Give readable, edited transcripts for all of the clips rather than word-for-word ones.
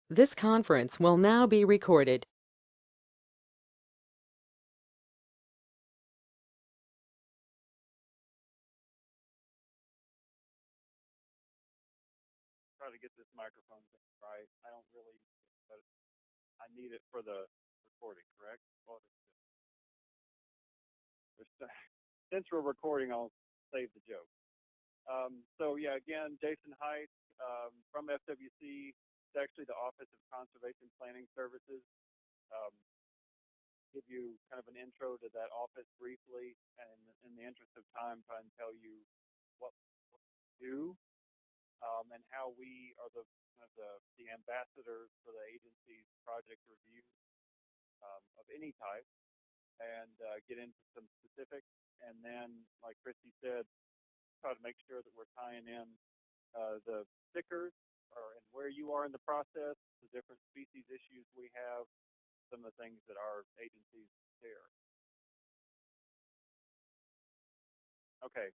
This conference will now be recorded. Try to get this microphone thing right. I don't really, but I need it for the recording, correct? Well, since we're recording, I'll save the joke. So yeah, again, Jason Height from FWC. It's actually the Office of Conservation Planning Services. Um, give you kind of an intro to that office briefly, and in the interest of time, try and tell you what we do and how we are the kind of the ambassadors for the agency's project review of any type, and get into some specifics. And then, like Christy said, try to make sure that we're tying in the stickers and where you are in the process, the different species issues we have, some of the things that our agencies share. Okay,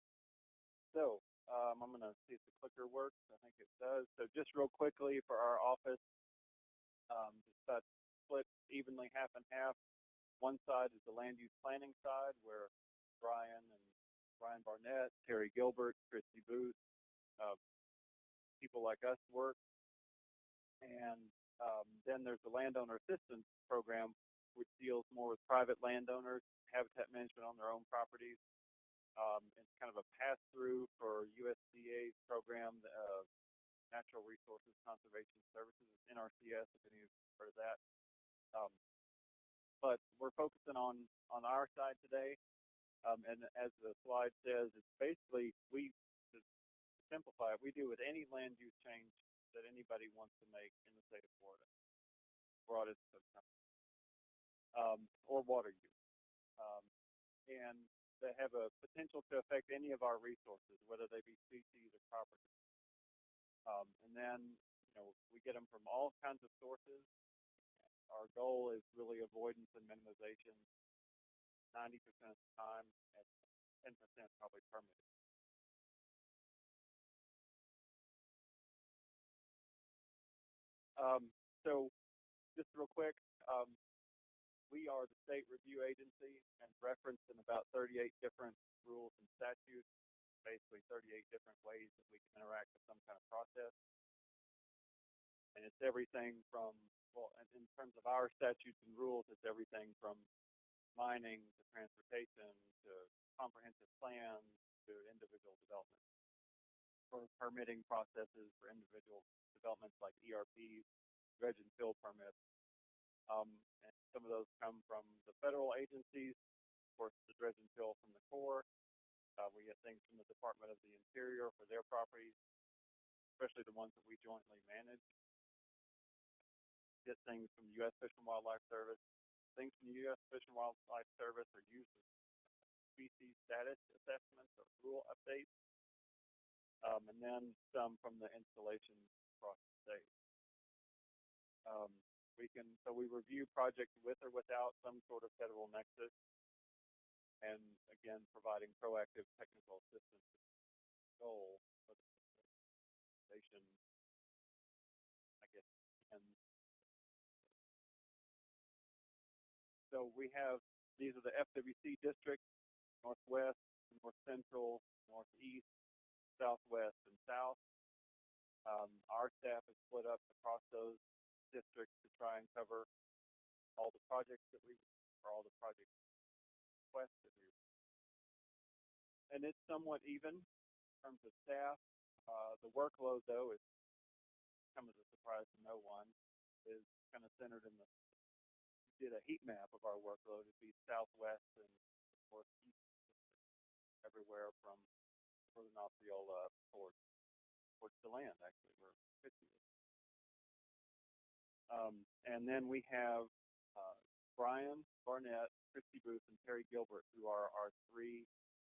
so I'm going to see if the clicker works. I think it does. So just real quickly for our office, just about split evenly half and half. One side is the land use planning side, where Brian Barnett, Terry Gilbert, Christy Booth, uh, people like us work. And then there's the landowner assistance program, which deals more with private landowners, habitat management on their own properties. It's kind of a pass-through for USDA's program, Natural Resources Conservation Services, NRCS, if any of you have heard of that. Um, but we're focusing on our side today. And as the slide says, it's basically, to simplify it, we do with any land use change that anybody wants to make in the state of Florida, broadest of or water use. Um, and they have a potential to affect any of our resources, whether they be species or property. And then, we get them from all kinds of sources. Our goal is really avoidance and minimization 90% of the time, and 10% probably permitted. So just real quick, we are the state review agency and referenced in about 38 different rules and statutes, basically 38 different ways that we can interact with some kind of process. And it's everything from, well, in terms of our statutes and rules, it's everything from mining to transportation to comprehensive plans to individual development, for permitting processes for individual developments like ERPs, dredge and fill permits. And some of those come from the federal agencies, of course, the dredge and fill from the Corps. We get things from the Department of the Interior for their properties, especially the ones that we jointly manage. Get things from the U.S. Fish and Wildlife Service. Things from the U.S. Fish and Wildlife Service are used as species status assessments or rule updates, and then some from the installations across the state. We review projects with or without some sort of federal nexus, and again, providing proactive technical assistance goal for the station, I guess. And so these are the FWC districts: Northwest, North Central, Northeast, Southwest, and South. Our staff is split up across those districts to try and cover all the projects or all the project requests that we. And it's somewhat even in terms of staff. The workload, though, is come as a surprise to no one, is kind of centered in we did a heat map of our workload. It'd be Southwest and Northeast, everywhere from northern Osceola towards the land, actually, where Pittsburgh is. And then we have Brian Barnett, Christy Booth, and Terry Gilbert, who are our three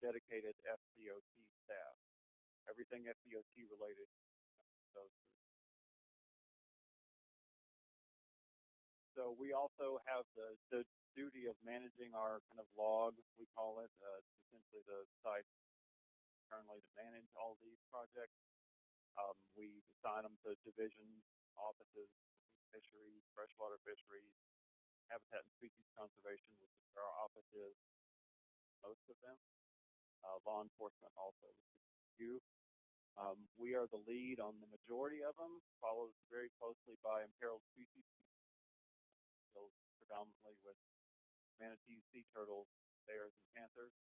dedicated FDOT staff. Everything FDOT related. So we also have the duty of managing our kind of log, we call it, essentially the site currently to manage all these projects. We assign them to division offices, fisheries, freshwater fisheries, habitat and species conservation, which is where our office is, most of them. Law enforcement also, which is few. We are the lead on the majority of them, followed very closely by imperiled species, deals predominantly with manatees, sea turtles, bears, and panthers.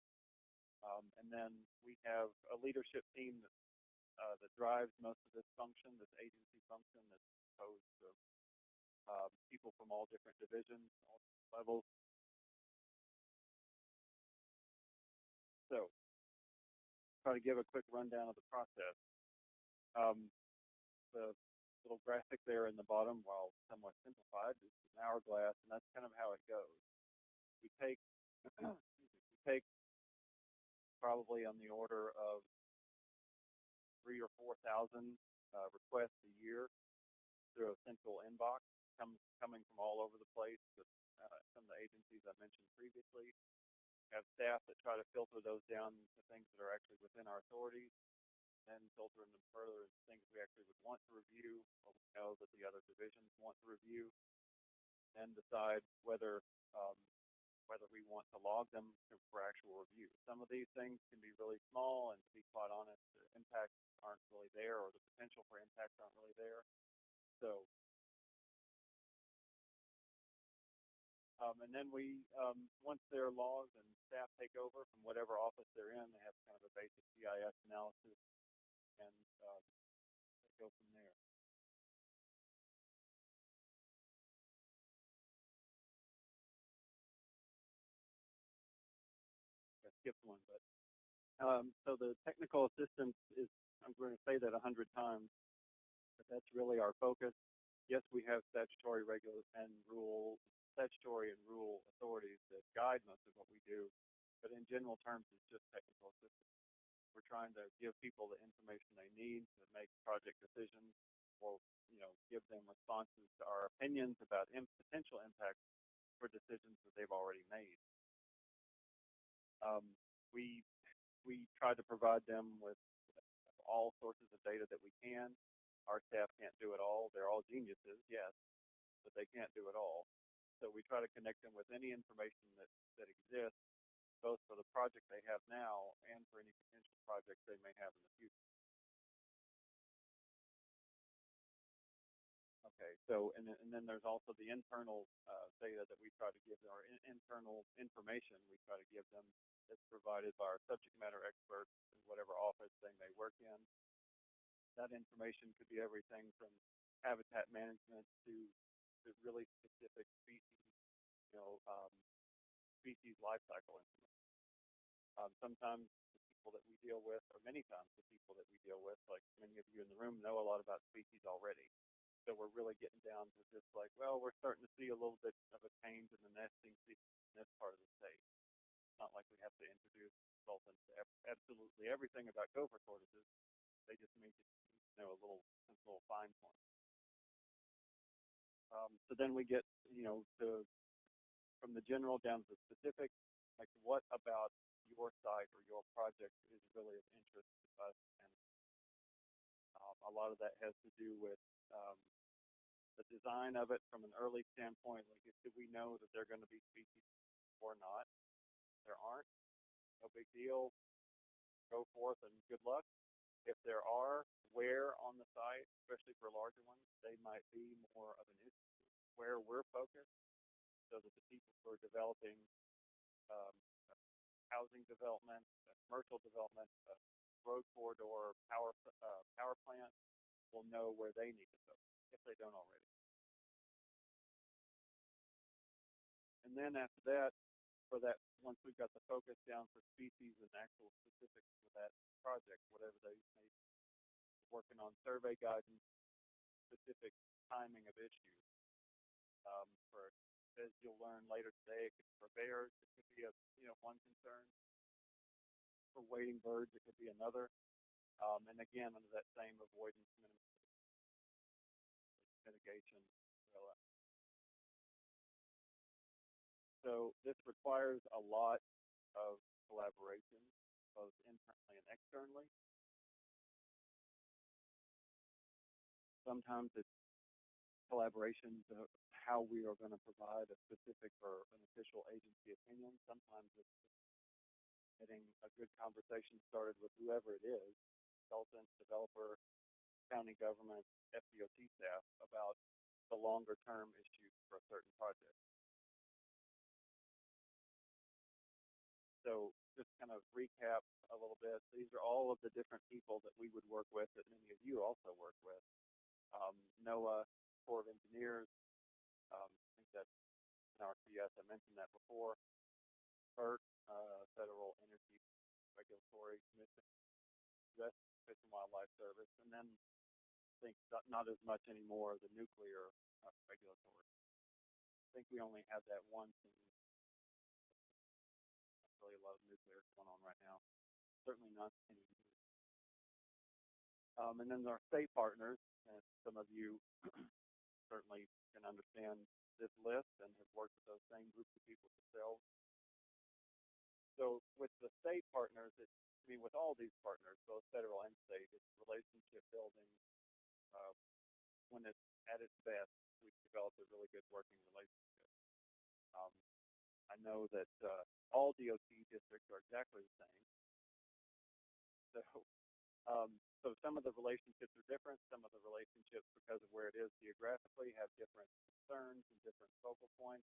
And then we have a leadership team that drives most of this function, this agency function that's composed of people from all different divisions, all different levels. So, try to give a quick rundown of the process. The little graphic there in the bottom, while somewhat simplified, is an hourglass, and that's kind of how it goes. We take we take probably on the order of 3,000 or 4,000 requests a year through a central inbox, coming from all over the place. With, some of the agencies I mentioned previously have staff that try to filter those down to things that are actually within our authority, and filtering them further into things we actually would want to review, or we know that the other divisions want to review, and decide whether we want to log them for actual review. Some of these things can be really small, and to be quite honest, the impacts aren't really there, or the potential for impacts aren't really there. So, and then we, once they're logged and staff take over from whatever office they're in, they have kind of a basic GIS analysis, and they go from there. I skipped one, but so the technical assistance is, I'm going to say that 100 times, but that's really our focus. Yes, we have statutory and rule authorities that guide most of what we do, but in general terms, it's just technical assistance. We're trying to give people the information they need to make project decisions, or give them responses to our opinions about potential impacts for decisions that they've already made. We try to provide them with all sources of data that we can. Our staff can't do it all. They're all geniuses, yes, but they can't do it all. So we try to connect them with any information that exists, both for the project they have now and for any potential projects they may have in the future. Okay, so and then there's also the internal data that we try to give, or internal information we try to give them, that's provided by our subject matter experts in whatever office they may work in. That information could be everything from habitat management to really specific species, species life cycle information. Sometimes the people that we deal with, or many times the people that we deal with, like many of you in the room, know a lot about species already. So we're really getting down to just like, well, we're starting to see a little bit of a change in the nesting season in this part of the state. It's not like we have to introduce consultants to absolutely everything about gopher tortoises. They just need to know a little fine point. So then we get, from the general down to the specific, like what about your site or your project is really of interest to us, and a lot of that has to do with the design of it from an early standpoint. Like, do we know that they're going to be species or not? There aren't, no big deal. Go forth and good luck. If there are, where on the site, especially for larger ones, they might be more of an issue. Where we're focused, so that the people who are developing housing development, commercial development, road corridor, power plant, will know where they need to go if they don't already. And then after that, once we've got the focus down for species and actual specifics for that project, whatever they may be, working on survey guidance, specific timing of issues. For, as you'll learn later today, it could be for bears, it could be one concern. For wading birds, it could be another. And again, under that same avoidance mitigation umbrella. So this requires a lot of collaboration, both internally and externally. Sometimes it's collaborations of how we are going to provide a specific or an official agency opinion. Sometimes it's getting a good conversation started with whoever it is, consultant, developer, county government, FDOT staff, about the longer term issues for a certain project. So just kind of recap a little bit. These are all of the different people that we would work with that many of you also work with. NOAA, Corps of Engineers, I think that's NRCS, I mentioned that before. FERC, Federal Energy Regulatory Commission, U.S. Fish and Wildlife Service, and then I think not as much anymore the nuclear regulatory. I think we only have that once, and really a lot of nuclear going on right now. Certainly not any years. And then our state partners, and some of you certainly can understand this list and have worked with those same groups of people yourselves. So with the state partners, with all these partners, both federal and state, it's relationship building. When it's at its best, we've developed a really good working relationship. I know that all DOT districts are exactly the same. So some of the relationships are different. Some of the relationships, because of where it is geographically, have different concerns and different focal points.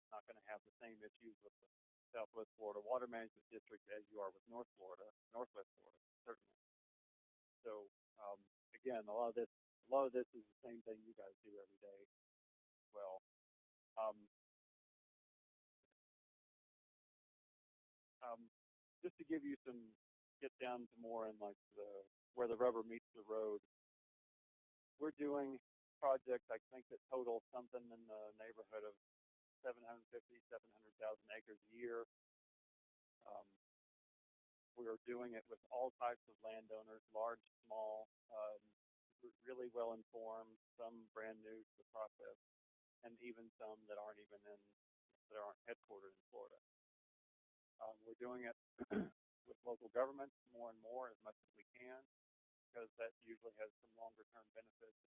Not going to have the same issues with the Southwest Florida Water Management District as you are with Northwest Florida, certainly. So again, a lot of this is the same thing you guys do every day as well. Just to give you get down to more in like where the rubber meets the road. We're doing projects, I think, that total something in the neighborhood of 700,000 acres a year. We are doing it with all types of landowners, large, small, really well informed, some brand new to the process, and even some that aren't headquartered in Florida. We're doing it with local governments more and more, as much as we can, because that usually has some longer term benefits.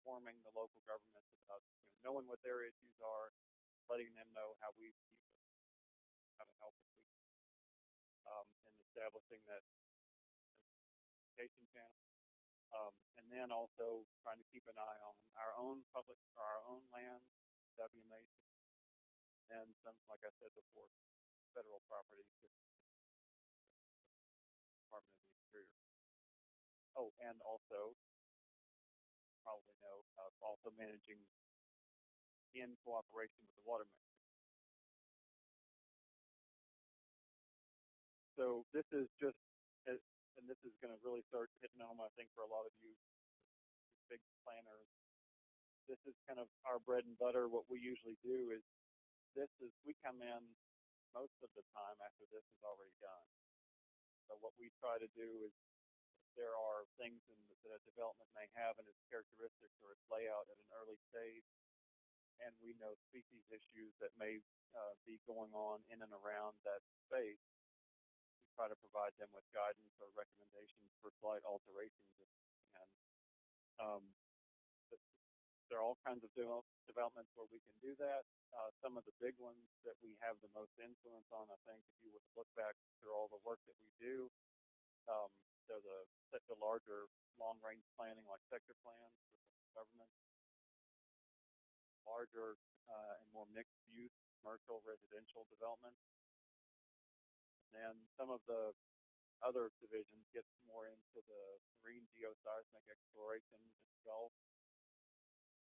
Informing the local governments about knowing what their issues are, letting them know how we how to help if we and establishing that communication channel. And then also trying to keep an eye on our own land, WMA, and some, like I said before, federal property, Department of the Interior. Oh, and also, probably know, also managing in cooperation with the water management. So this is just, and this is going to really start hitting home, I think, for a lot of you big planners. This is kind of our bread and butter. What we usually do is we come in most of the time after this is already done. So what we try to do is, if there are things that a development may have in its characteristics or its layout at an early stage, and we know species issues that may be going on in and around that space, we try to provide them with guidance or recommendations for slight alterations. And there are all kinds of developments where we can do that. Some of the big ones that we have the most influence on, I think, if you would look back through all the work that we do, they're the larger long-range planning, like sector plans for government, larger and more mixed-use commercial residential development. And then some of the other divisions get more into the marine geoseismic exploration in the Gulf.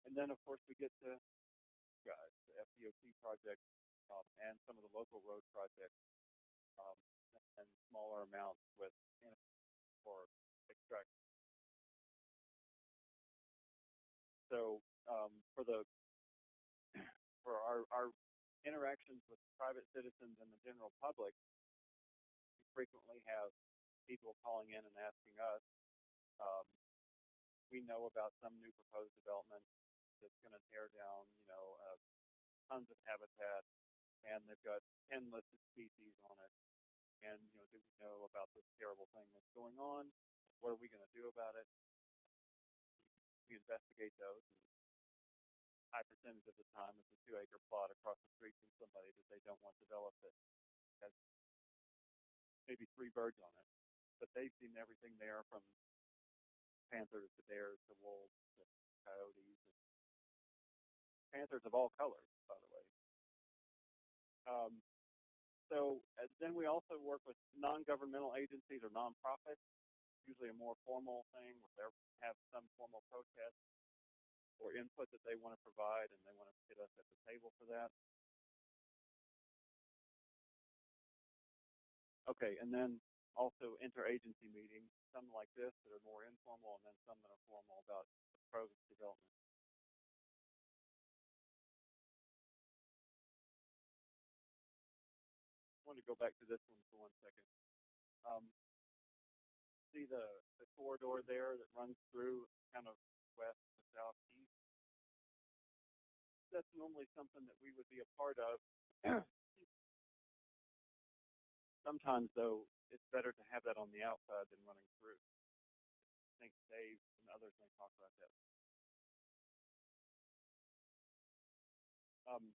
And then, of course, we get to the FDOT project and some of the local road projects and smaller amounts for extraction. So for our interactions with private citizens and the general public, we frequently have people calling in and asking us. We know about some new proposed development that's going to tear down, tons of habitat, and they've got 10 listed species on it. And do we know about this terrible thing that's going on? What are we going to do about it? we investigate those. And high percentage of the time, it's a 2-acre plot across the street from somebody that they don't want developed that has maybe 3 birds on it. But they've seen everything there from panthers to bears to wolves to coyotes, and panthers of all colors, by the way. So then we also work with non-governmental agencies or nonprofits, usually a more formal thing where they have some formal protest or input that they want to provide, and they want to get us at the table for that. Okay, and then also interagency meetings, some like this that are more informal, and then some that are formal about proposed development. I want to go back to this one for 1 second. See the corridor there that runs through kind of west to southeast? That's normally something that we would be a part of. Sometimes, though, it's better to have that on the outside than running through. I think Dave and others may talk about that. Um,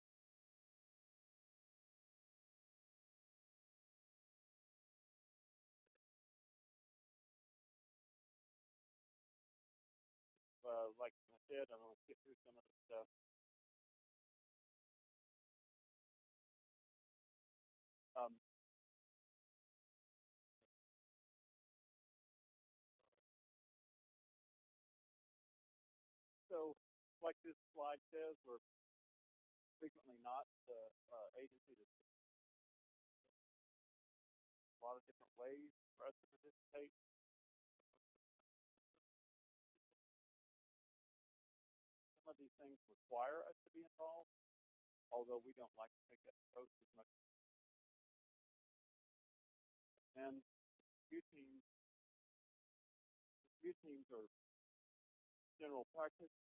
like I said, I'm going to skip through some of the stuff. Um, so, like this slide says, we're frequently not the agency that's a lot of different ways for us to participate. Some of these things require us to be involved, although we don't like to take that approach as much. And review teams are general practice.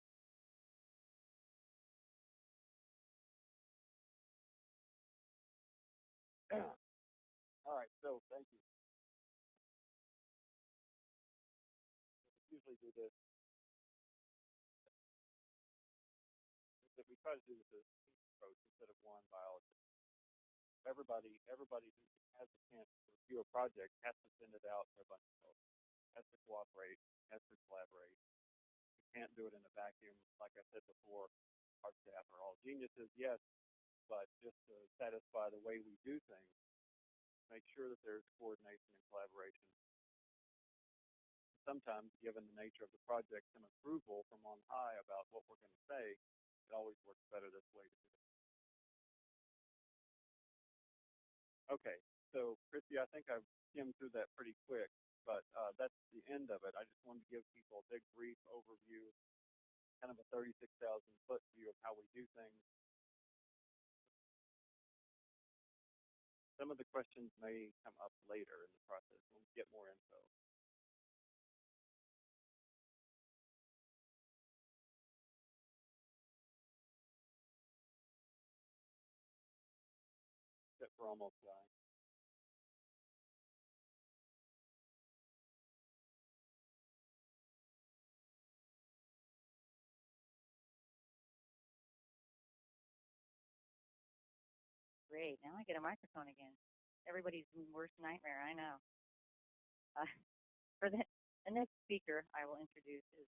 All right, so thank you. Usually do this. That we try to do this as a team approach instead of one biologist. Everybody who has a chance to review a project has to send it out to a bunch of folks, has to cooperate, has to collaborate. You can't do it in a vacuum. Like I said before, our staff are all geniuses, yes, but just to satisfy the way we do things, make sure that there's coordination and collaboration. Sometimes, given the nature of the project, some approval from on high about what we're going to say, it always works better this way to do it. Okay, so Christy, I think I've skimmed through that pretty quick, but that's the end of it. I just wanted to give people a big brief overview, kind of a 36,000-foot view of how we do things. Some of the questions may come up later in the process when we get more info. Except for almost dying. Great. Now I get a microphone again. Everybody's worst nightmare, I know. Uh, for the next speaker I will introduce is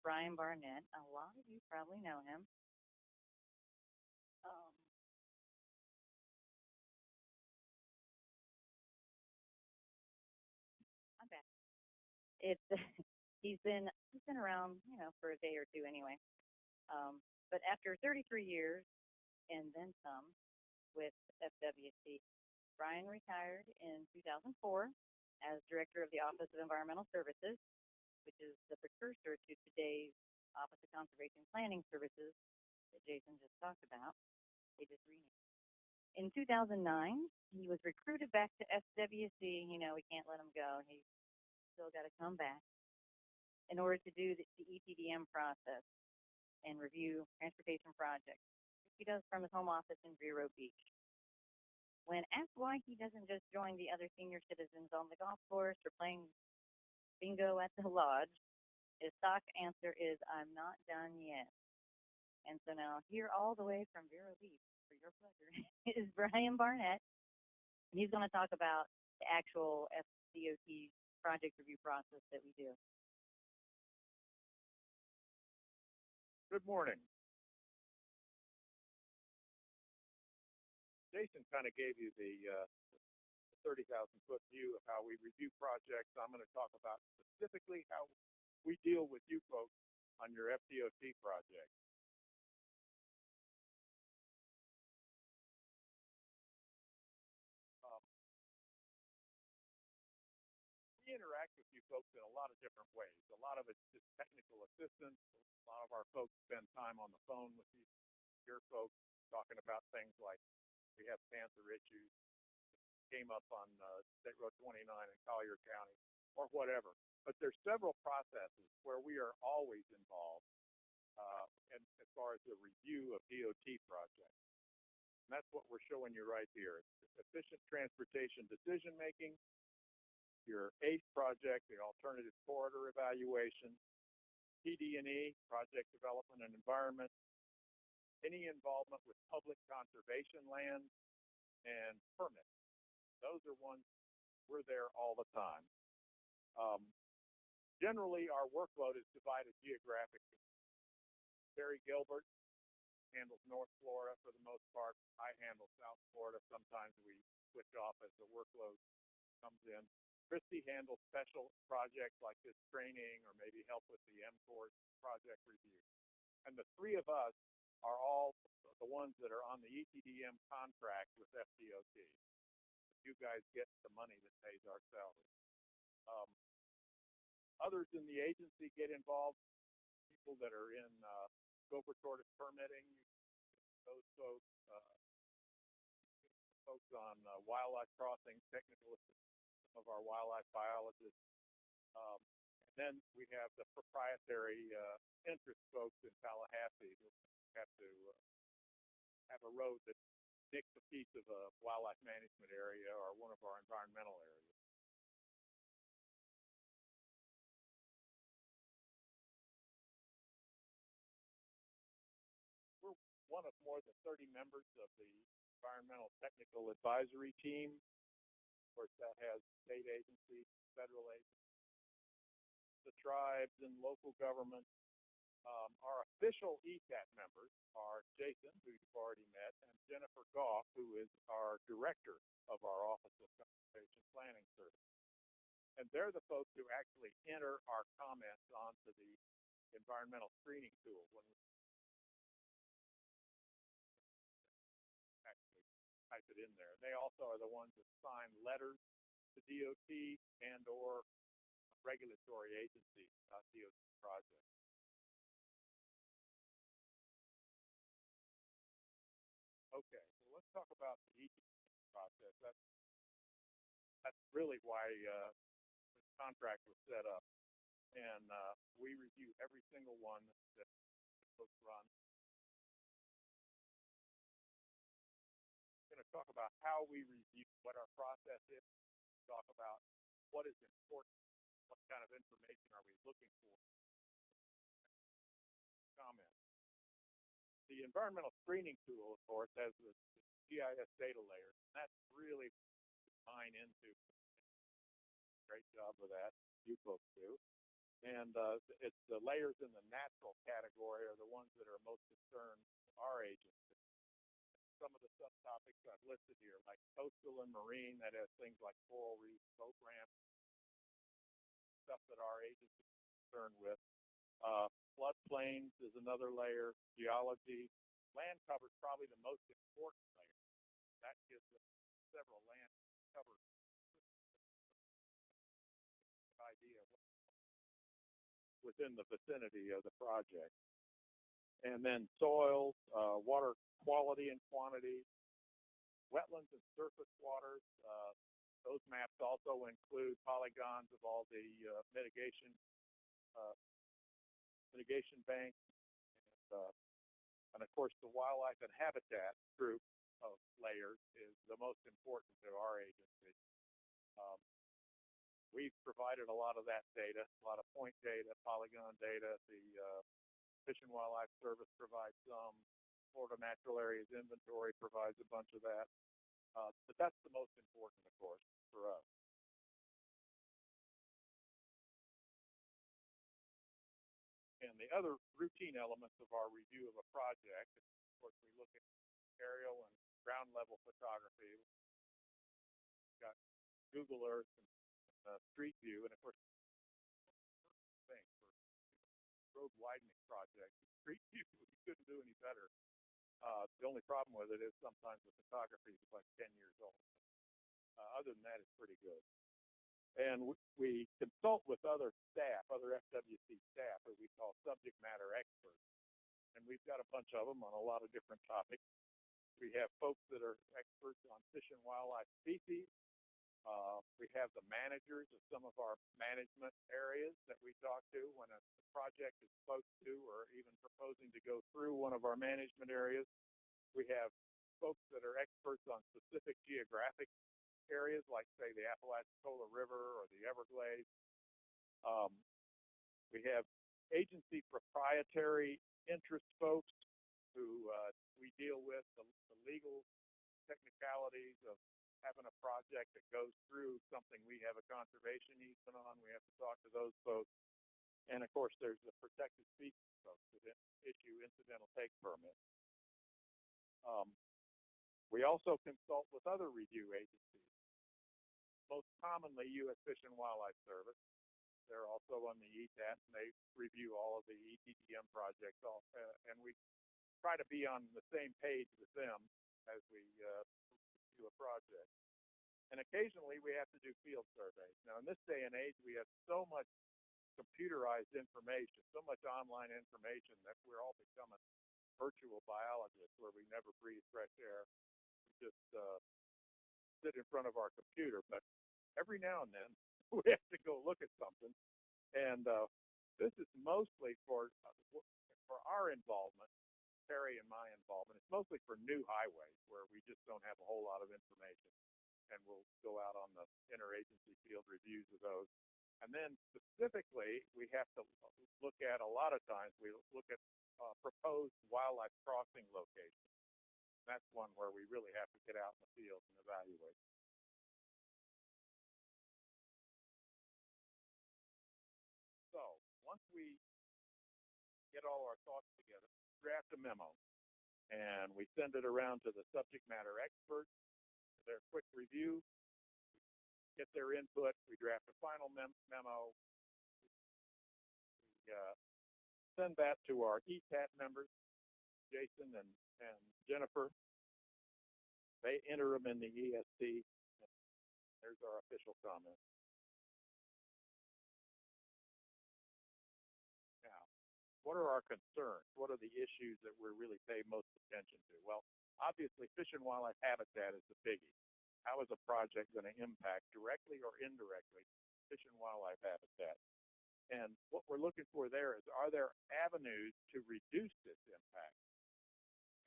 Brian Barnett. A lot of you probably know him. I'm back. It's he's been around, for a day or two anyway. But after 33 years and then some with FWC, Brian retired in 2004 as director of the Office of Environmental Services, which is the precursor to today's Office of Conservation Planning Services that Jason just talked about. They just renamed. In 2009, he was recruited back to FWC. We can't let him go. He's still got to come back in order to do the EPDM process and review transportation projects. He does from his home office in Vero Beach. When asked why he doesn't just join the other senior citizens on the golf course or playing bingo at the lodge, His stock answer is, I'm not done yet. And so now, here all the way from Vero Beach, for your pleasure, is Brian Barnett. And he's going to talk about the actual FDOT project review process that we do. Good morning. Jason kind of gave you the 30,000-foot view of how we review projects. I'm going to talk about specifically how we deal with you folks on your FDOT project. We interact with you folks in a lot of different ways. A lot of it's just technical assistance. A lot of our folks spend time on the phone with your folks talking about things like we have cancer issues came up on State Road 29 in Collier County or whatever. But there's several processes where we are always involved and as far as the review of DOT projects. And that's what we're showing you right here. It's efficient transportation decision making, your ACE project, the alternative corridor evaluation, PD&E, project development and environment, any involvement with public conservation land, and permits. Those are ones we're there all the time. Generally, our workload is divided geographically. Barry Gilbert handles North Florida for the most part. I handle South Florida. Sometimes we switch off as the workload comes in. Christy handles special projects like this training or maybe help with the M-Course project review. And the three of us are all the ones that are on the ETDM contract with FDOT. You guys get the money that pays our salary. Others in the agency get involved, people that are in scope retorted permitting, those folks, folks on wildlife crossing, technical assistance of our wildlife biologists. And then we have the proprietary interest folks in Tallahassee who have to have a road that nicks a piece of a wildlife management area or one of our environmental areas. We're one of more than 30 members of the Environmental Technical Advisory Team. Of course, that has state agencies, federal agencies, the tribes and local governments. Our official ETAT members are Jason, who you've already met, and Jennifer Goff, who is our director of our Office of Conservation Planning Service. And they're the folks who actually enter our comments onto the environmental screening tool when we actually type it in there. They also are the ones that sign letters to DOT and or regulatory agency DOT projects. Okay, so let's talk about the ETDM process. That's really why this contract was set up. And we review every single one that folks run. We're going to talk about how we review, what our process is, talk about what is important, what kind of information are we looking for. Comment. The environmental screening tool, of course, has the GIS data layer. And that's really mine into. Great job with that. You folks do. And it's the layers in the natural category are the ones that are most concerned to our agency. Some of the subtopics I've listed here, like coastal and marine, that has things like coral reefs, boat ramps, stuff that our agency is concerned with. Floodplains is another layer. Geology. Land cover is probably the most important layer. That gives us several land cover idea within the vicinity of the project. And then soils, water quality and quantity, wetlands and surface waters. Those maps also include polygons of all the mitigation banks, and of course the wildlife and habitat group of layers is the most important to our agency. we've provided a lot of that data, a lot of point data, polygon data. The Fish and Wildlife Service provides some. Florida Natural Areas Inventory provides a bunch of that. But that's the most important, of course, for us. And the other routine elements of our review of a project, of course, we look at aerial and ground level photography. We've got Google Earth and Street View, and of course, thing for road widening projects, Street View, we couldn't do any better. The only problem with it is sometimes the photography is like 10 years old. Other than that, it's pretty good. And we consult with other staff, other FWC staff, who we call subject matter experts. And we've got a bunch of them on a lot of different topics. We have folks that are experts on fish and wildlife species. We have the managers of some of our management areas that we talk to when a project is close to or even proposing to go through one of our management areas. We have folks that are experts on specific geographic areas like, say, the Apalachicola River or the Everglades. We have agency proprietary interest folks who we deal with, the legal technicalities of having a project that goes through something we have a conservation easement on. We have to talk to those folks. And, of course, there's the protected species folks that issue incidental take permits. We also consult with other review agencies, most commonly U.S. Fish and Wildlife Service. They're also on the ETAT, and they review all of the ETTM projects. And we try to be on the same page with them as we do a project. And occasionally we have to do field surveys. Now, in this day and age, we have so much computerized information, so much online information that we're all becoming virtual biologists where we never breathe fresh air. We just sit in front of our computer. But every now and then we have to go look at something. And this is mostly for our involvement, Terry and my involvement. It's mostly for new highways where we just don't have a whole lot of information. And we'll go out on the interagency field reviews of those. And then specifically, we have to look at, a lot of times, we look at proposed wildlife crossing locations. That's one where we really have to get out in the field and evaluate. So once we get all our thoughts together, draft a memo, and we send it around to the subject matter experts for their quick review, get their input, we draft a final memo, we send that to our ETAT members, Jason and Jennifer. They enter them in the EST. There's our official comment. Now, what are our concerns? What are the issues that we really pay most attention to? Well, obviously, fish and wildlife habitat is the biggie. How is a project going to impact, directly or indirectly, fish and wildlife habitat? And what we're looking for there is, are there avenues to reduce this impact?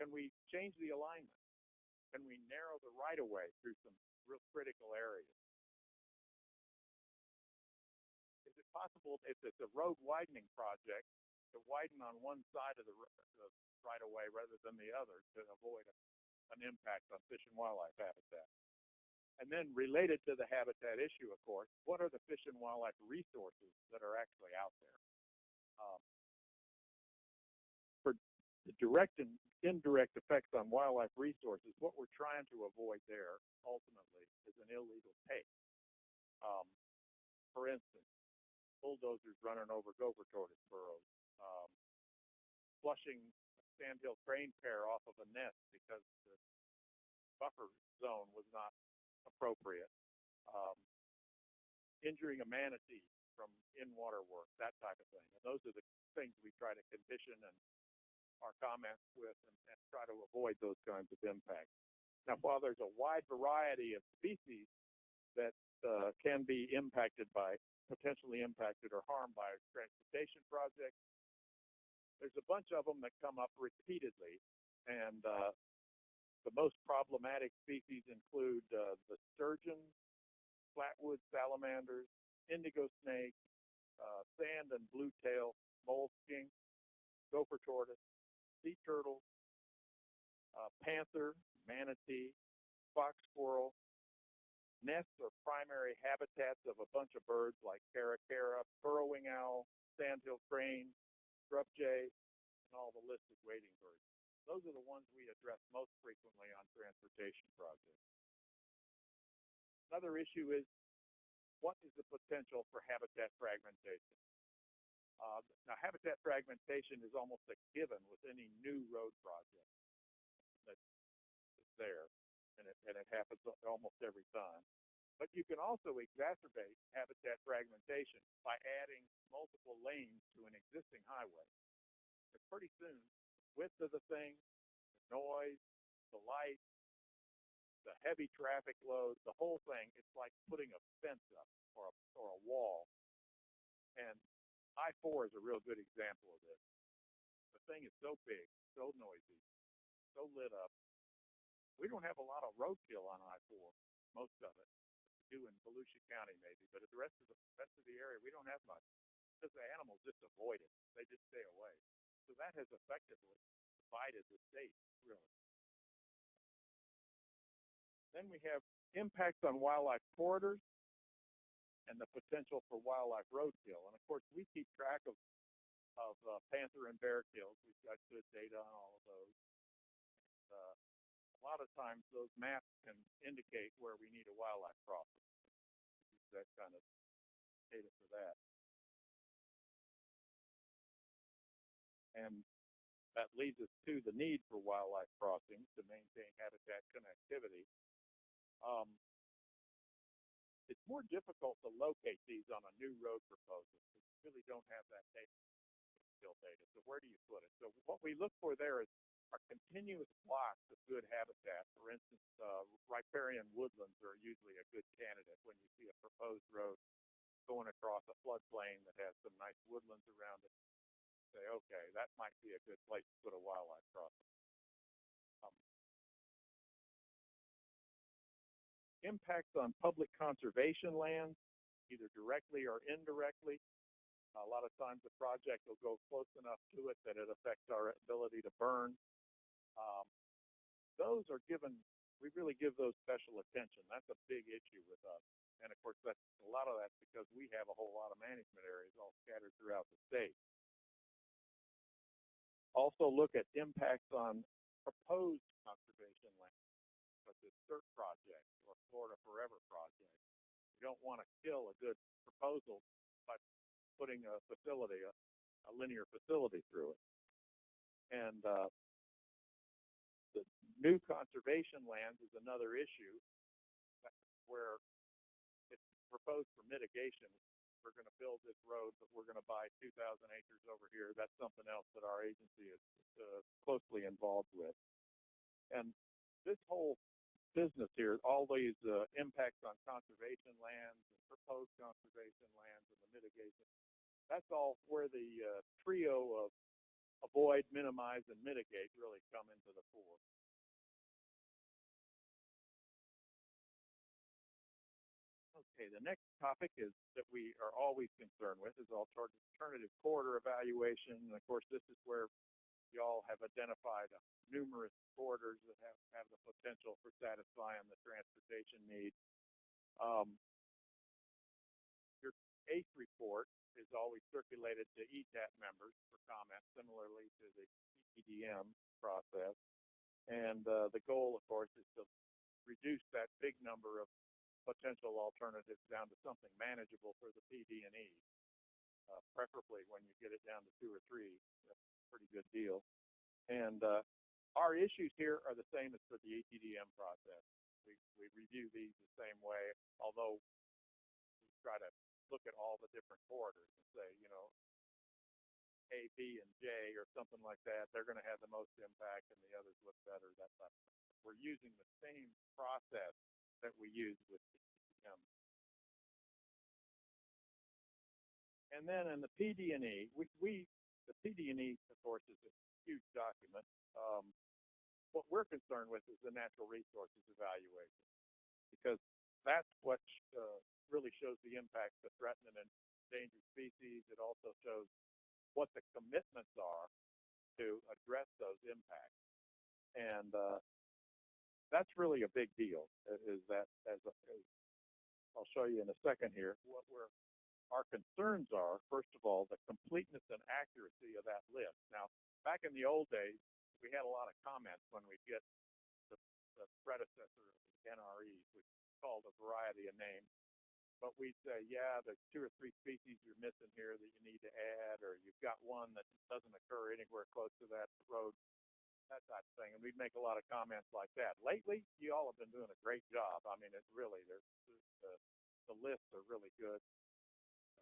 Can we change the alignment? Can we narrow the right-of-way through some real critical areas? Is it possible, if it's a road widening project, to widen on one side of the right-of-way rather than the other to avoid an impact on fish and wildlife habitat? And then related to the habitat issue, of course, what are the fish and wildlife resources that are actually out there? For the direct and indirect effects on wildlife resources, what we're trying to avoid there, ultimately, is an illegal take. For instance, bulldozers running over gopher tortoise burrows, flushing a sandhill crane pair off of a nest because the buffer zone was not appropriate, injuring a manatee from in-water work, that type of thing. And those are the things we try to condition and our comments with and try to avoid those kinds of impacts. Now, while there's a wide variety of species that can be potentially impacted or harmed by transportation projects, there's a bunch of them that come up repeatedly. And the most problematic species include the sturgeon, flatwood salamanders, indigo snake, sand and bluetail mole skink, gopher tortoise, sea turtle, panther, manatee, fox squirrel. Nests are primary habitats of a bunch of birds like caracara, burrowing owl, sandhill crane, scrub jay, and all the listed wading birds. Those are the ones we address most frequently on transportation projects. Another issue is, what is the potential for habitat fragmentation? Now, habitat fragmentation is almost a given with any new road project that's there, and it happens almost every time. But you can also exacerbate habitat fragmentation by adding multiple lanes to an existing highway. But pretty soon, the width of the thing, the noise, the light, the heavy traffic load, the whole thing, it's like putting a fence up or a wall. And I-4 is a real good example of this. The thing is so big, so noisy, so lit up. We don't have a lot of roadkill on I-4, most of it. We do in Volusia County maybe, but the rest of the area we don't have much because the animals just avoid it. They just stay away. So that has effectively divided the state, really. Then we have impacts on wildlife corridors and the potential for wildlife roadkill. And of course, we keep track of panther and bear kills. We've got good data on all of those. And, a lot of times, those maps can indicate where we need a wildlife crossing. Use that kind of data for that. And that leads us to the need for wildlife crossings to maintain habitat connectivity. It's more difficult to locate these on a new road proposal because we really don't have that data. So where do you put it? So what we look for there are continuous blocks of good habitat. For instance, riparian woodlands are usually a good candidate when you see a proposed road going across a floodplain that has some nice woodlands around it. Say, okay, that might be a good place to put a wildlife crossing. Impacts on public conservation lands, either directly or indirectly. A lot of times the project will go close enough to it that it affects our ability to burn. Those are given, we really give those special attention. That's a big issue with us. And of course, that's a lot of that's because we have a whole lot of management areas all scattered throughout the state. Also look at impacts on proposed conservation land, such as CERT project or Florida Forever project. We don't want to kill a good proposal by putting a facility, a linear facility through it. And the new conservation lands is another issue where it's proposed for mitigation. We're going to build this road, but we're going to buy 2,000 acres over here. That's something else that our agency is closely involved with. And this whole business here, all these impacts on conservation lands and proposed conservation lands and the mitigation, that's all where the trio of avoid, minimize, and mitigate really come into the fore. Okay, the next topic is that we are always concerned with is alternative corridor evaluation. And of course, this is where y'all have identified numerous corridors that have the potential for satisfying the transportation need. Your ACE report is always circulated to ETAP members for comment, similarly to the EPDM process. And the goal, of course, is to reduce that big number of potential alternatives down to something manageable for the PD&E. Preferably when you get it down to 2 or 3, that's a pretty good deal. And our issues here are the same as for the EPDM process. We review these the same way, although we try to look at all the different corridors and say, you know, A, B, and J or something like that, they're going to have the most impact and the others look better. That type of thing. We're using the same process that we use with EPDM. And then in the PD&E, the PD&E, of course, is a huge document. What we're concerned with is the natural resources evaluation, because that's what really shows the impact to threatened and endangered species. It also shows what the commitments are to address those impacts. And that's really a big deal, is that, as I'll show you in a second here, what our concerns are, first of all, the completeness and accuracy of that list. Now, back in the old days, we had a lot of comments when we get the predecessor of the NREs, which is called a variety of names. But we'd say, yeah, there's 2 or 3 species you're missing here that you need to add, or you've got one that doesn't occur anywhere close to that road, that type of thing. And we'd make a lot of comments like that. Lately, you all have been doing a great job. I mean, it really, the lists are really good.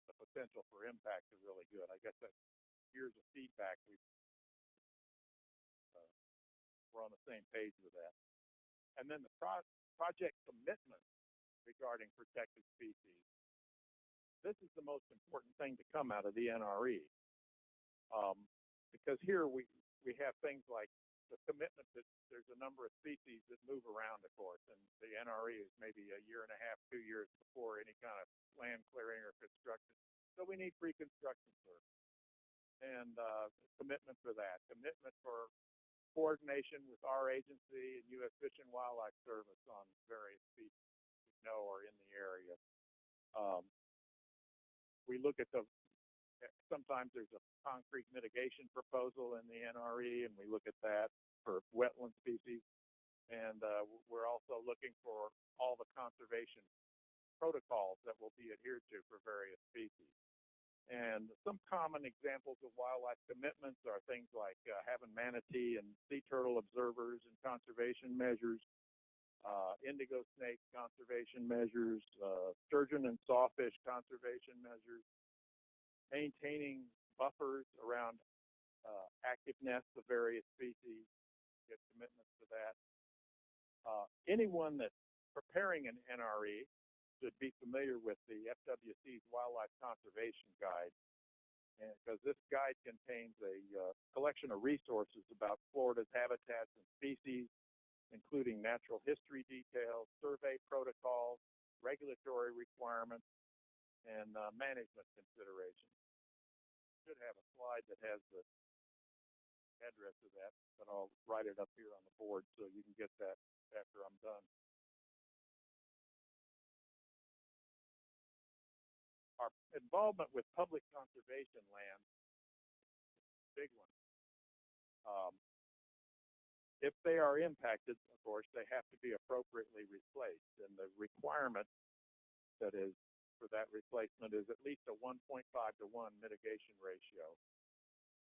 The potential for impact are really good. I guess that years of feedback, we're on the same page with that. And then the project commitment regarding protected species. This is the most important thing to come out of the NRE, because here we have things like the commitment that there's a number of species that move around, of course, and the NRE is maybe a year and a half, 2 years before any kind of land clearing or construction. So we need pre-construction service and commitment for that, commitment for coordination with our agency and U.S. Fish and Wildlife Service on various species we know are in the area. We look at sometimes there's a concrete mitigation proposal in the NRE, and we look at that for wetland species. And we're also looking for all the conservation protocols that will be adhered to for various species. And some common examples of wildlife commitments are things like having manatee and sea turtle observers and conservation measures, indigo snake conservation measures, sturgeon and sawfish conservation measures, maintaining buffers around active nests of various species, get commitments to that. Anyone that's preparing an NRE should be familiar with the FWC's Wildlife Conservation Guide, because this guide contains a collection of resources about Florida's habitats and species, including natural history details, survey protocols, regulatory requirements, and management considerations. Should have a slide that has the address of that, but I'll write it up here on the board so you can get that after I'm done. Our involvement with public conservation land is a big one. If they are impacted, of course, they have to be appropriately replaced, and the requirement that is for that replacement is at least a 1.5 to 1 mitigation ratio.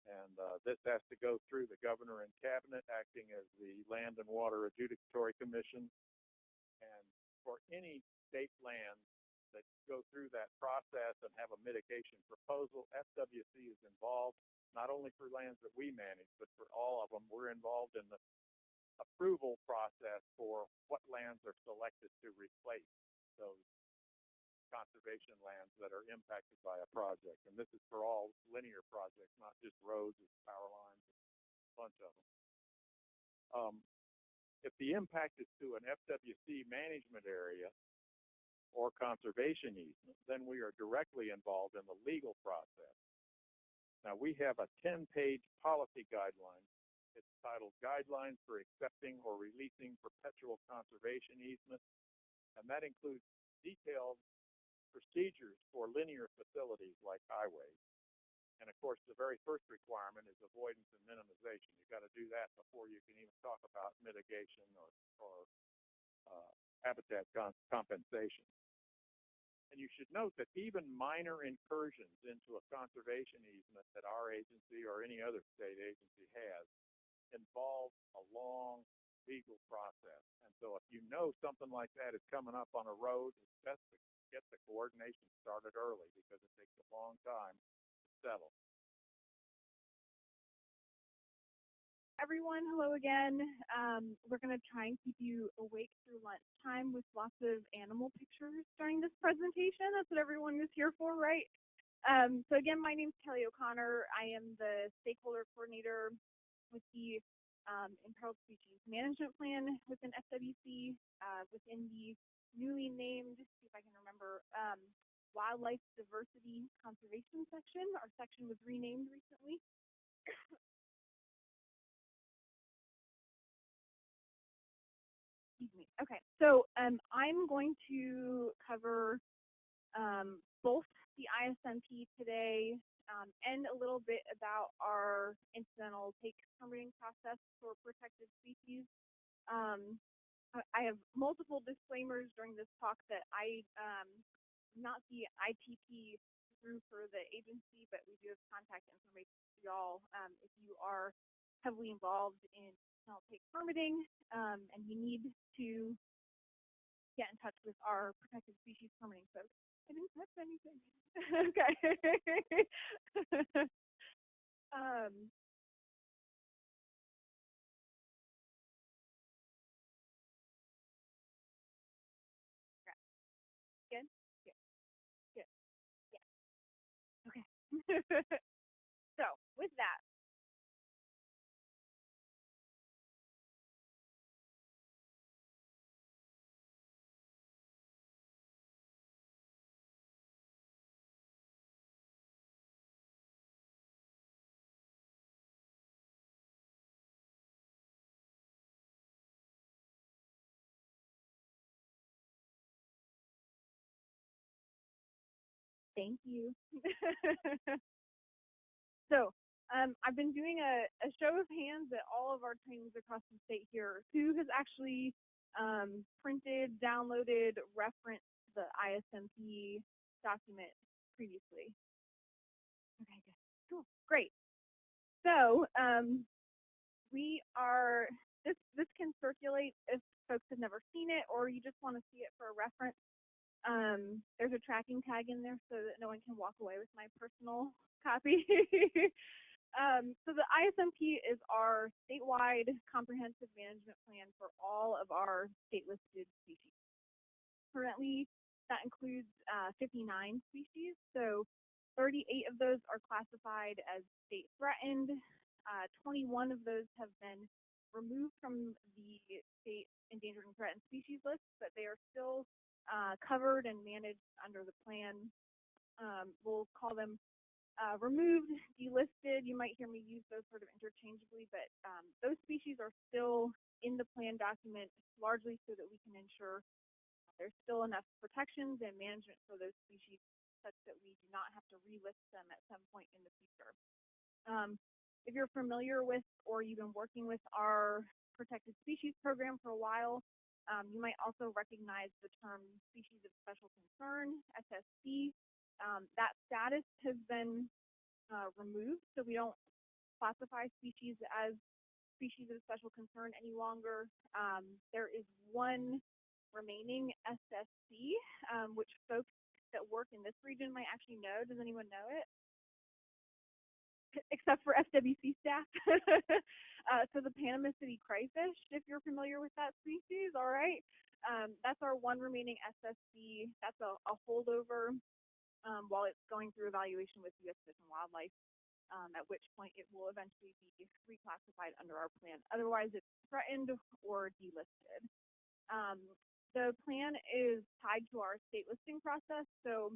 And this has to go through the governor and cabinet acting as the Land and Water Adjudicatory Commission. And for any state land that go through that process and have a mitigation proposal, FWC is involved, not only for lands that we manage, but for all of them. We're involved in the approval process for what lands are selected to replace those conservation lands that are impacted by a project. And this is for all linear projects, not just roads or power lines, a bunch of them. If the impact is to an FWC management area or conservation easement, then we are directly involved in the legal process. Now, we have a 10-page policy guideline. It's titled Guidelines for Accepting or Releasing Perpetual Conservation Easements, and that includes detailed procedures for linear facilities like highways. And of course, the very first requirement is avoidance and minimization. You've got to do that before you can even talk about mitigation or habitat compensation. And you should note that even minor incursions into a conservation easement that our agency or any other state agency has involve a long legal process. And so if you know something like that is coming up on a road, it's best to get the coordination started early, because it takes a long time to settle. Everyone, hello again. We're going to try and keep you awake through lunchtime with lots of animal pictures during this presentation. That's what everyone is here for, right? So again, my name is Kelly O'Connor. I am the stakeholder coordinator with the Imperiled Species Management Plan within FWC, within the newly named, see if I can remember, Wildlife Diversity Conservation section. Our section was renamed recently. Excuse me. Okay, so I'm going to cover both the ISMP today and a little bit about our incidental take permitting process for protected species. I have multiple disclaimers during this talk that I not the ITP through for the agency, but we do have contact information for y'all if you are heavily involved in incidental take permitting and you need to get in touch with our protected species permitting folks. I didn't touch anything. Okay. um, good, good, good, yeah. Okay. So with that, thank you. So I've been doing a show of hands at all of our trainings across the state here. Who has actually printed, downloaded, referenced the ISMP document previously? Okay, good. Cool. Great. So we are, this can circulate if folks have never seen it or you just want to see it for a reference. There's a tracking tag in there so that no one can walk away with my personal copy. So the ISMP is our statewide comprehensive management plan for all of our state-listed species. Currently, that includes 59 species, so 38 of those are classified as state threatened. 21 of those have been removed from the state endangered and threatened species list, but they are still covered and managed under the plan. We'll call them removed, delisted. You might hear me use those sort of interchangeably, but those species are still in the plan document largely so that we can ensure there's still enough protections and management for those species such that we do not have to relist them at some point in the future. If you're familiar with or you've been working with our protected species program for a while, you might also recognize the term species of special concern, SSC. That status has been removed, so we don't classify species as species of special concern any longer. There is one remaining SSC, which folks that work in this region might actually know. Does anyone know it? Except for FWC staff. So the Panama City crayfish, if you're familiar with that species, all right. That's our one remaining SSC. That's a holdover while it's going through evaluation with U.S. Fish and Wildlife, at which point it will eventually be reclassified under our plan. Otherwise, it's threatened or delisted. The plan is tied to our state listing process. So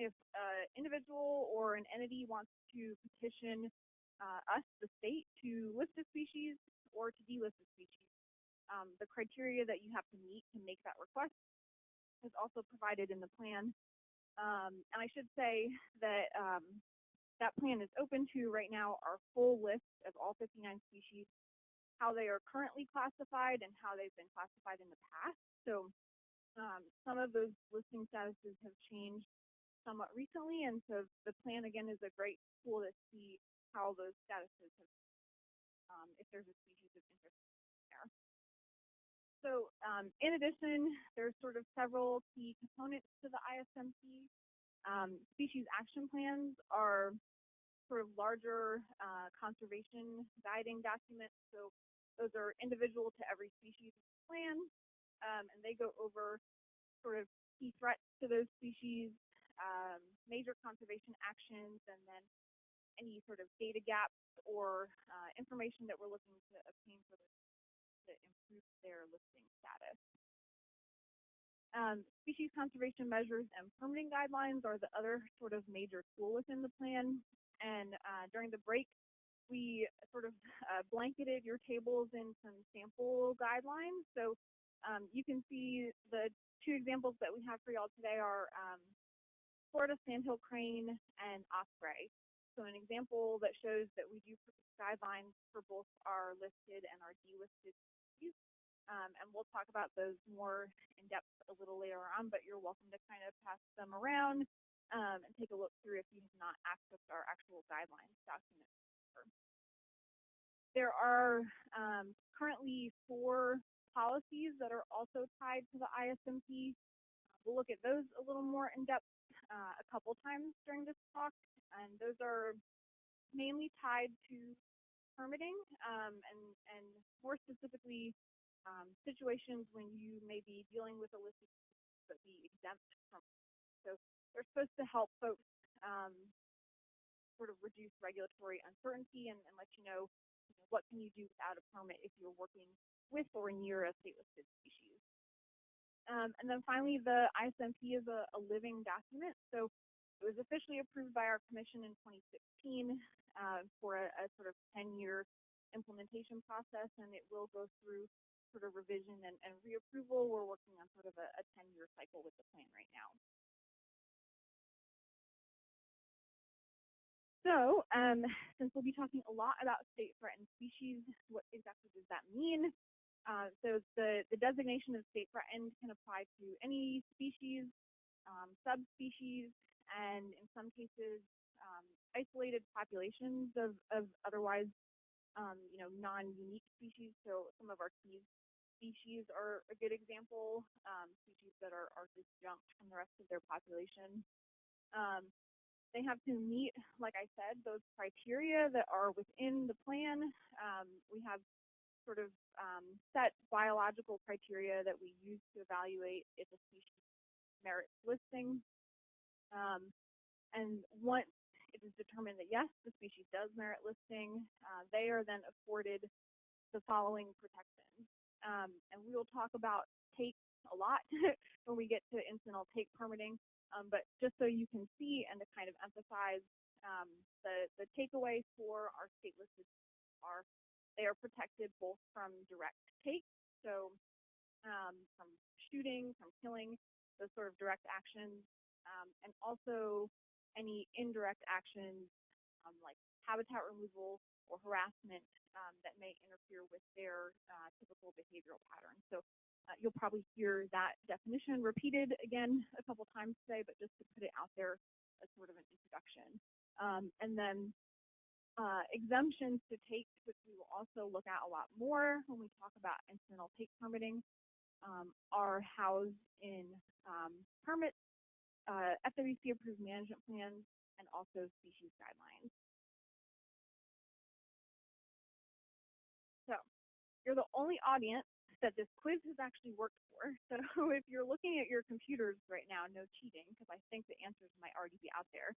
if an individual or an entity wants to petition us, the state, to list a species or to delist a species, the criteria that you have to meet to make that request is also provided in the plan. And I should say that that plan is open to right now our full list of all 59 species, how they are currently classified and how they've been classified in the past. So some of those listing statuses have changed somewhat recently, and so the plan again is a great tool to see how those statuses have, if there's a species of interest there. So in addition, there's sort of several key components to the ISMP. Species action plans are sort of larger conservation guiding documents. So those are individual to every species plan, and they go over sort of key threats to those species, major conservation actions, and then any sort of data gaps or information that we're looking to obtain for those to improve their listing status. Species conservation measures and permitting guidelines are the other sort of major tool within the plan. And during the break, we sort of blanketed your tables in some sample guidelines. So you can see the two examples that we have for y'all today are Florida sandhill crane and osprey. So an example that shows that we do produce guidelines for both our listed and our delisted species. And we'll talk about those more in depth a little later on, but you're welcome to kind of pass them around and take a look through if you have not accessed our actual guidelines document. There are currently 4 policies that are also tied to the ISMP. We'll look at those a little more in depth a couple times during this talk, and those are mainly tied to permitting and more specifically situations when you may be dealing with a list of species that be exempt from. So they're supposed to help folks sort of reduce regulatory uncertainty and let you know what can you do without a permit if you're working with or near a state-listed species. And then finally, the ISMP is a living document. So it was officially approved by our commission in 2016 for a sort of 10-year implementation process, and it will go through sort of revision and reapproval. We're working on sort of a 10-year cycle with the plan right now. So since we'll be talking a lot about state-threatened species, what exactly does that mean? So the designation of state-threatened can apply to any species, subspecies, and in some cases, isolated populations of otherwise, non-unique species. So some of our key species are a good example, species that are disjunct from the rest of their population. They have to meet, like I said, those criteria that are within the plan. We have sort of set biological criteria that we use to evaluate if a species merits listing. And once it is determined that yes, the species does merit listing, they are then afforded the following protections. And we will talk about take a lot when we get to incidental take permitting. But just so you can see and to kind of emphasize the takeaway for our state listed are they are protected both from direct take, so from shooting, from killing, those sort of direct actions, and also any indirect actions like habitat removal or harassment that may interfere with their typical behavioral patterns. So you'll probably hear that definition repeated again a couple times today, but just to put it out there as sort of an introduction. And then exemptions to take, which we will also look at a lot more when we talk about incidental take permitting, are housed in permits, FWC approved management plans, and also species guidelines. So you're the only audience that this quiz has actually worked for. So if you're looking at your computers right now, no cheating, because I think the answers might already be out there.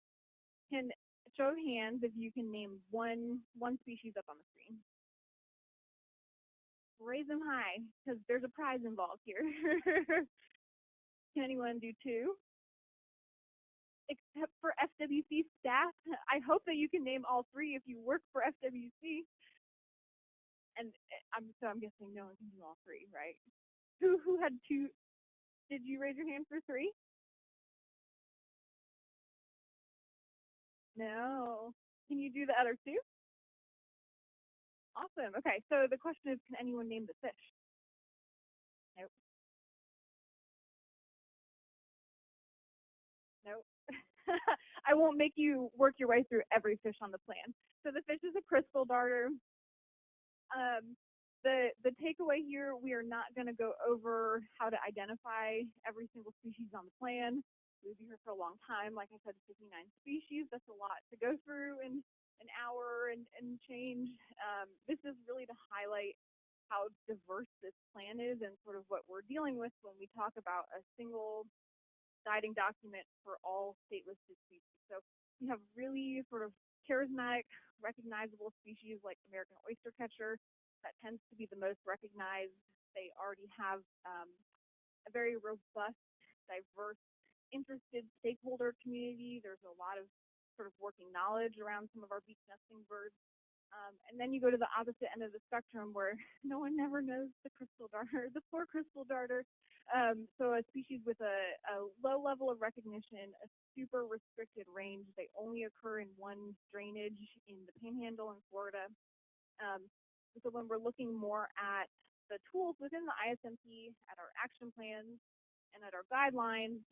Can show of hands if you can name one species up on the screen. Raise them high, because there's a prize involved here. Can anyone do 2? Except for FWC staff, I hope that you can name all 3 if you work for FWC. And I'm guessing no one can do all 3, right? Who had 2? Did you raise your hand for 3? No. Can you do the other 2? Awesome. Okay, so the question is, can anyone name the fish? Nope. Nope. I won't make you work your way through every fish on the plan. So the fish is a crystal darter. The takeaway here, we are not going to go over how to identify every single species on the plan. We'll be here for a long time. Like I said, 59 species. That's a lot to go through in an hour and change. This is really to highlight how diverse this plan is and sort of what we're dealing with when we talk about a single guiding document for all state-listed species. So you have really sort of charismatic, recognizable species like American oystercatcher. That tends to be the most recognized. They already have a very robust, diverse, interested stakeholder community. There's a lot of sort of working knowledge around some of our beach nesting birds. And then you go to the opposite end of the spectrum where no one never knows the crystal darter, the poor crystal darter. So a species with a low level of recognition, a super restricted range. They only occur in one drainage in the Panhandle in Florida. So when we're looking more at the tools within the ISMP, at our action plans, and at our guidelines,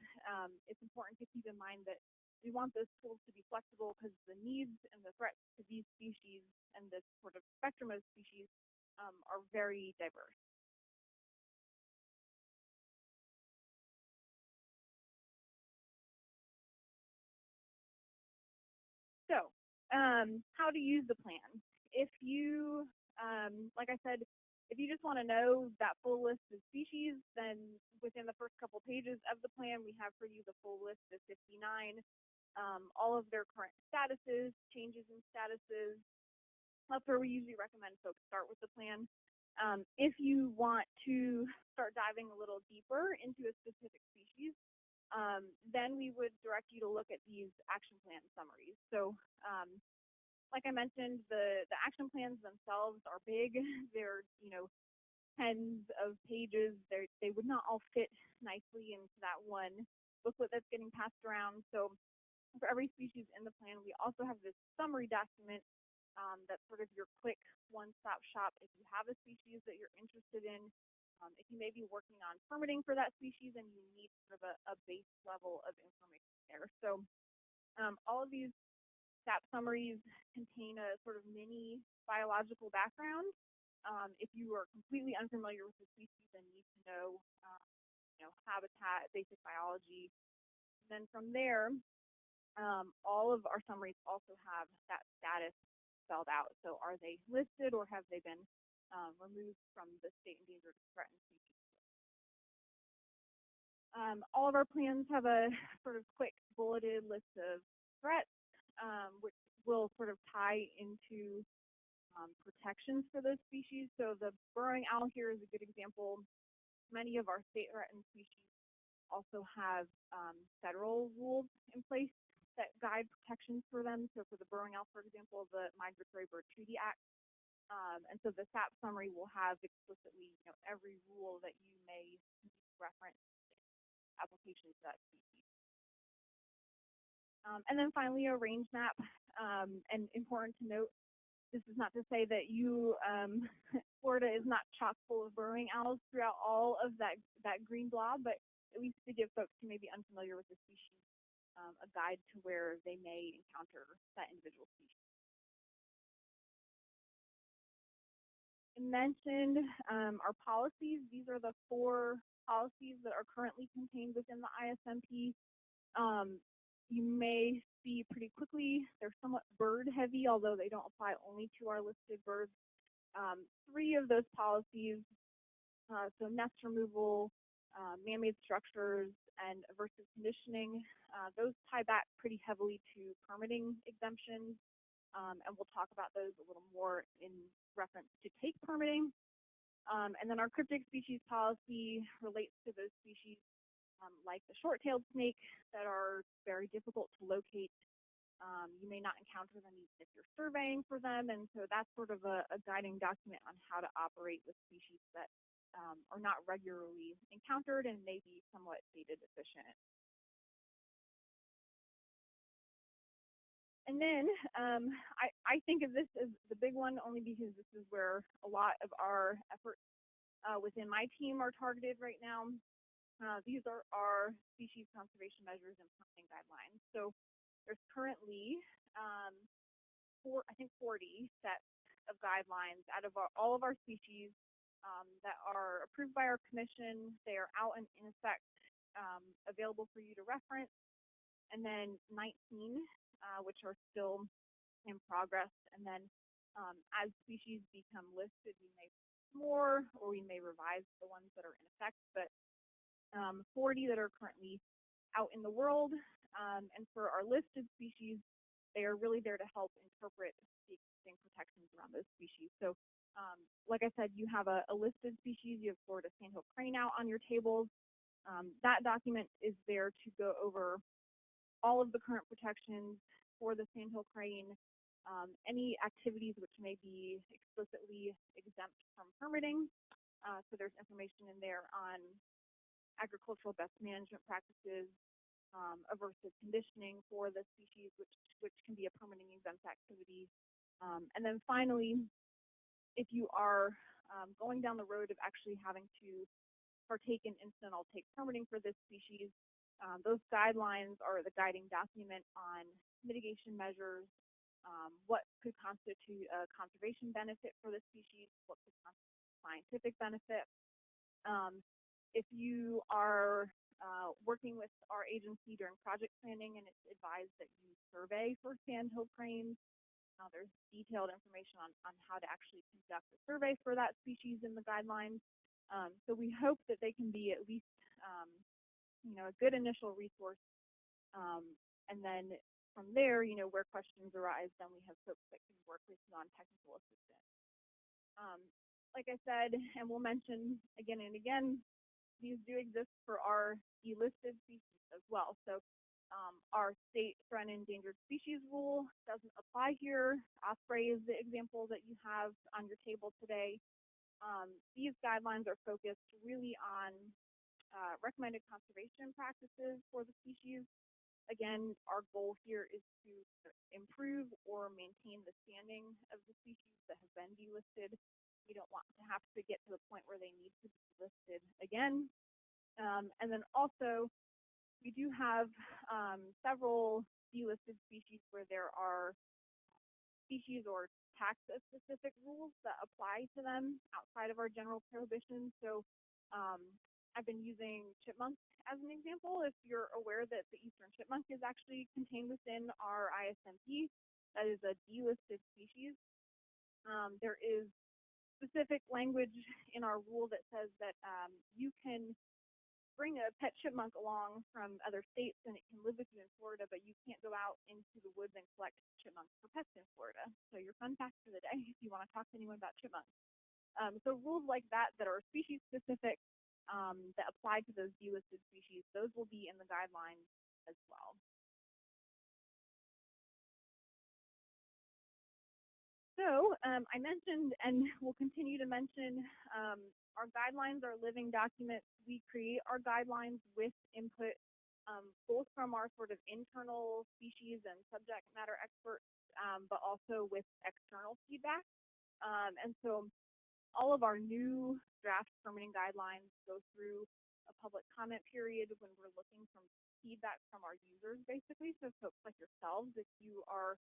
it's important to keep in mind that we want those tools to be flexible because the needs and the threats to these species and this sort of spectrum of species are very diverse. So, how to use the plan. If you, like I said, if you just want to know that full list of species, then within the first couple pages of the plan, we have for you the full list of 59, all of their current statuses, changes in statuses. That's where we usually recommend folks start with the plan. If you want to start diving a little deeper into a specific species, then we would direct you to look at these action plan summaries. So like I mentioned, the action plans themselves are big. They're, tens of pages. They would not all fit nicely into that one booklet that's getting passed around. So for every species in the plan, we also have this summary document that's sort of your quick one-stop shop if you have a species that you're interested in. If you may be working on permitting for that species and you need sort of a base level of information there. So all of these SAP summaries contain a sort of mini biological background. If you are completely unfamiliar with the species and need to know, habitat, basic biology, and then from there, all of our summaries also have that status spelled out. So are they listed or have they been removed from the state endangered or threatened species? All of our plans have a sort of quick bulleted list of threats, which will sort of tie into protections for those species. So the burrowing owl here is a good example. Many of our state threatened species also have federal rules in place that guide protections for them. So for the burrowing owl, for example, the Migratory Bird Treaty Act. And so the SAP summary will have explicitly every rule that you may reference applications to that species. And then finally, a range map. And important to note, this is not to say that Florida is not chock full of burrowing owls throughout all of that green blob, but at least to give folks who may be unfamiliar with the species a guide to where they may encounter that individual species. I mentioned our policies. These are the 4 policies that are currently contained within the ISMP. You may see pretty quickly they're somewhat bird heavy, although they don't apply only to our listed birds. 3 of those policies, so nest removal, man-made structures, and aversive conditioning, those tie back pretty heavily to permitting exemptions, and we'll talk about those a little more in reference to take permitting. And then our cryptic species policy relates to those species like the short-tailed snake that are very difficult to locate. You may not encounter them even if you're surveying for them, and so that's sort of a guiding document on how to operate with species that are not regularly encountered and may be somewhat data deficient. And then I think of this as the big one only because this is where a lot of our efforts within my team are targeted right now. These are our species conservation measures and permitting guidelines. So there's currently, I think 40 sets of guidelines out of all of our species that are approved by our commission. They are out and in effect, available for you to reference. And then 19, which are still in progress. And then as species become listed, we may more or we may revise the ones that are in effect. But 40 that are currently out in the world. And for our listed species, they are really there to help interpret the existing protections around those species. So like I said, you have a listed species, you have Florida sandhill crane out on your tables. That document is there to go over all of the current protections for the sandhill crane, any activities which may be explicitly exempt from permitting. So there's information in there on agricultural best management practices, aversive conditioning for the species, which can be a permitting exempt activity. And then finally, if you are going down the road of actually having to partake in incidental take permitting for this species, those guidelines are the guiding document on mitigation measures, what could constitute a conservation benefit for the species, what could constitute scientific benefit. If you are working with our agency during project planning and it's advised that you survey for sandhill cranes, there's detailed information on how to actually conduct a survey for that species in the guidelines. So we hope that they can be at least a good initial resource. And then from there, where questions arise, then we have folks that can work with you on technical assistance. Like I said, and we'll mention again and again, these do exist for our delisted species as well. So our state threatened endangered species rule doesn't apply here. Osprey is the example that you have on your table today. These guidelines are focused really on recommended conservation practices for the species. Again, our goal here is to improve or maintain the standing of the species that have been delisted. We don't want to have to get to the point where they need to be listed again. And then also, we do have several delisted species where there are species or taxa-specific rules that apply to them outside of our general prohibition. So I've been using chipmunk as an example. If you're aware that the eastern chipmunk is actually contained within our ISMP, that is a delisted species. There is specific language in our rule that says that you can bring a pet chipmunk along from other states and it can live with you in Florida, but you can't go out into the woods and collect chipmunks for pets in Florida. So your fun fact for the day, if you want to talk to anyone about chipmunks. So rules like that are species specific that apply to those delisted species, those will be in the guidelines as well. So I mentioned and will continue to mention our guidelines are living documents. We create our guidelines with input both from our sort of internal species and subject matter experts, but also with external feedback. And so all of our new draft permitting guidelines go through a public comment period when we're looking for feedback from our users, basically. So folks like yourselves, if you are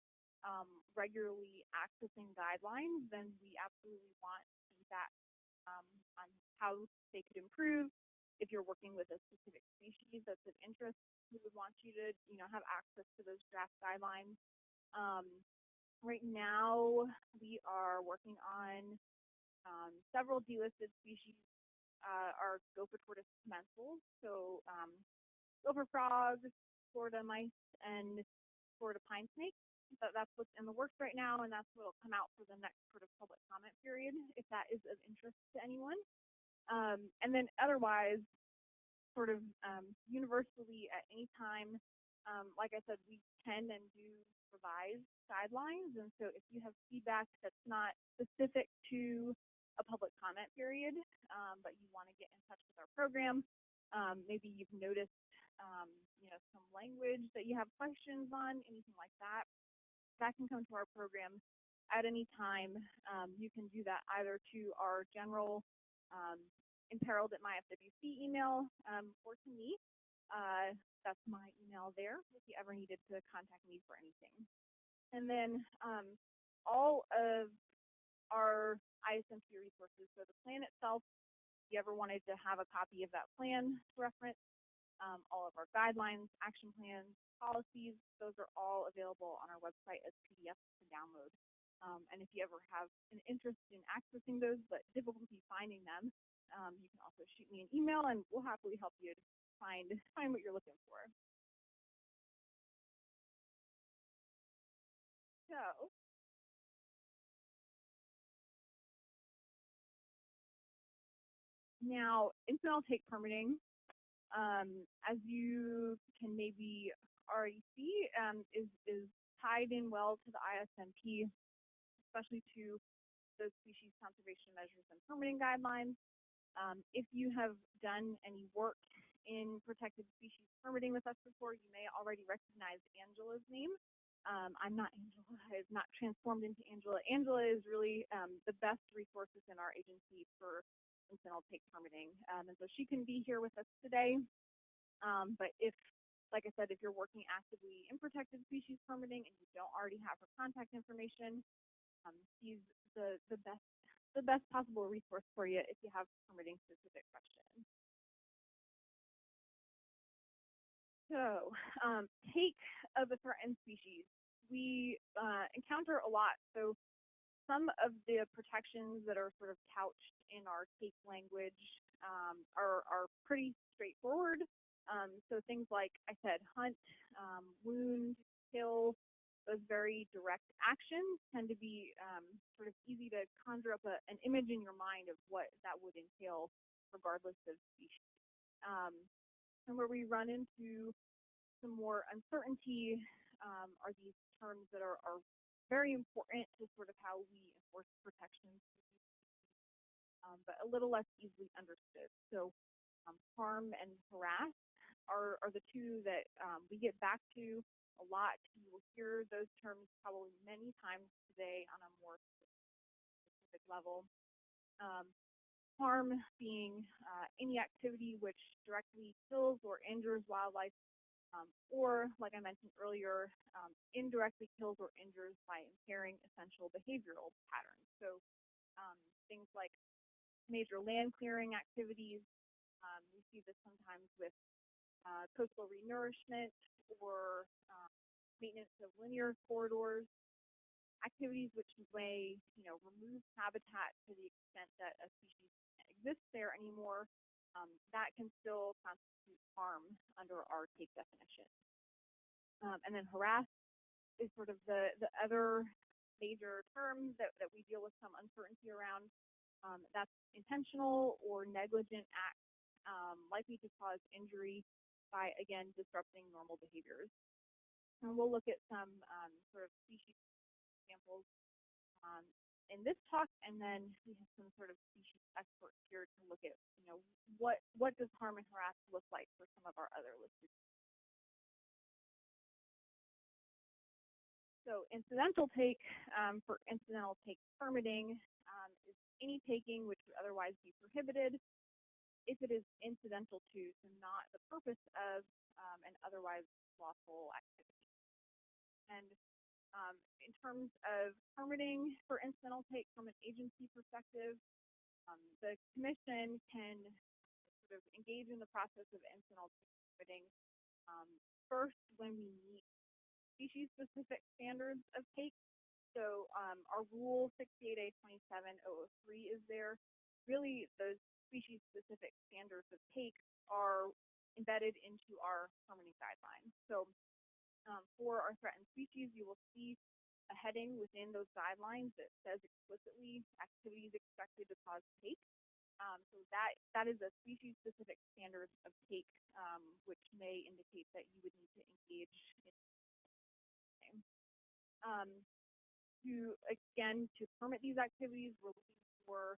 regularly accessing guidelines, then we absolutely want feedback on how they could improve. If you're working with a specific species that's of interest, we would want you to, have access to those draft guidelines. Right now, we are working on several delisted species. Are gopher tortoise commensals, so gopher frogs, Florida mice, and Florida pine snake. That's what's in the works right now, and that's what will come out for the next sort of public comment period, if that is of interest to anyone. And then otherwise, sort of universally at any time, like I said, we can and do revise guidelines. And so if you have feedback that's not specific to a public comment period, but you want to get in touch with our program, maybe you've noticed some language that you have questions on, anything like that, that can come to our program at any time. You can do that either to our general imperiled at my FWC email or to me. That's my email there if you ever needed to contact me for anything. And then all of our ISMP resources, so the plan itself, if you ever wanted to have a copy of that plan to reference, all of our guidelines, action plans, policies, those are all available on our website as PDFs to download. And if you ever have an interest in accessing those but difficulty finding them, you can also shoot me an email and we'll happily help you find what you're looking for. So now, incidental take permitting as you can maybe already see, is tied in well to the ISMP, especially to those species conservation measures and permitting guidelines. If you have done any work in protected species permitting with us before, you may already recognize Angela's name. I'm not Angela. I've not transformed into Angela. Angela is really the best resource within our agency for incidental take permitting. And so she can be here with us today. But if, like I said, if you're working actively in protected species permitting and you don't already have her contact information, she's the best possible resource for you if you have permitting specific questions. So, take of a threatened species. We encounter a lot. So some of the protections that are sort of couched in our take language are pretty straightforward. So things like I said, hunt, wound, kill, those very direct actions tend to be sort of easy to conjure up an image in your mind of what that would entail regardless of species. And where we run into some more uncertainty are these terms that are very important to sort of how we enforce protections, but a little less easily understood. So harm and harass are the two that we get back to a lot. You will hear those terms probably many times today on a more specific level. Harm being any activity which directly kills or injures wildlife, or like I mentioned earlier, indirectly kills or injures by impairing essential behavioral patterns. So things like major land clearing activities. We see this sometimes with coastal renourishment or maintenance of linear corridors, activities which may, remove habitat to the extent that a species can't exist there anymore. That can still constitute harm under our take definition. And then harass is sort of the other major term that we deal with some uncertainty around. That's intentional or negligent acts likely to cause injury by, again, disrupting normal behaviors. And we'll look at some sort of species examples in this talk, and then we have some sort of species experts here to look at, what does harm and harass look like for some of our other listed. So incidental take, for incidental take permitting, is any taking which would otherwise be prohibited if it is incidental to, so not the purpose of, an otherwise lawful activity. And in terms of permitting for incidental take from an agency perspective, the commission can sort of engage in the process of incidental take permitting first when we meet species-specific standards of take. So our rule 68A27003 is there. Really, those species-specific standards of take are embedded into our permitting guidelines. So for our threatened species, you will see a heading within those guidelines that says explicitly activities expected to cause take. So that is a species-specific standard of take, which may indicate that you would need to engage in. To permit these activities, we're looking for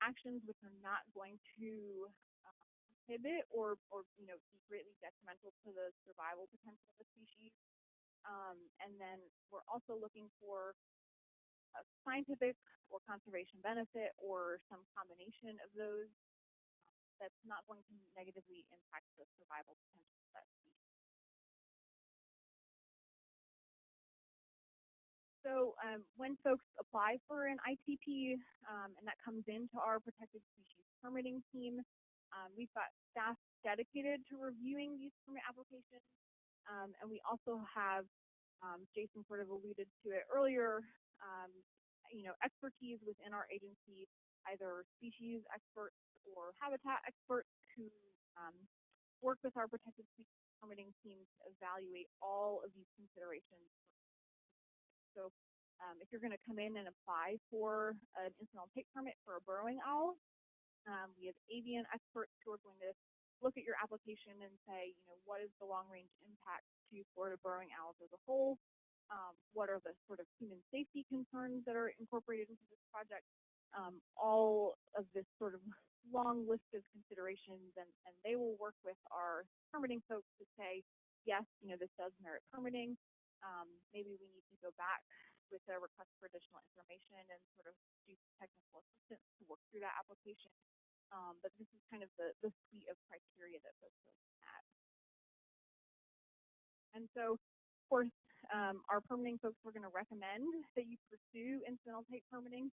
actions which are not going to prohibit or be greatly detrimental to the survival potential of the species. And then we're also looking for a scientific or conservation benefit or some combination of those that's not going to negatively impact the survival potential of that species. So when folks apply for an ITP, and that comes into our protected species permitting team, we've got staff dedicated to reviewing these permit applications, and we also have, Jason sort of alluded to it earlier, expertise within our agency, either species experts or habitat experts who work with our protected species permitting team to evaluate all of these considerations. So if you're going to come in and apply for an incidental take permit for a burrowing owl, we have avian experts who are going to look at your application and say, what is the long-range impact to Florida burrowing owls as a whole? What are the sort of human safety concerns that are incorporated into this project? All of this sort of long list of considerations, and they will work with our permitting folks to say, yes, this does merit permitting. Maybe we need to go back with a request for additional information and sort of do technical assistance to work through that application. But this is kind of the suite of criteria that folks are looking at. And so, of course, our permitting folks are going to recommend that you pursue incidental take permitting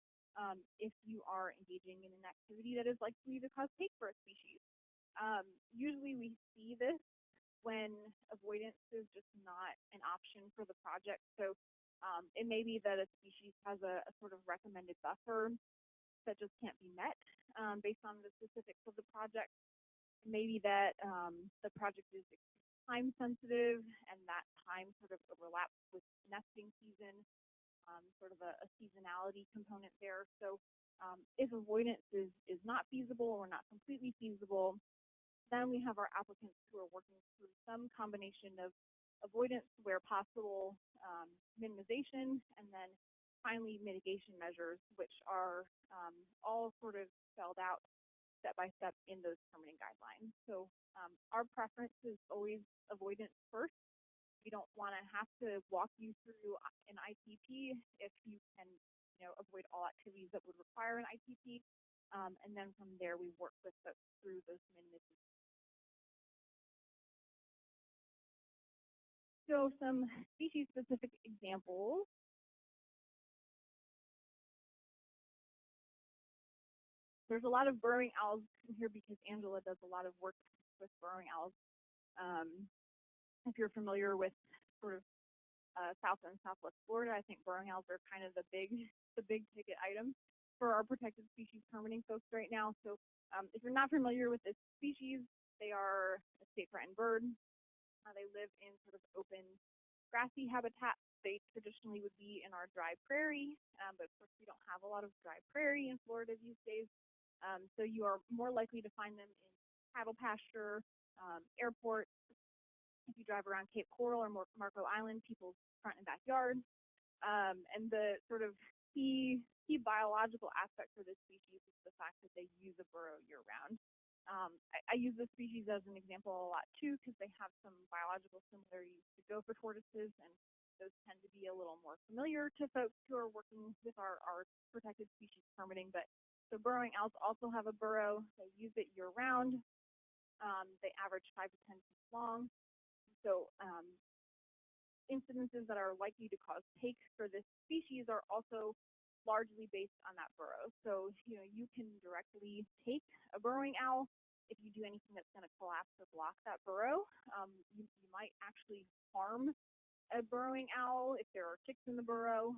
if you are engaging in an activity that is likely to cause take for a species. Usually we see this when avoidance is just not an option for the project. So it may be that a species has a sort of recommended buffer that just can't be met based on the specifics of the project. Maybe that the project is time sensitive and that time sort of overlaps with nesting season, sort of a seasonality component there. So if avoidance is not feasible or not completely feasible, then we have our applicants who are working through some combination of avoidance where possible, minimization, and then finally mitigation measures, which are all sort of spelled out step by step in those permitting guidelines. So our preference is always avoidance first. We don't want to have to walk you through an ITP if you can, avoid all activities that would require an ITP. And then from there, we work with folks through those minimization. So some species-specific examples. There's a lot of burrowing owls in here because Angela does a lot of work with burrowing owls. If you're familiar with sort of South and Southwest Florida, I think burrowing owls are kind of the big ticket item for our protected species permitting folks right now. So if you're not familiar with this species, they are a state-threatened bird. They live in sort of open grassy habitats. They traditionally would be in our dry prairie, but of course we don't have a lot of dry prairie in Florida these days. So you are more likely to find them in cattle pasture, airports. If you drive around Cape Coral or Marco Island, people's front and backyards. And the sort of key biological aspect for this species is the fact that they use a burrow year-round. I use this species as an example a lot too because they have some biological similarities to gopher tortoises, and those tend to be a little more familiar to folks who are working with our protected species permitting. But so burrowing owls also have a burrow. They use it year-round. They average 5 to 10 feet long. So incidences that are likely to cause take for this species are also largely based on that burrow. So you can directly take a burrowing owl. If you do anything that's going to collapse or block that burrow, you might actually harm a burrowing owl if there are ticks in the burrow,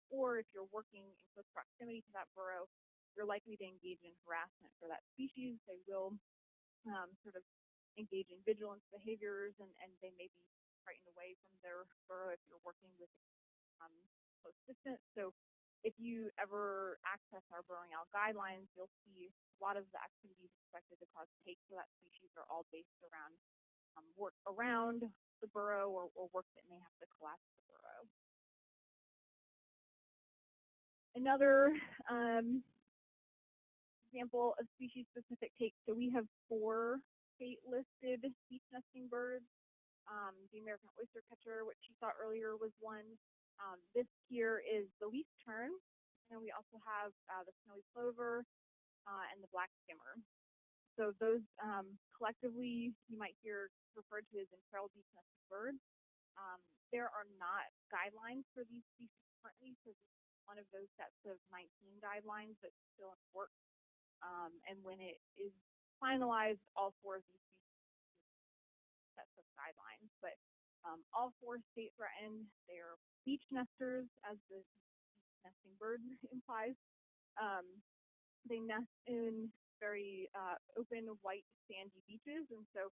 or if you're working in close proximity to that burrow, you're likely to engage in harassment for that species. They will sort of engage in vigilance behaviors, and they may be frightened away from their burrow if you're working with close distance. So if you ever access our burrowing owl guidelines, you'll see a lot of the activities expected to cause take for that species are all based around work around the burrow or work that may have to collapse the burrow. Another example of species-specific take. So we have 4 state-listed beach nesting birds. The American oyster catcher, which you saw earlier, was one. This here is the leaf tern, and we also have the snowy plover and the black skimmer. So those collectively you might hear referred to as imperiled beach nesting birds. There are not guidelines for these species currently, so this is one of those sets of 19 guidelines that's still in work. And when it is finalized, all 4 of these species sets of guidelines. But all 4 state threatened. They are beach nesters, as the nesting bird implies. They nest in very open, white, sandy beaches, and so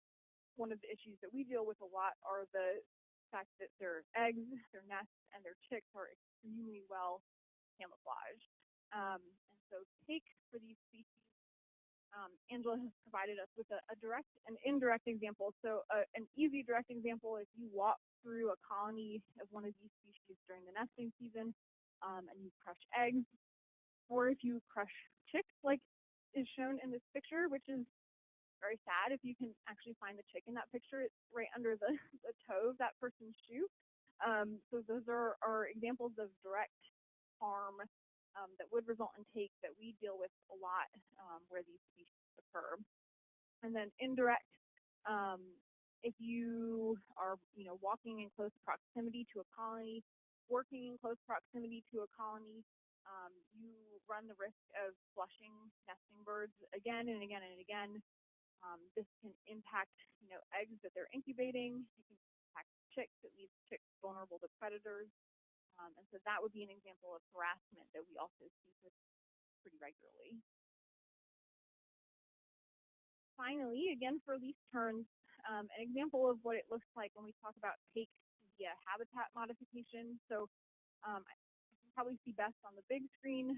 one of the issues that we deal with a lot are the fact that their eggs, their nests, and their chicks are extremely well camouflaged. And so take for these species Angela has provided us with a direct and indirect example. So an easy direct example, if you walk through a colony of one of these species during the nesting season and you crush eggs, or if you crush chicks like is shown in this picture, which is very sad. If you can actually find the chick in that picture, it's right under the toe of that person's shoe. So those are examples of direct harm that would result in take that we deal with a lot where these species occur. And then indirect, if you are walking in close proximity to a colony, working in close proximity to a colony, you run the risk of flushing nesting birds again and again and again. This can impact eggs that they're incubating. It can impact chicks. It leaves chicks vulnerable to predators. And so that would be an example of harassment that we also see pretty regularly. Finally, again for least terns, an example of what it looks like when we talk about take via habitat modification. So I can probably see best on the big screen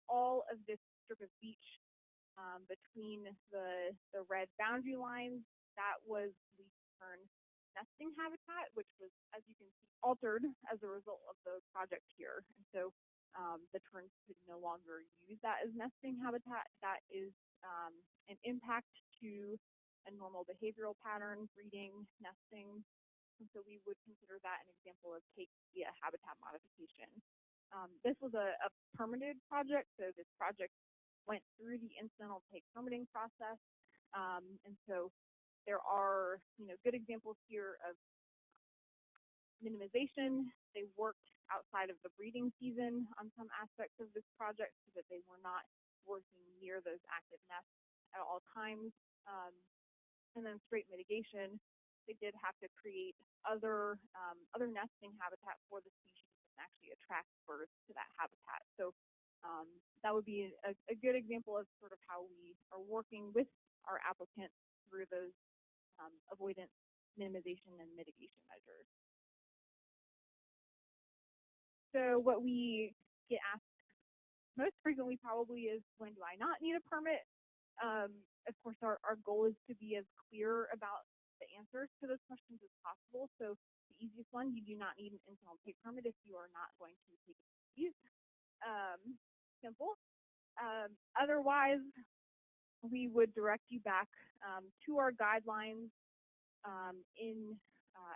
all of this strip of beach between the red boundary lines. That was least tern nesting habitat, which was, as you can see, altered as a result of the project here. And so the terns could no longer use that as nesting habitat. That is an impact to a normal behavioral pattern, breeding, nesting. And so we would consider that an example of take via habitat modification. This was a permitted project, so this project went through the incidental take permitting process. And so there are good examples here of minimization. They worked outside of the breeding season on some aspects of this project so that they were not working near those active nests at all times. And then straight mitigation, they did have to create other nesting habitat for the species and actually attract birds to that habitat. So that would be a good example of sort of how we are working with our applicants through those avoidance, minimization, and mitigation measures. So what we get asked most frequently probably is, when do I not need a permit? Of course, our goal is to be as clear about the answers to those questions as possible. So the easiest one, you do not need an incidental take permit if you are not going to take a species. Simple. Otherwise, we would direct you back to our guidelines in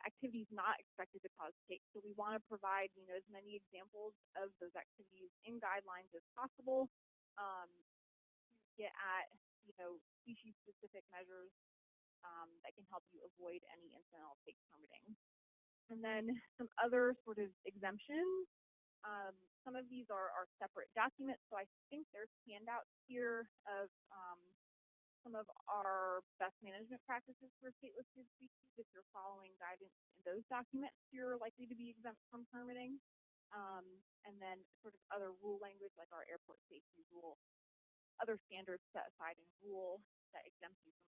activities not expected to cause take. So we want to provide as many examples of those activities in guidelines as possible to get at species-specific measures that can help you avoid any incidental take permitting. And then some other sort of exemptions. Some of these are separate documents, so I think there's handouts here of some of our best management practices for state-listed species. If you're following guidance in those documents, you're likely to be exempt from permitting. And then sort of other rule language like our airport safety rule, other standards set aside in rule that exempt you from.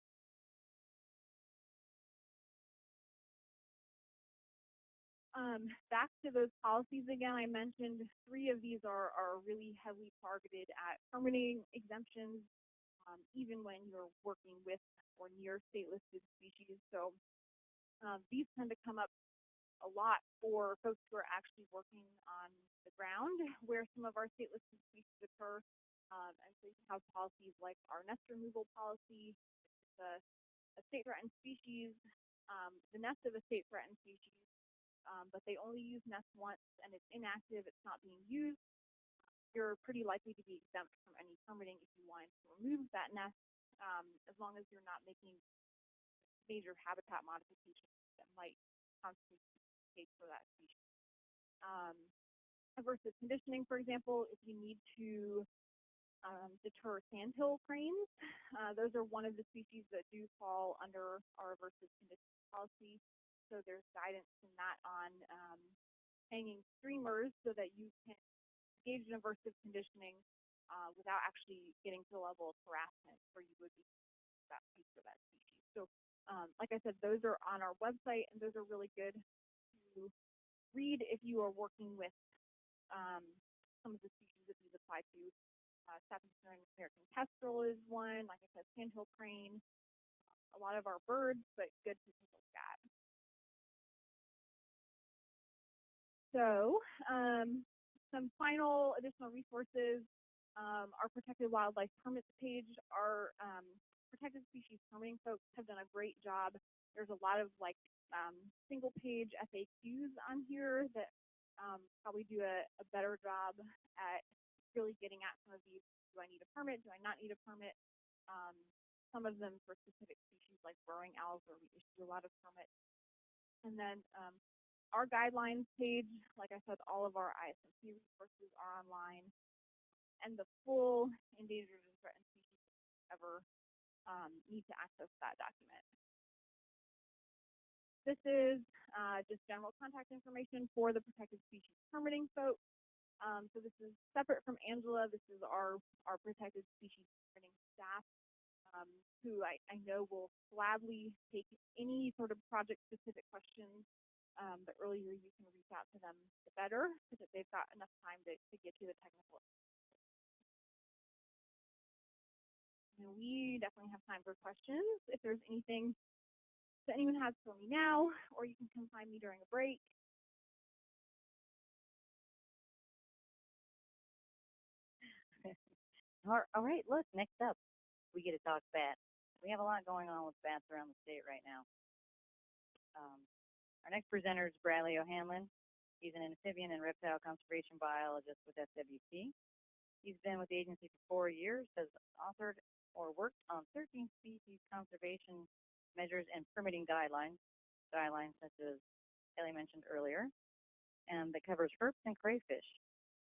Back to those policies again, I mentioned 3 of these are really heavily targeted at permitting exemptions, even when you're working with or near state-listed species. So these tend to come up a lot for folks who are actually working on the ground where some of our state-listed species occur. And so you have policies like our nest removal policy. It's a state-threatened species, the nest of a state-threatened species, but they only use nests once and it's inactive, it's not being used. You're pretty likely to be exempt from any permitting if you wanted to remove that nest, as long as you're not making major habitat modifications that might constitute take for that species. Aversive conditioning, for example, if you need to deter sandhill cranes, those are one of the species that do fall under our aversive conditioning policy. So there's guidance in that on hanging streamers so that you can engage in aversive conditioning without actually getting to the level of harassment where you would be that piece for that species. So like I said, those are on our website, and those are really good to read if you are working with some of the species that these apply to Southeastern American kestrel is one. Like I said, sandhill crane. A lot of our birds, but good to take a look at. So, some final additional resources. Our protected wildlife permits page. Our protected species permitting folks have done a great job. There's a lot of single page FAQs on here that probably do a better job at really getting at some of these. Do I need a permit? Do I not need a permit? Some of them for specific species like burrowing owls, where we issue a lot of permits. And then our guidelines page, like I said, all of our ISMC resources are online, and the full endangered and threatened species ever need to access that document. This is just general contact information for the protected species permitting folks. So this is separate from Angela. This is our protected species permitting staff, who I know will gladly take any sort of project-specific questions. The earlier you can reach out to them, the better, so that they've got enough time to get to the technical. And we definitely have time for questions. If there's anything that anyone has for me now, or you can come find me during a break. All right, look, next up, we get to talk bats. We have a lot going on with bats around the state right now. Our next presenter is Bradley O'Hanlon. He's an amphibian and reptile conservation biologist with FWC. He's been with the agency for 4 years, has authored or worked on 13 species conservation measures and permitting guidelines such as Ellie mentioned earlier, and that covers herps and crayfish.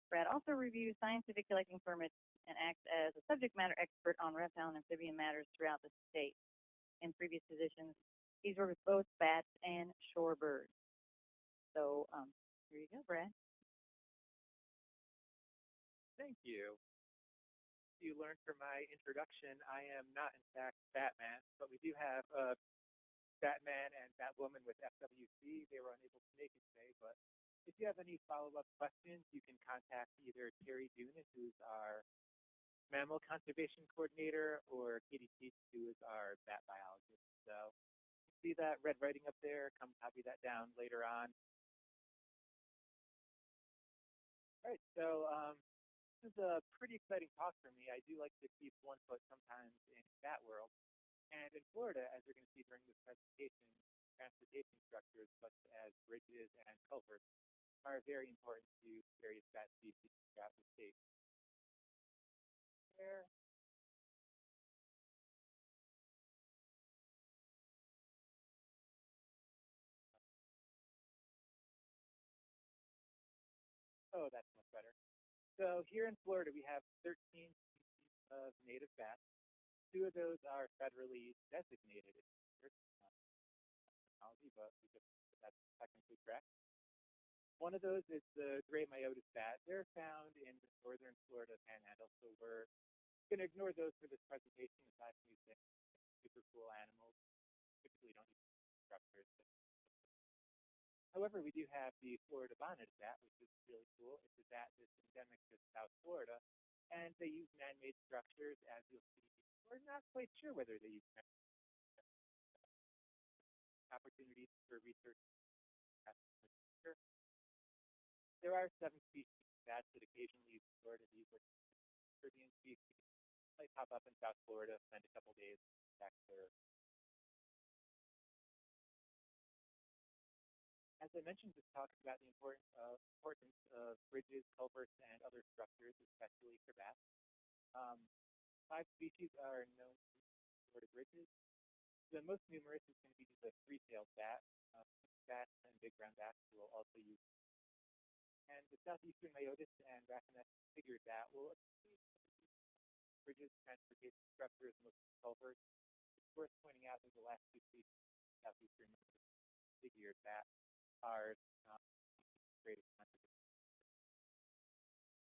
Brad also reviews scientific collecting permits and acts as a subject matter expert on reptile and amphibian matters throughout the state. In previous positions, he's worked with both bats and shorebirds. So here you go, Brad. Thank you. You learned from my introduction, I am not in fact Batman, but we do have Batman and Batwoman with FWC. They were unable to make it today, but if you have any follow-up questions, you can contact either Terry Doonan, who's our mammal conservation coordinator, or Katie Teach, who is our bat biologist. So you see that red writing up there, come copy that down later on. All right, so this is a pretty exciting talk for me. I do like to keep one foot sometimes in bat world. And in Florida, as you're going to see during this presentation, transportation structures such as bridges and culverts are very important to various bat species throughout the state. There. Oh, that's much better. So here in Florida, we have 13 species of native bats. 2 of those are federally designated. But that's technically correct. One of those is the gray myotis bat. They're found in the northern Florida panhandle, so we're going to ignore those for this presentation aside from these super cool animals. Typically don't use structures. However, we do have the Florida bonneted bat, which is really cool. It's a bat that's endemic to South Florida, and they use man-made structures, as you'll see. We're not quite sure whether they use opportunities for research. There are 7 species of bats that occasionally use Florida. These are Caribbean species. They pop up in South Florida, spend a couple days back there. As I mentioned, this talk is about the importance of bridges, culverts, and other structures, especially for bats. 5 species are known to Florida bridges. The most numerous is going to be the three-tailed bat. Bats and big brown bats will also use. And the southeastern myotis and raccoonette figured bat will bridges, transportation structures, and culverts. It's worth pointing out that the last 2 species, southeastern figured bat, are greatest contribution.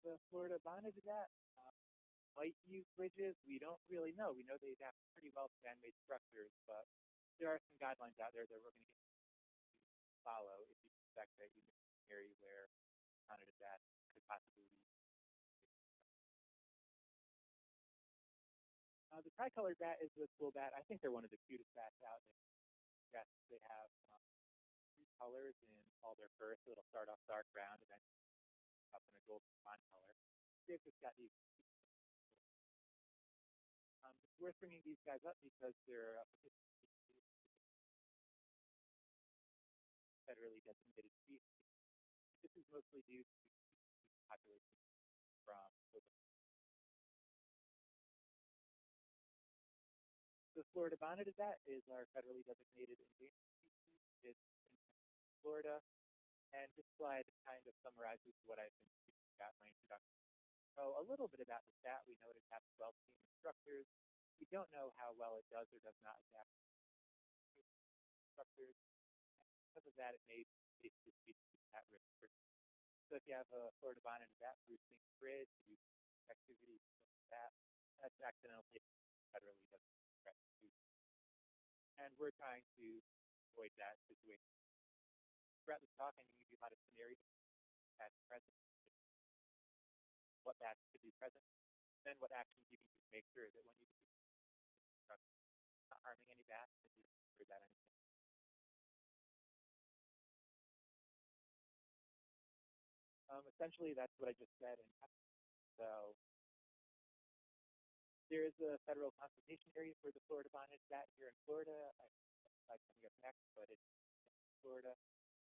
The Florida bonneted bat might use bridges. We don't really know. We know they adapt pretty well to man-made structures, but there are some guidelines out there that we're going to get to follow if you suspect that you live in an area where bonneted bat could possibly be. Tricolored bat is a cool bat. I think they're one of the cutest bats out there. Yes, they have three colors in all their fur, so it'll start off dark brown and then up in a golden fawn color. They've just got these. It's worth bringing these guys up because they're federally designated species. This is mostly due to population from the Florida bonneted bat is our federally designated endangered species. It's in Florida, and this slide kind of summarizes what I've been speaking about in my introduction. So a little bit about the bat. We know it adapts well to human structures. We don't know how well it does or does not adapt to structures. And because of that, it may face the species at risk. So if you have a Florida bonneted bat roosting a bridge, you activity like that, that's accidentally federally designated threat to. And we're trying to avoid that situation. Throughout this talk, I'm going to give you a lot of scenarios that's present, what bats could be present, then what actions you can do to make sure that when you do not harming any bats, and you don't worry about anything. Essentially, that's what I just said. And so there is a federal consultation area for the Florida bonneted bat here in Florida. I'm coming up next, but it's in Florida.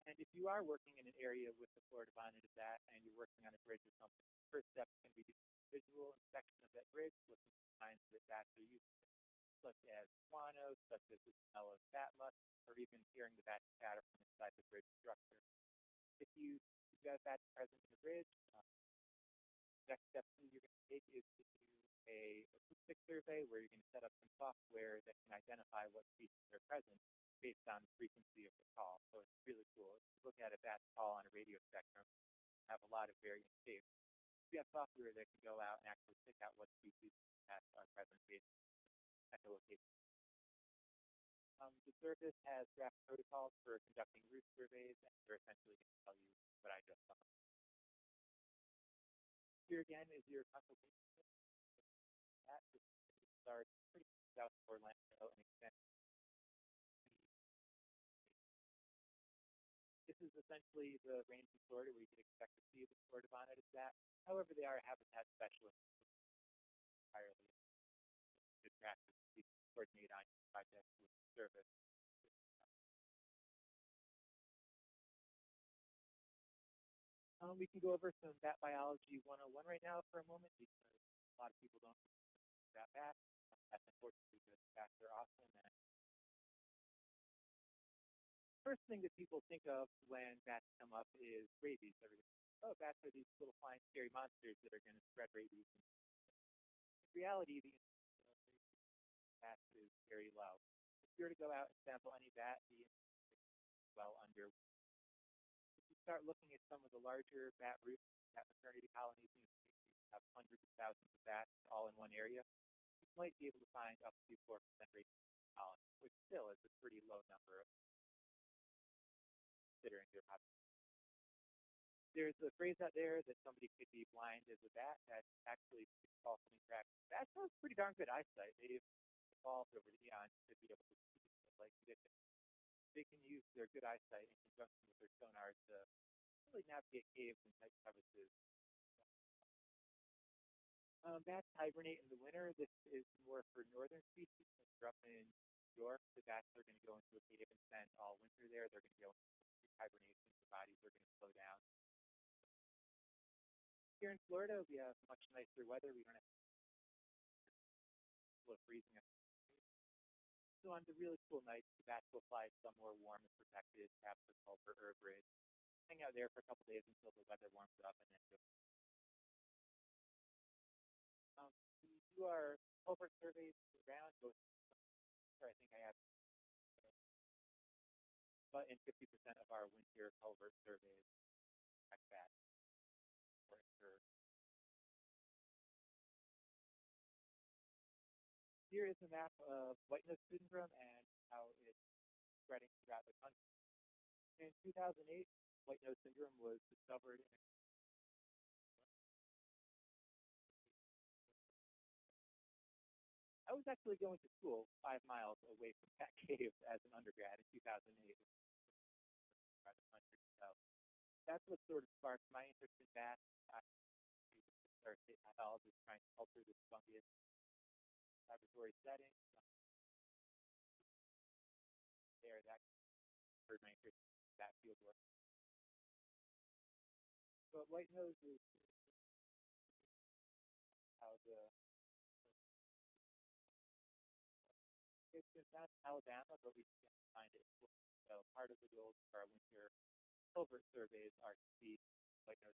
And if you are working in an area with the Florida bonneted bat and you're working on a bridge or something, the first step can be to do a visual inspection of that bridge, looking for signs that bats are using it, such as guano, such as the smell of bat musk, or even hearing the bat chatter from inside the bridge structure. If you have bats present in the bridge, next step you're going to take is to do a acoustic survey where you're going to set up some software that can identify what species are present based on the frequency of the call. So it's really cool. If you look at a bat's call on a radio spectrum, you have a lot of varying shapes. We have software that can go out and actually pick out what species bats are present based on echolocation. The service has draft protocols for conducting route surveys, and they're essentially going to tell you what I just saw. Here again is your consultation. That starts pretty south of Orlando and extends. This is essentially the range in Florida where you could expect to see the Florida bonneted bat. However, they are habitat specialists entirely to track the coordinate on projects with the service. We can go over some bat biology 101 right now for a moment because a lot of people don't know about bats. That's unfortunately because bats are awesome. And first thing that people think of when bats come up is rabies. Oh, bats are these little flying scary monsters that are going to spread rabies. In reality, the incidence of bats is very low. If you were to go out and sample any bat, the incidence is well under. If you start looking at some of the larger bat roosts, bat maternity colonies, you have hundreds of thousands of bats all in one area, you might be able to find up to 4% rabies colony, which still is a pretty low number considering their population. There's a phrase out there that somebody could be blind as a bat. That's actually false and incorrect. Bats have pretty darn good eyesight. They've evolved over the eons to be able to see like conditions. They can use their good eyesight in conjunction with their sonar to really navigate caves and tight crevices. Bats hibernate in the winter. This is more for northern species. If you're up in New York, the bats are going to go into a cave and spend all winter there. They're going to go into hibernation. Their bodies are going to slow down. Here in Florida, we have much nicer weather. We don't have below freezing. So on the really cool nights, the bats will fly somewhere warm and protected, perhaps a culvert or a bridge. Hang out there for a couple days until the weather warms up and then go. We do our culvert surveys around, I think I have, but in 50% of our winter culvert surveys, like that. Here is a map of white nose syndrome and how it's spreading throughout the country. In 2008, white nose syndrome was discovered in I was was actually going to school 5 miles away from that cave as an undergrad in 2008. Around the country. So that's what sort of sparked my interest in bats. I started state pathologist trying to culture this fungus laboratory setting. There, that spurred my interest in bat field work. But white nose is how the it's not Alabama, but we can find it. So part of the goals of our winter covert surveys are to see white nose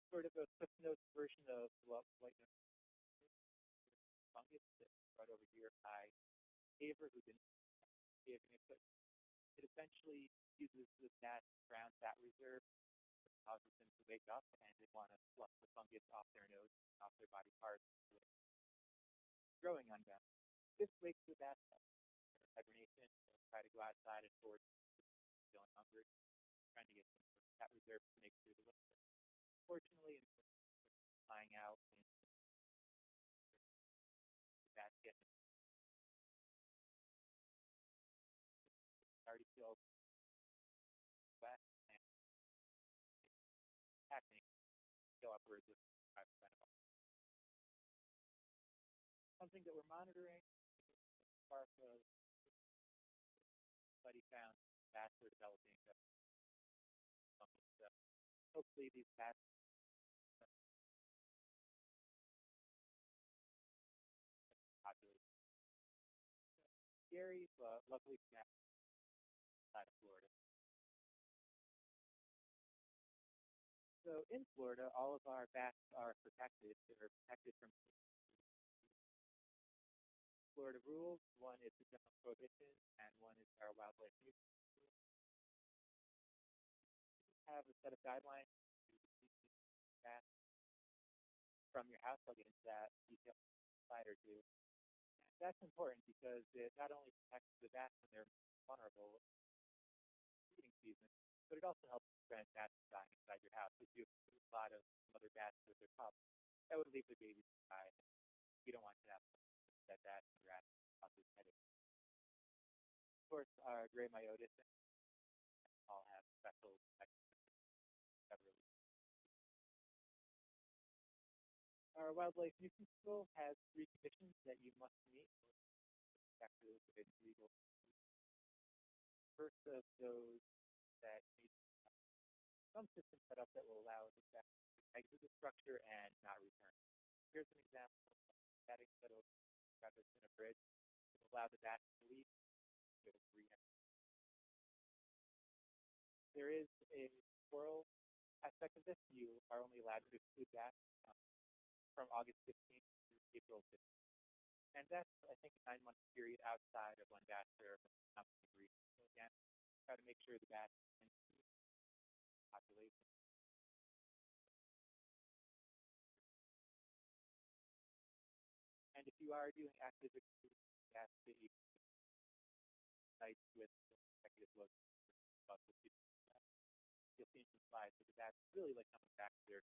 sort of a quick notes version of what white nose fungus that's brought over here by Haver, who didn't give it, but it essentially uses the bat ground fat reserve, causes them to wake up and they want to flush the fungus off their nose, off their body parts, growing on them. This wakes the bats up. Hibernation, try to go outside and forage, feeling hungry, trying to get some fat reserve to make through the winter. Fortunately, flying out and the bats get already filled west and happening go upwards of 5% of all. Something that we're monitoring, part of study found bats are developing fungus. So hopefully these bats populate. Scary, but luckily outside of Florida. So in Florida, all of our bats are protected. They're protected from Florida rules. One is the general prohibition, and one is our wildlife use rule. We have a set of guidelines to bats from your house. I'll get into that detail slide or two. That's important because it not only protects the bats when they're vulnerable breeding season, but it also helps prevent bats from dying inside your house. If you have a lot of mother bats with their pups, that would leave the babies to die. You don't want to have that rats causes headache. Of course, our gray myotis all have special coverage. Our wildlife nuisance rule has 3 conditions that you must meet after it's legal. First of those that need some system set up that will allow the bat to exit the structure and not return. Here's an example of batting that will got this in a bridge. It will allow the bat to leave and be able to re-enter. There is a squirrel aspect of this. You are only allowed to exclude bats from August 15th through April 15th. And that's, I think, a 9-month period outside of when bats are not breeding. So again, try to make sure the bats can population. And if you are doing active exclusion, you have to sites with executive look about the people. You'll see some slides, but the bats really like coming back to their.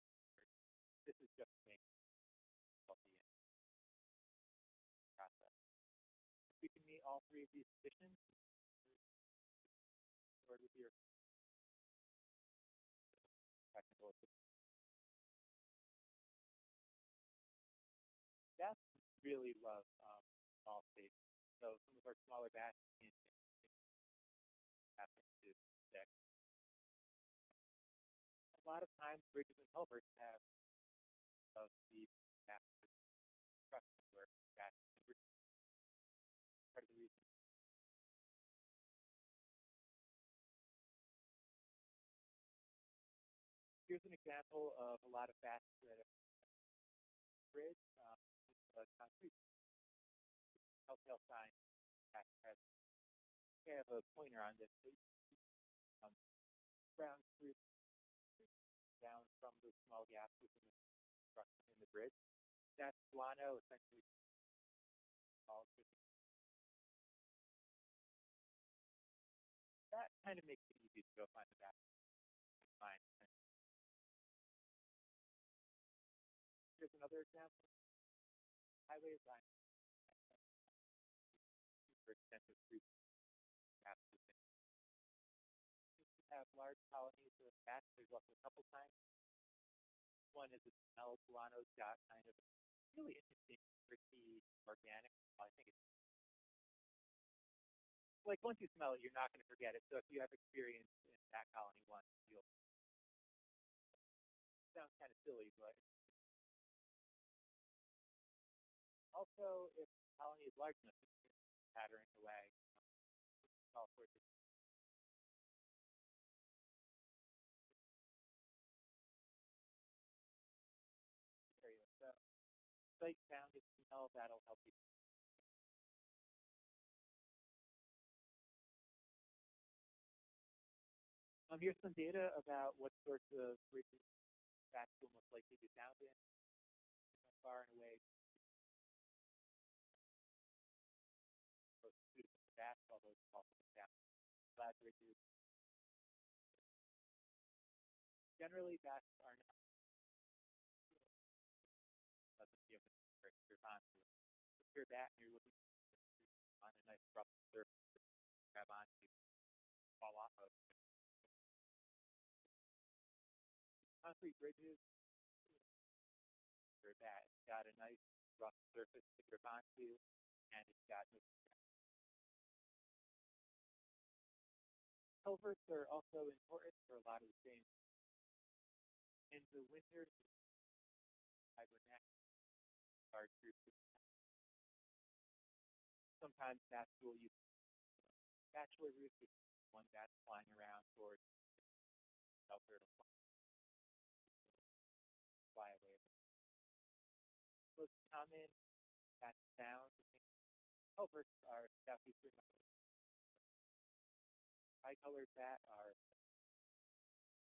This is just to make healthy process. If we can meet all 3 of these conditions, with your technical bats really love small space. So some of our smaller bats can happen to stick. A lot of times, bridges and culverts have of the bats construction where bats part of the reason. Here's an example of a lot of bats that are bridge, concrete telltale sign that has. I have a pointer on this. Brown fruit down from the small gaps within the structure in the bridge. That's guano, essentially. That kind of makes it easy to go find the bat. Here's another example. highways, I'm super extensive street maps. Have large colonies of bats. There's also a couple kinds. One is a smell. Guano's got kind of really interesting, tricky, organic. I think it's like once you smell it, you're not going to forget it. So if you have experience in that colony once, you'll sounds kind of silly, but also if the colony is large enough, it's patterning away. All sorts of areas. So site found its smell, that'll help you. Here's some data about what sorts of bridges bats will most likely be found in. Far and away, most suitable for bats, although it's also found flat bridges. Generally, bats are not pleasant given your on to it. If you're a bat and you're looking on a nice rough surface to grab onto, fall off of. Concrete bridges for that. It's got a nice rough surface to grip onto, and it's got culverts are also important for a lot of the same. In the winter, hibernate large groups. Sometimes bats will use bachelor roost, which is one that's flying around towards shelter to fly away. Most common bat sounds culverts are southeastern. High-colored bat are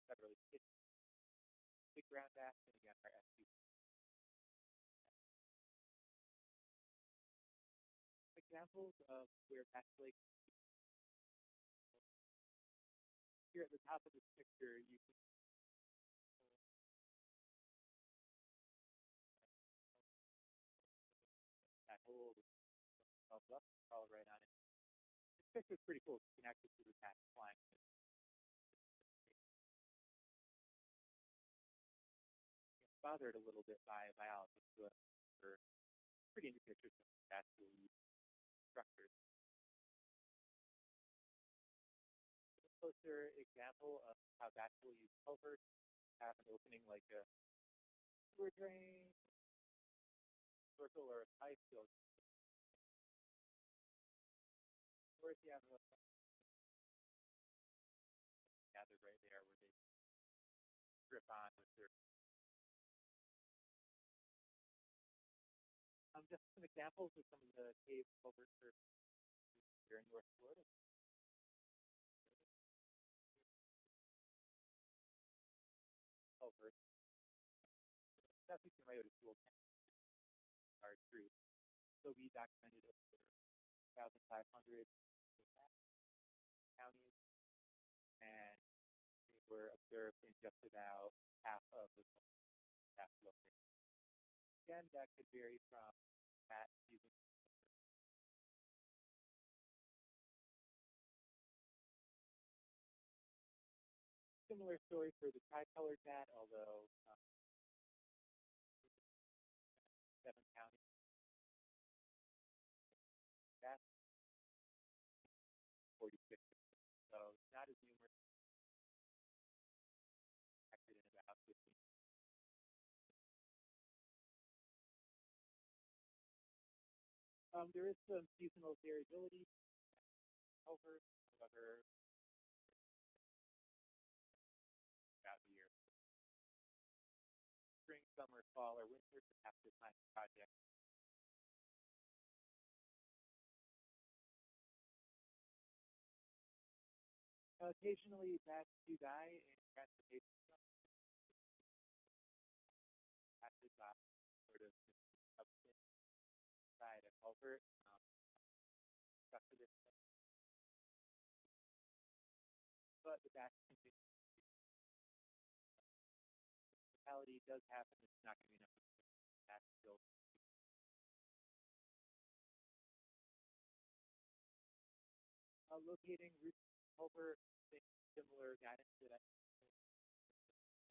federally pitched. Big brown bats, and again, are FWC. Examples of where bats lake. Here at the top of this picture, you can that hole up, all right on it. This picture is pretty cool. You can actually see the bat flying. Bothered a little bit by biologists who are pretty into pictures of actual structures. A closer example of how bats will use culverts, have an opening like a sewer drain, circle, or a pipe. Or if you have a gathered right there where they grip on with their just some examples of some of the cave culverts here in North Florida. Culverts. Southeastern Coyote School are true. So we documented over 1,500 counties, and they were observed in just about half of the locations. Again, that could vary from bat using similar story for the tricolored bat, although 7 counties. That's 46. So not as numerous. Acted in about 15. There is some seasonal variability over, however, throughout the year. Spring, summer, fall, or winter, after time project. Occasionally, bats do die in transportation. Acid by sort of substance inside a culvert. But the bat continue. Mortality does happen. It's not going to be enough. That's still Locating route culvert, similar guidance that I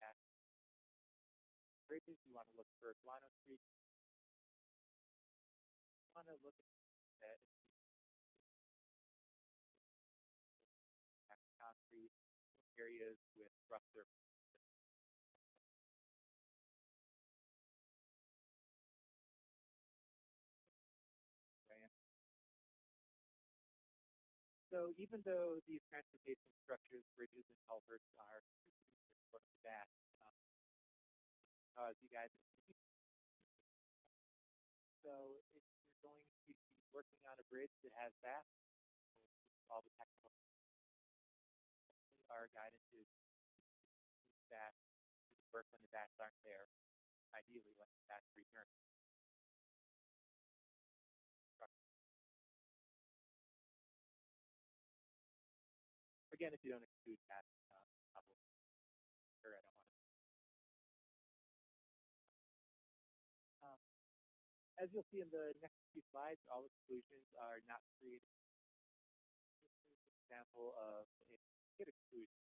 at bridges. You want to look for Guano Street. You want to look at concrete areas with rough surface. So even though these transportation structures, bridges, and culverts are sort of vast, as you guys so if you're going to be working on a bridge that has that, all the technical, our guidance is that work when the bats aren't there, ideally when the bats return. Again, if you don't include that, probably, sure, I don't want to. As you'll see in the next few slides, all exclusions are not created. This is an example of a skid exclusion.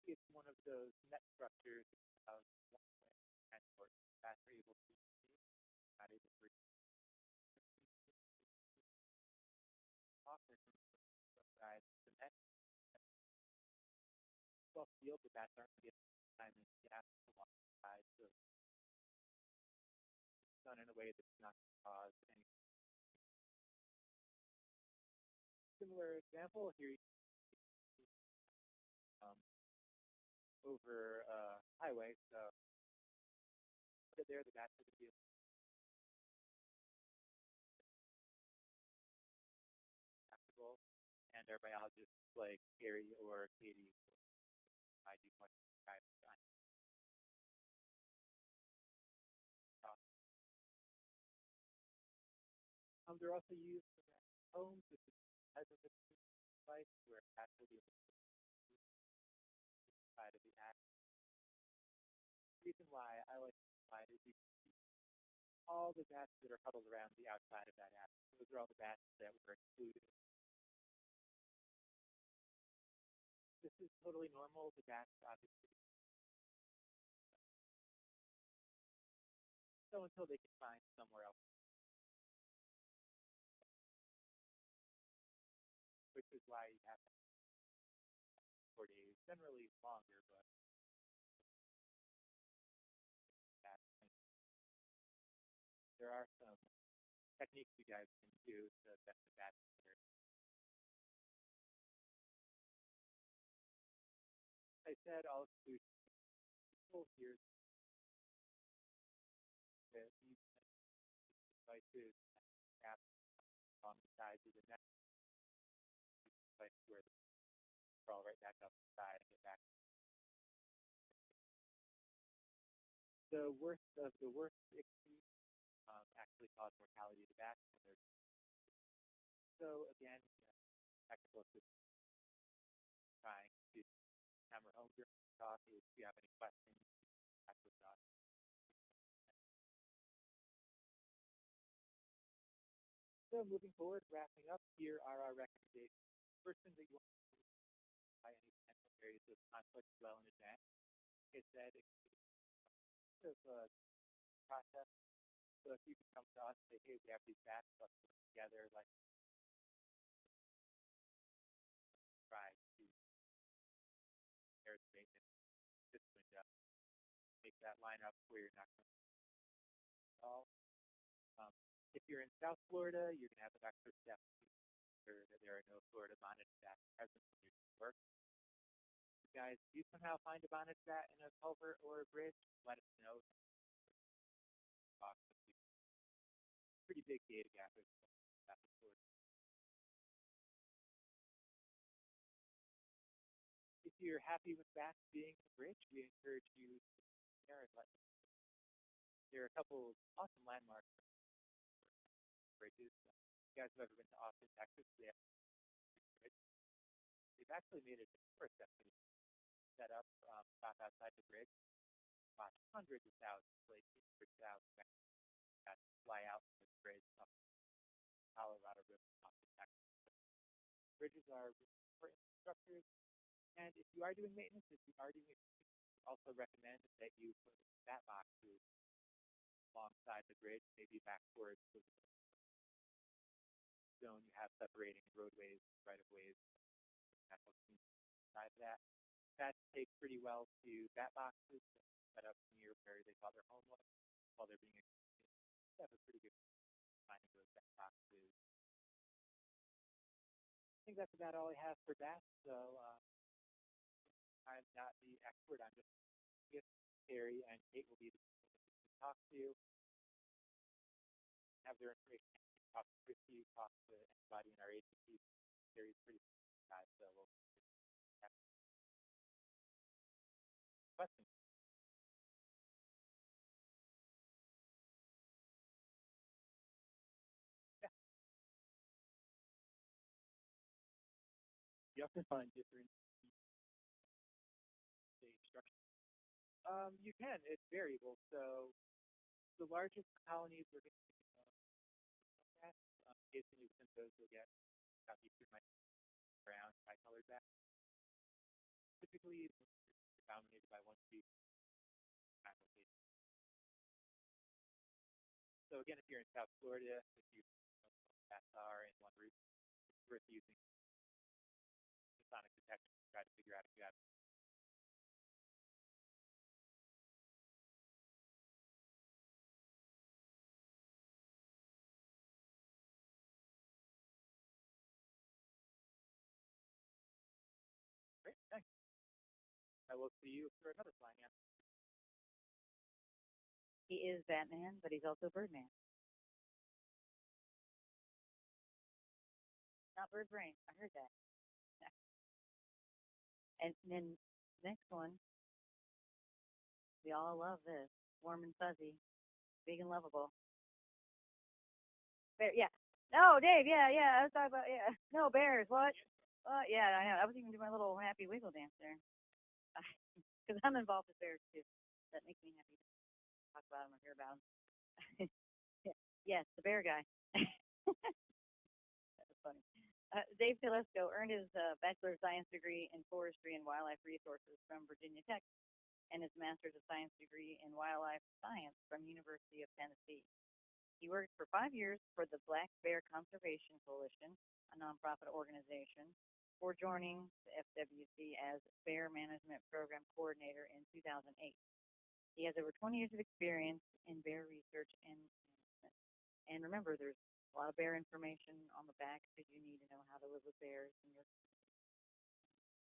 It's one of those net structures of one-way transport that are able to be not able to offer side the net well field, but that's aren't getting time in gas to one side, so it's done in a way that's not going to cause any similar example here. Over highway, so put it there, the bats are going to be accessible, and our biologists like Gary or Katie I do much time. They're also used for homes, which is a type of a device where bats will be able to side of the act. The reason why I like this slide is you can see all the bats that are huddled around the outside of that act. Those are all the bats that were excluded. This is totally normal. The bats obviously. So until they can find somewhere else. Which is why you have 4 days, generally longer, but there are some techniques you guys can do to best the bats better. I said all exclusions here that these devices have on the sides of the net, like where they crawl right back up the side and get back. The worst of the worst actually cause mortality to bats. So again, technical assistance trying to hammer home during the talk. If you have any questions, ask with us. So moving forward, wrapping up, here are our recommendations. First thing that you want to do by any potential areas of conflict well in advance is that it's a process. So if you can come to us and say, hey, we have these bats, let's work together, like try to make that line up where you're not going to all. If you're in South Florida, you're going to have an extra step to ensure that there are no Florida bonnets that present when you work. Guys, if you somehow find a bonnet bat in a culvert or a bridge, let us know. Pretty big data gap. If you're happy with bats being in the bridge, we encourage you to share and let them know. There are a couple of awesome landmarks bridges. If you guys have ever been to Austin, Texas, they have they've actually made a tourist destination set up stop outside the bridge. Watch hundreds of thousands, like 100,000 fly out from the bridge up Colorado River, Austin, Texas. bridges are really important structures. And if you are doing maintenance, if you are doing it, we also recommend that you put bat boxes alongside the bridge, maybe back towards the zone you have separating roadways, right of ways, natural side of that. That takes pretty well to bat boxes set up near where they call their home was while they're being executed. They have a pretty good finding those bat boxes. I think that's about all I have for that. So I'm not the expert. I'm just with Terry, and Kate will be the people to talk to. Have their information. Talk to Christy, talk to anybody in our agency. Terry's pretty good guy, so we'll have questions. Yeah. You often find different stage structures. You can. It's variable. So the largest colonies we're going to at, occasionally within those you'll get southeastern brown, bi-colored back. Typically, they're dominated by one species. So again, if you're in South Florida, if you bats are in one route, it's worth using sonic detection to try to figure out if you have. Great, thanks. I will see you for another flying animal. He is Batman, but he's also Birdman. Not Bird Brain. I heard that. And then next one, we all love this. Warm and fuzzy, big and lovable. Bear, yeah. No, Dave, yeah, yeah. I was talking about, yeah. No, bears, what? Yeah, I know. I was even doing my little happy wiggle dance there. Because I'm involved with bears too. That makes me happy to talk about them or hear about them. Yes, the bear guy. That was funny. Dave Telesco earned his Bachelor of Science degree in Forestry and Wildlife Resources from Virginia Tech and his Master's of Science degree in Wildlife Science from University of Tennessee. He worked for 5 years for the Black Bear Conservation Coalition, a nonprofit organization, before joining the FWC as Bear Management Program Coordinator in 2008. He has over 20 years of experience in bear research and management. And remember, there's a lot of bear information on the back because you need to know how to live with bears and your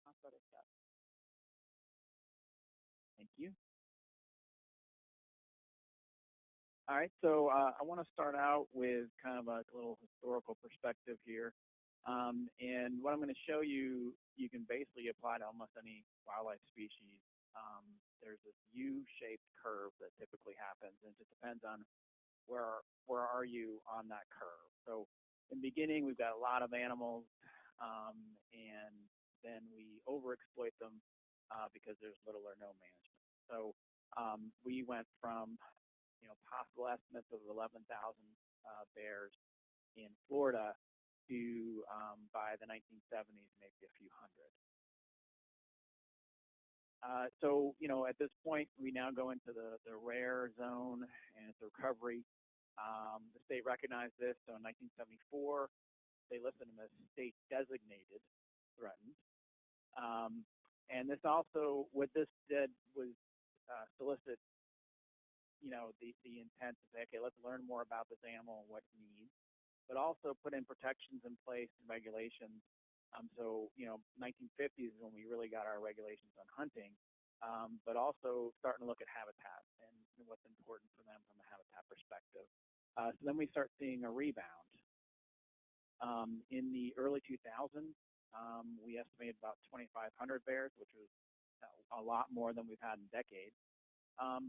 lots of other stuff. Thank you. All right, so I want to start out with kind of a little historical perspective here. And what I'm going to show you, you can basically apply to almost any wildlife species. There's this U-shaped curve that typically happens, and it just depends on where are you on that curve. So in the beginning, we've got a lot of animals, and then we overexploit them because there's little or no management. So we went from possible estimates of 11,000 bears in Florida to by the 1970s maybe a few hundred. So at this point we now go into the rare zone and it's a recovery. The state recognized this, so in 1974 they listed them as state designated threatened. And this also, what this did was solicit the intent to say, okay, let's learn more about this animal and what it needs, but also put in protections in place and regulations. So 1950s is when we really got our regulations on hunting, but also starting to look at habitat and what's important for them from a habitat perspective. So then we start seeing a rebound. In the early 2000s, we estimated about 2,500 bears, which was a lot more than we've had in decades.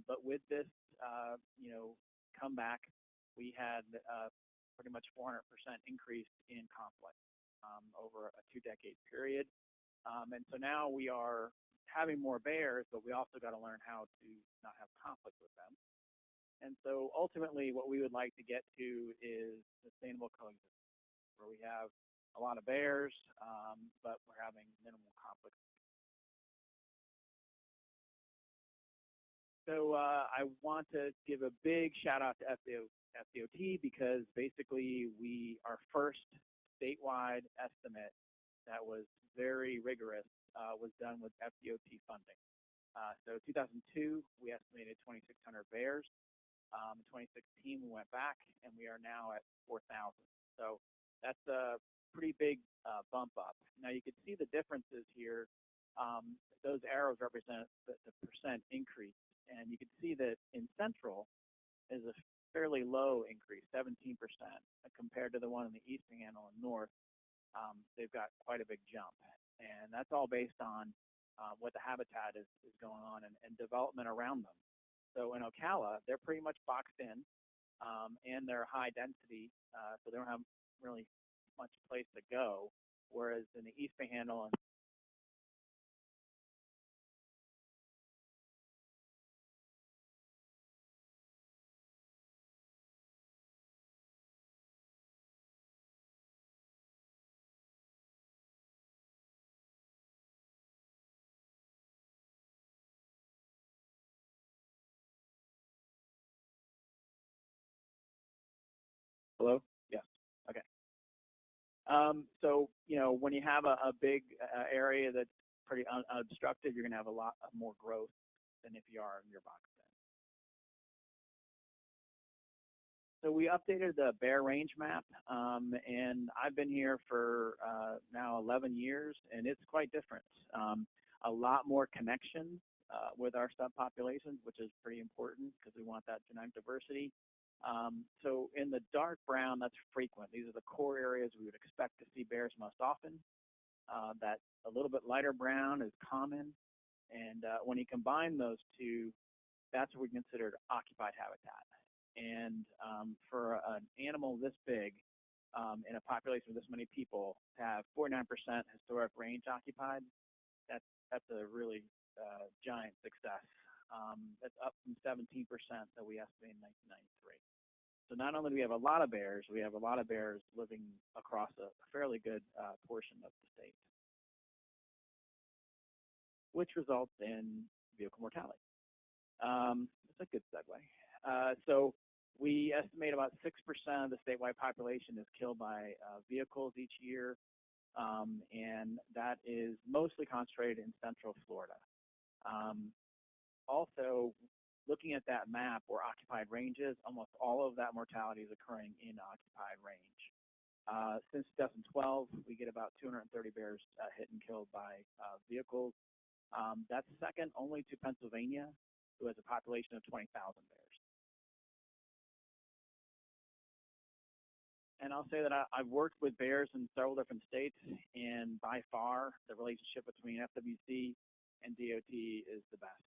But with this, comeback, we had pretty much 400% increase in conflict over a 2-decade period. And so now we are having more bears, but we also got to learn how to not have conflict with them. And so ultimately what we would like to get to is sustainable coexistence, where we have a lot of bears, but we're having minimal conflict. So I want to give a big shout out to FDOT because basically our first statewide estimate that was very rigorous was done with FDOT funding. So 2002, we estimated 2,600 bears. In 2016, we went back, and we are now at 4,000. So that's a pretty big bump up. Now you can see the differences here. Those arrows represent the percent increase. And you can see that in Central is a fairly low increase, 17%, compared to the one in the East Panhandle and North. They've got quite a big jump. And that's all based on what the habitat is going on and development around them. So in Ocala, they're pretty much boxed in, and they're high density, so they don't have really much place to go, whereas in the East Panhandle and hello? Yes. Okay. So, when you have a big area that's pretty unobstructed, you're going to have a lot more growth than if you are in your box den. So we updated the bear range map, and I've been here for now 11 years, and it's quite different. A lot more connections with our subpopulations, which is pretty important because we want that genetic diversity. So in the dark brown, that's frequent. These are the core areas we would expect to see bears most often. That a little bit lighter brown is common. And when you combine those two, that's what we consider occupied habitat. And for an animal this big, in a population of this many people, to have 49% historic range occupied, that's a really giant success. That's up from 17% that we estimated in 1993. So not only do we have a lot of bears, we have a lot of bears living across a fairly good portion of the state, which results in vehicle mortality. That's a good segue. So we estimate about 6% of the statewide population is killed by vehicles each year, and that is mostly concentrated in Central Florida. Also, looking at that map where occupied range is, almost all of that mortality is occurring in occupied range. Since 2012, we get about 230 bears hit and killed by vehicles. That's second only to Pennsylvania, who has a population of 20,000 bears. And I'll say that I've worked with bears in several different states, and by far, the relationship between FWC and DOT is the best.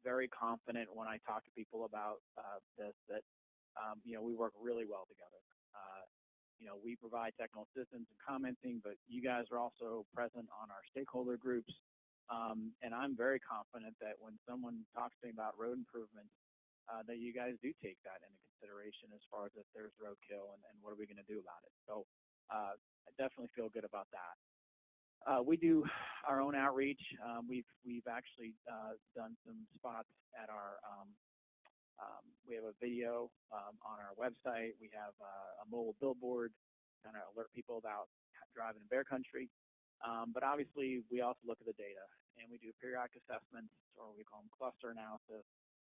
Very confident when I talk to people about this that we work really well together. We provide technical assistance and commenting, but you guys are also present on our stakeholder groups, and I'm very confident that when someone talks to me about road improvements, that you guys do take that into consideration as far as if there's roadkill and what are we going to do about it. So I definitely feel good about that. We do our own outreach. We've actually done some spots at our. We have a video on our website. We have a mobile billboard kind of alert people about driving in bear country. But obviously, we also look at the data, and we do periodic assessments, or we call them cluster analysis,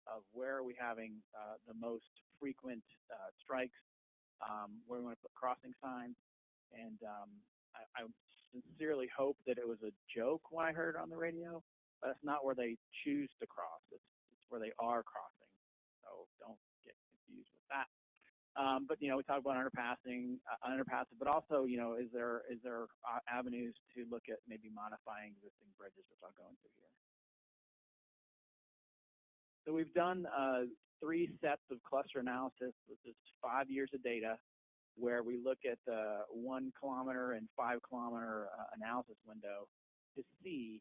of where are we having the most frequent strikes, where we want to put crossing signs, and I sincerely hope that it was a joke when I heard it on the radio, but it's not where they choose to cross. It's where they are crossing. So don't get confused with that. But we talk about underpassing, but also is there avenues to look at maybe modifying existing bridges, which I'll go into here. So we've done 3 sets of cluster analysis, which is 5 years of data, where we look at the 1 kilometer and 5 kilometer analysis window to see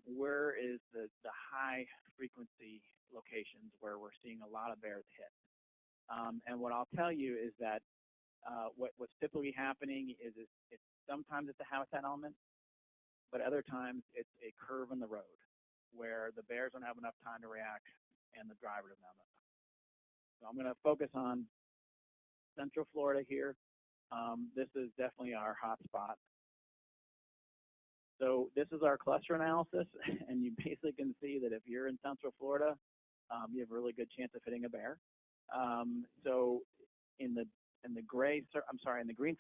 where is the high frequency locations where we're seeing a lot of bears hit. And what I'll tell you is that what's typically happening is it's sometimes it's a habitat element, but other times it's a curve in the road where the bears don't have enough time to react and the driver doesn't have enough time. So I'm going to focus on Central Florida here. This is definitely our hot spot. So this is our cluster analysis, and you basically can see that if you're in Central Florida, you have a really good chance of hitting a bear. So in the green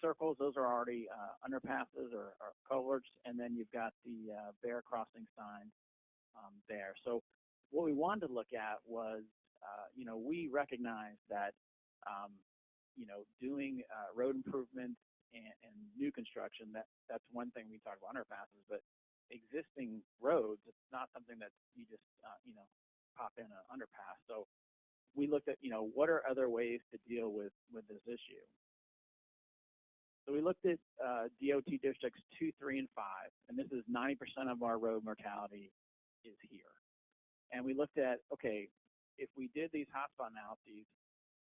circles, those are already underpasses or culverts, and then you've got the bear crossing signs there. So what we wanted to look at was, we recognize that, doing road improvements and new construction, that's one thing we talk about underpasses, but existing roads, it's not something that you just, pop in an underpass. So we looked at, what are other ways to deal with this issue? So we looked at DOT districts 2, 3, and 5, and this is 90% of our road mortality is here. And we looked at, okay, if we did these hotspot analyses,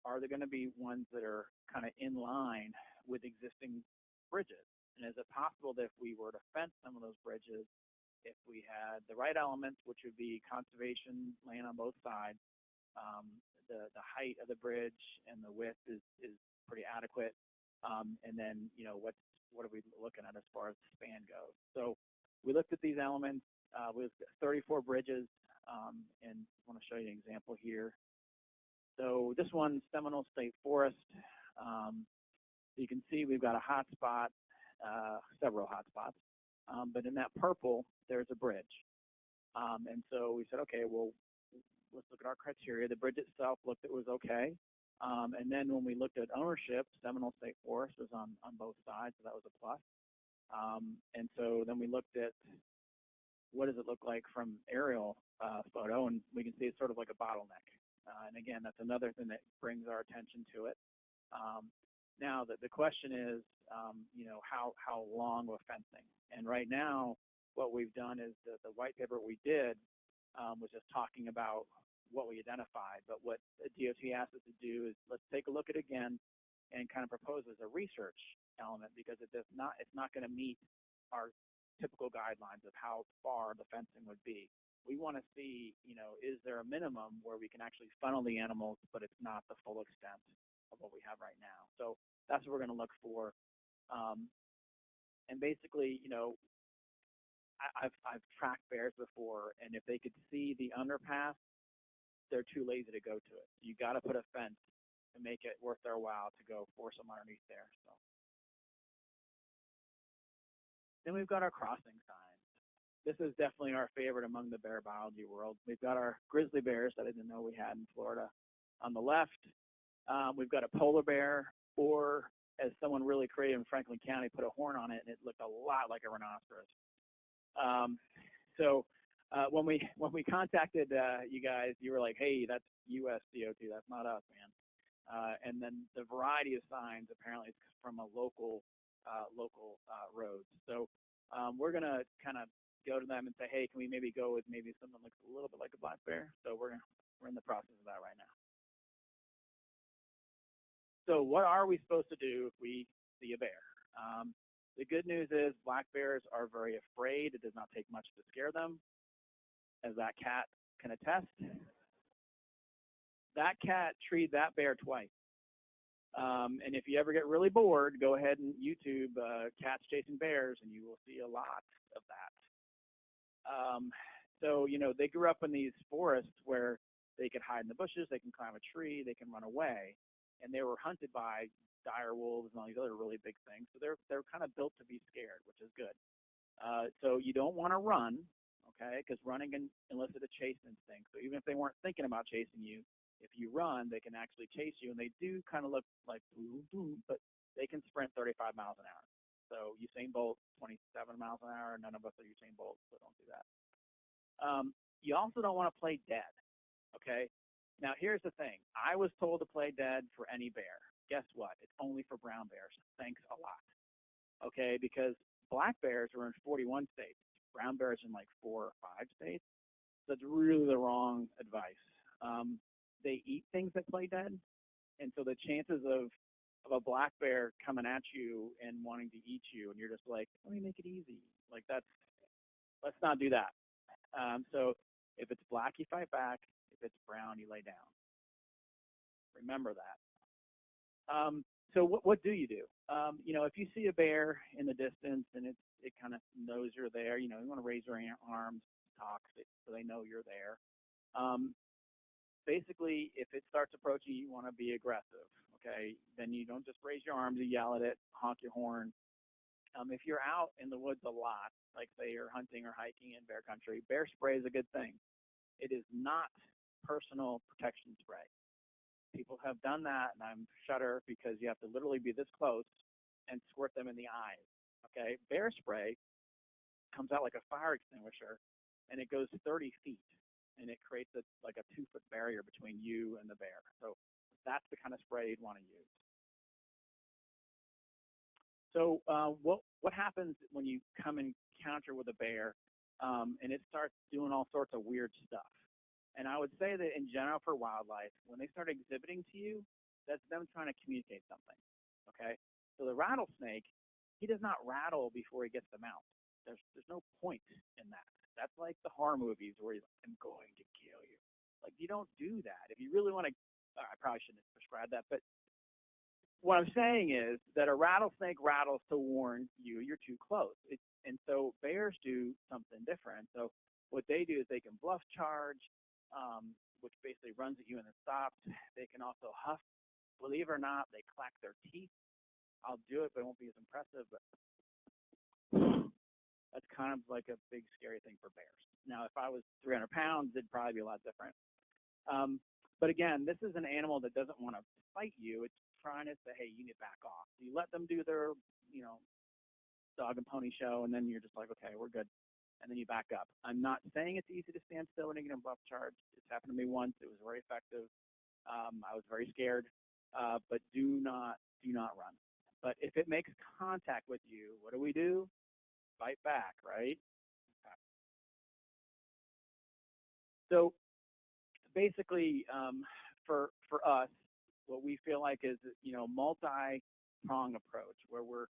are there going to be ones that are kind of in line with existing bridges? And is it possible that if we were to fence some of those bridges, if we had the right elements, which would be conservation land on both sides, the height of the bridge and the width is pretty adequate, and then what are we looking at as far as the span goes? So we looked at these elements with 34 bridges, and I want to show you an example here. So this one, Seminole State Forest. You can see we've got a hot spot, several hot spots, but in that purple, there's a bridge. And so we said, okay, well, let's look at our criteria. The bridge itself looked it was okay. And then when we looked at ownership, Seminole State Forest was on both sides, so that was a plus. And so then we looked at what does it look like from aerial photo, and we can see it's sort of like a bottleneck. And again, that's another thing that brings our attention to it. Now, the question is, how long with fencing? And right now, what we've done is the white paper we did was just talking about what we identified. But what the DOT asked us to do is let's take a look at it again and kind of propose as a research element, because it's not going to meet our typical guidelines of how far the fencing would be. We want to see, is there a minimum where we can actually funnel the animals, but it's not the full extent of what we have right now. So that's what we're going to look for. And basically, I've tracked bears before, and if they could see the underpass, they're too lazy to go to it. You got to put a fence to make it worth their while to go force them underneath there. So then we've got our crossing signs. This is definitely our favorite among the bear biology world. We've got our grizzly bears that I didn't know we had in Florida. On the left, we've got a polar bear, or as someone really creative in Franklin County, put a horn on it, and it looked a lot like a rhinoceros. So when we contacted you guys, you were like, hey, that's US DOT, that's not us, man. And then the variety of signs apparently is from a local roads. So we're gonna kind of go to them and say, hey, can we maybe go with maybe something that looks a little bit like a black bear? So we're in the process of that right now. So what are we supposed to do if we see a bear? The good news is black bears are very afraid. It does not take much to scare them, as that cat can attest. That cat treed that bear twice. And if you ever get really bored, go ahead and YouTube cats chasing bears, and you will see a lot of that. So, they grew up in these forests where they could hide in the bushes, they can climb a tree, they can run away, and they were hunted by dire wolves and all these other really big things. So they're kind of built to be scared, which is good. So you don't want to run, okay, because running can elicit a chase instinct. So even if they weren't thinking about chasing you, if you run, they can actually chase you, and they do kind of look like boom, but they can sprint 35 miles an hour. So Usain Bolt, 27 miles an hour. None of us are Usain Bolt, so don't do that. You also don't want to play dead, okay? Now, here's the thing. I was told to play dead for any bear. Guess what? It's only for brown bears. Thanks a lot, okay? Because black bears are in 41 states. Brown bears in like 4 or 5 states. So it's really the wrong advice. They eat things that play dead, and so the chances of of a black bear coming at you and wanting to eat you, and you're just like, let me make it easy. Like let's not do that. So if it's black, you fight back. If it's brown, you lay down. Remember that. So what do you do? If you see a bear in the distance and it kind of knows you're there, you want to raise your arms, talk so they know you're there. Basically, if it starts approaching you, you want to be aggressive. Okay, then you don't just raise your arms, you yell at it, honk your horn. If you're out in the woods a lot, like say you're hunting or hiking in bear country, bear spray is a good thing. It is not personal protection spray. People have done that, and I'm shudder because you have to literally be this close and squirt them in the eyes. Okay, bear spray comes out like a fire extinguisher, and it goes 30 feet, and it creates like a 2-foot barrier between you and the bear. So that's the kind of spray you'd want to use. So what happens when you come in encounter with a bear and it starts doing all sorts of weird stuff? And I would say that in general for wildlife, when they start exhibiting to you, that's them trying to communicate something, okay? So the rattlesnake, he does not rattle before he gets the mouth. There's no point in that. That's like the horror movies where he's like, I'm going to kill you. Like, you don't do that. If you really want to, I probably shouldn't have prescribed that, but what I'm saying is that a rattlesnake rattles to warn you you're too close. And so bears do something different. So what they do is they can bluff charge, which basically runs at you and then stops. They can also huff. Believe it or not, they clack their teeth. I'll do it, but it won't be as impressive. But that's kind of like a big, scary thing for bears. Now, if I was 300 pounds, it'd probably be a lot different. But again, this is an animal that doesn't want to fight you. It's trying to say, hey, you need to back off. So you let them do their, dog and pony show, and then you're just like, okay, we're good. And then you back up. I'm not saying it's easy to stand still when you get a bluff charge. It's happened to me once. It was very effective. I was very scared, but do not run. But if it makes contact with you, what do? Fight back, right? Okay. So basically, for us, what we feel like is multi-prong approach where we're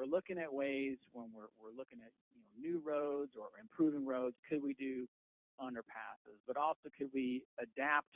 looking at ways when we're looking at new roads or improving roads. Could we do underpasses? But also could we adapt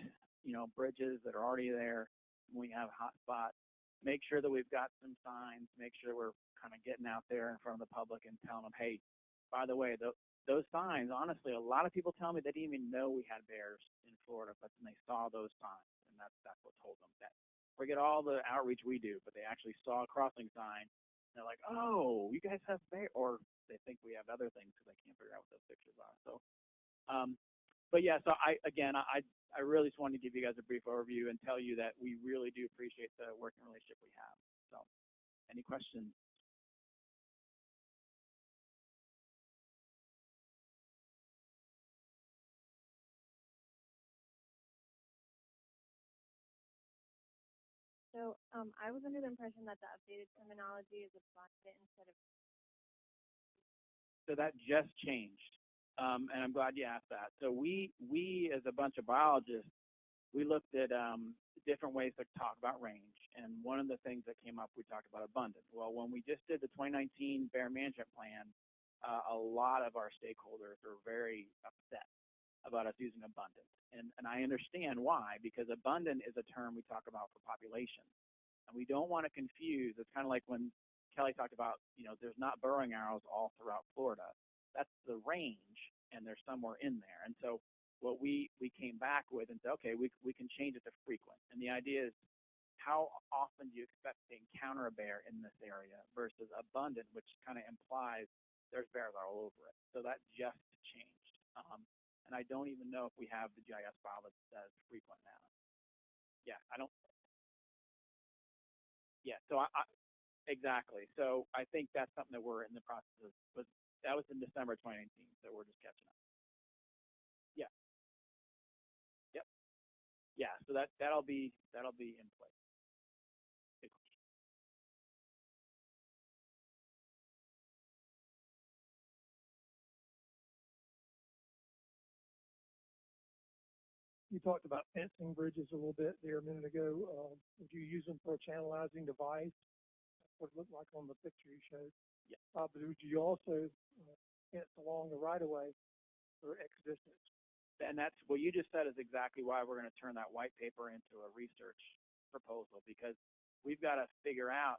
bridges that are already there when we have hot spots? Make sure that we've got some signs. Make sure we're kind of getting out there in front of the public and telling them, hey, by the way, those signs, honestly, a lot of people tell me they didn't even know we had bears in Florida, but then they saw those signs, and that's what told them that. Forget all the outreach we do, but they actually saw a crossing sign. And they're like, oh, you guys have bear, or they think we have other things because they can't figure out what those pictures are. So, but yeah, so I really just wanted to give you guys a brief overview and tell you that we really do appreciate the working relationship we have. So, any questions? So I was under the impression that the updated terminology is abundant instead of. So that just changed, and I'm glad you asked that. So we as a bunch of biologists, we looked at different ways to talk about range, and one of the things that came up, we talked about abundant. Well, when we just did the 2019 Bear Management Plan, a lot of our stakeholders were very upset about us using abundant. And I understand why, because abundant is a term we talk about for population. And we don't want to confuse. It's kind of like when Kelly talked about, there's not burrowing arrows all throughout Florida. That's the range, and they're somewhere in there. And so what we came back with and said, okay, we can change it to frequent. And the idea is, how often do you expect to encounter a bear in this area versus abundant, which kind of implies there's bears all over it. So that just changed. And I don't even know if we have the GIS file that says frequent now. Yeah, I don't. Yeah, so I exactly. So I think that's something that we're in the process of. But that was in December 2019, so we're just catching up. Yeah. Yep. Yeah. So that'll be in place. You talked about fencing bridges a little bit there a minute ago. Would you use them for a channelizing device? That's what it looked like on the picture you showed. Yeah. But would you also fence along the right of way for X distance? And that's what you just said is exactly why we're going to turn that white paper into a research proposal, because we've got to figure out,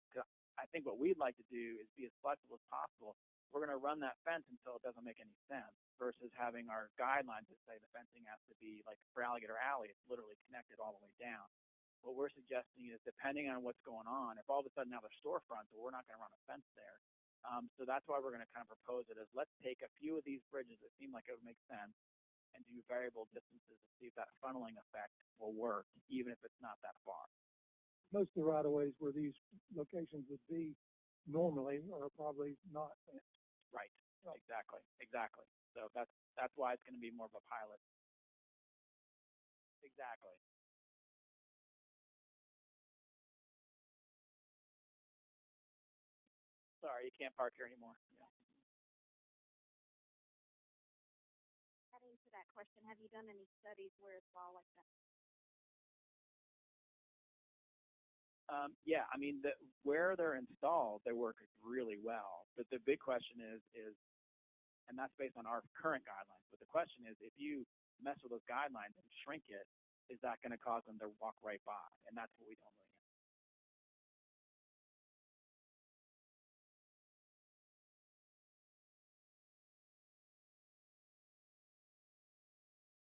I think what we'd like to do is be as flexible as possible. We're going to run that fence until it doesn't make any sense versus having our guidelines that say the fencing has to be like for Alligator Alley, it's literally connected all the way down. What we're suggesting is depending on what's going on, if all of a sudden now there's storefronts, well, we're not going to run a fence there. So that's why we're going to kind of propose it is let's take a few of these bridges that seem like it would make sense and do variable distances to see if that funneling effect will work, even if it's not that far. Most of the right of ways where these locations would be normally are probably not fenced. Right. Exactly. So that's why it's going to be more of a pilot. Exactly. Sorry, you can't park here anymore. Yeah. Adding to that question, have you done any studies where it's all like that? Yeah, I mean, where they're installed, they work really well. But the big question is, and that's based on our current guidelines. But the question is, if you mess with those guidelines and shrink it, is that going to cause them to walk right by? And that's what we don't really know.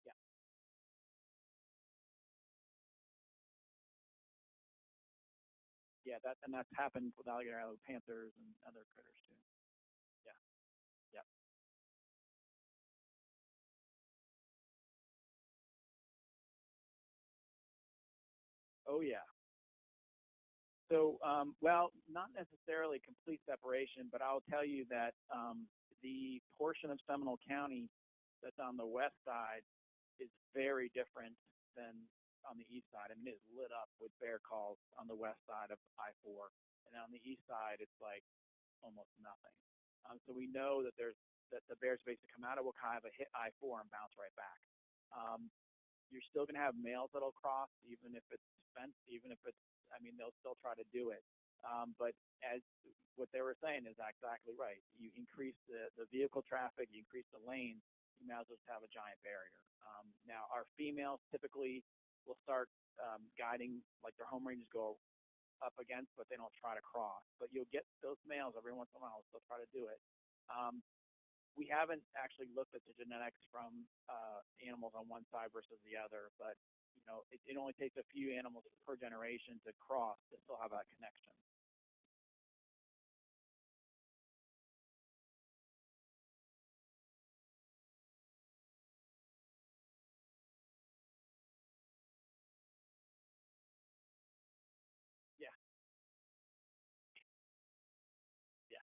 Yeah. Yeah, that's happened with alligator island panthers and other critters too. Yeah. Yep. Oh yeah. So, well, not necessarily complete separation, but I'll tell you that the portion of Seminole County that's on the west side is very different than on the east side. I mean, it's lit up with bear calls on the west side of I-4, and on the east side, it's like almost nothing. So we know that that the bears basically come out of Wekiva, hit I-4, and bounce right back. You're still going to have males that'll cross, even if it's fenced, even if it's, I mean, they'll still try to do it. But as what they were saying is exactly right. You increase the vehicle traffic, you increase the lanes, you might as well just have a giant barrier. Now, our females typically will start guiding, like their home ranges go up against, but they don't try to cross. But you'll get those males every once in a while, still try to do it. We haven't actually looked at the genetics from animals on one side versus the other, but you know, it only takes a few animals per generation to cross to still have that connection. Yeah, yeah,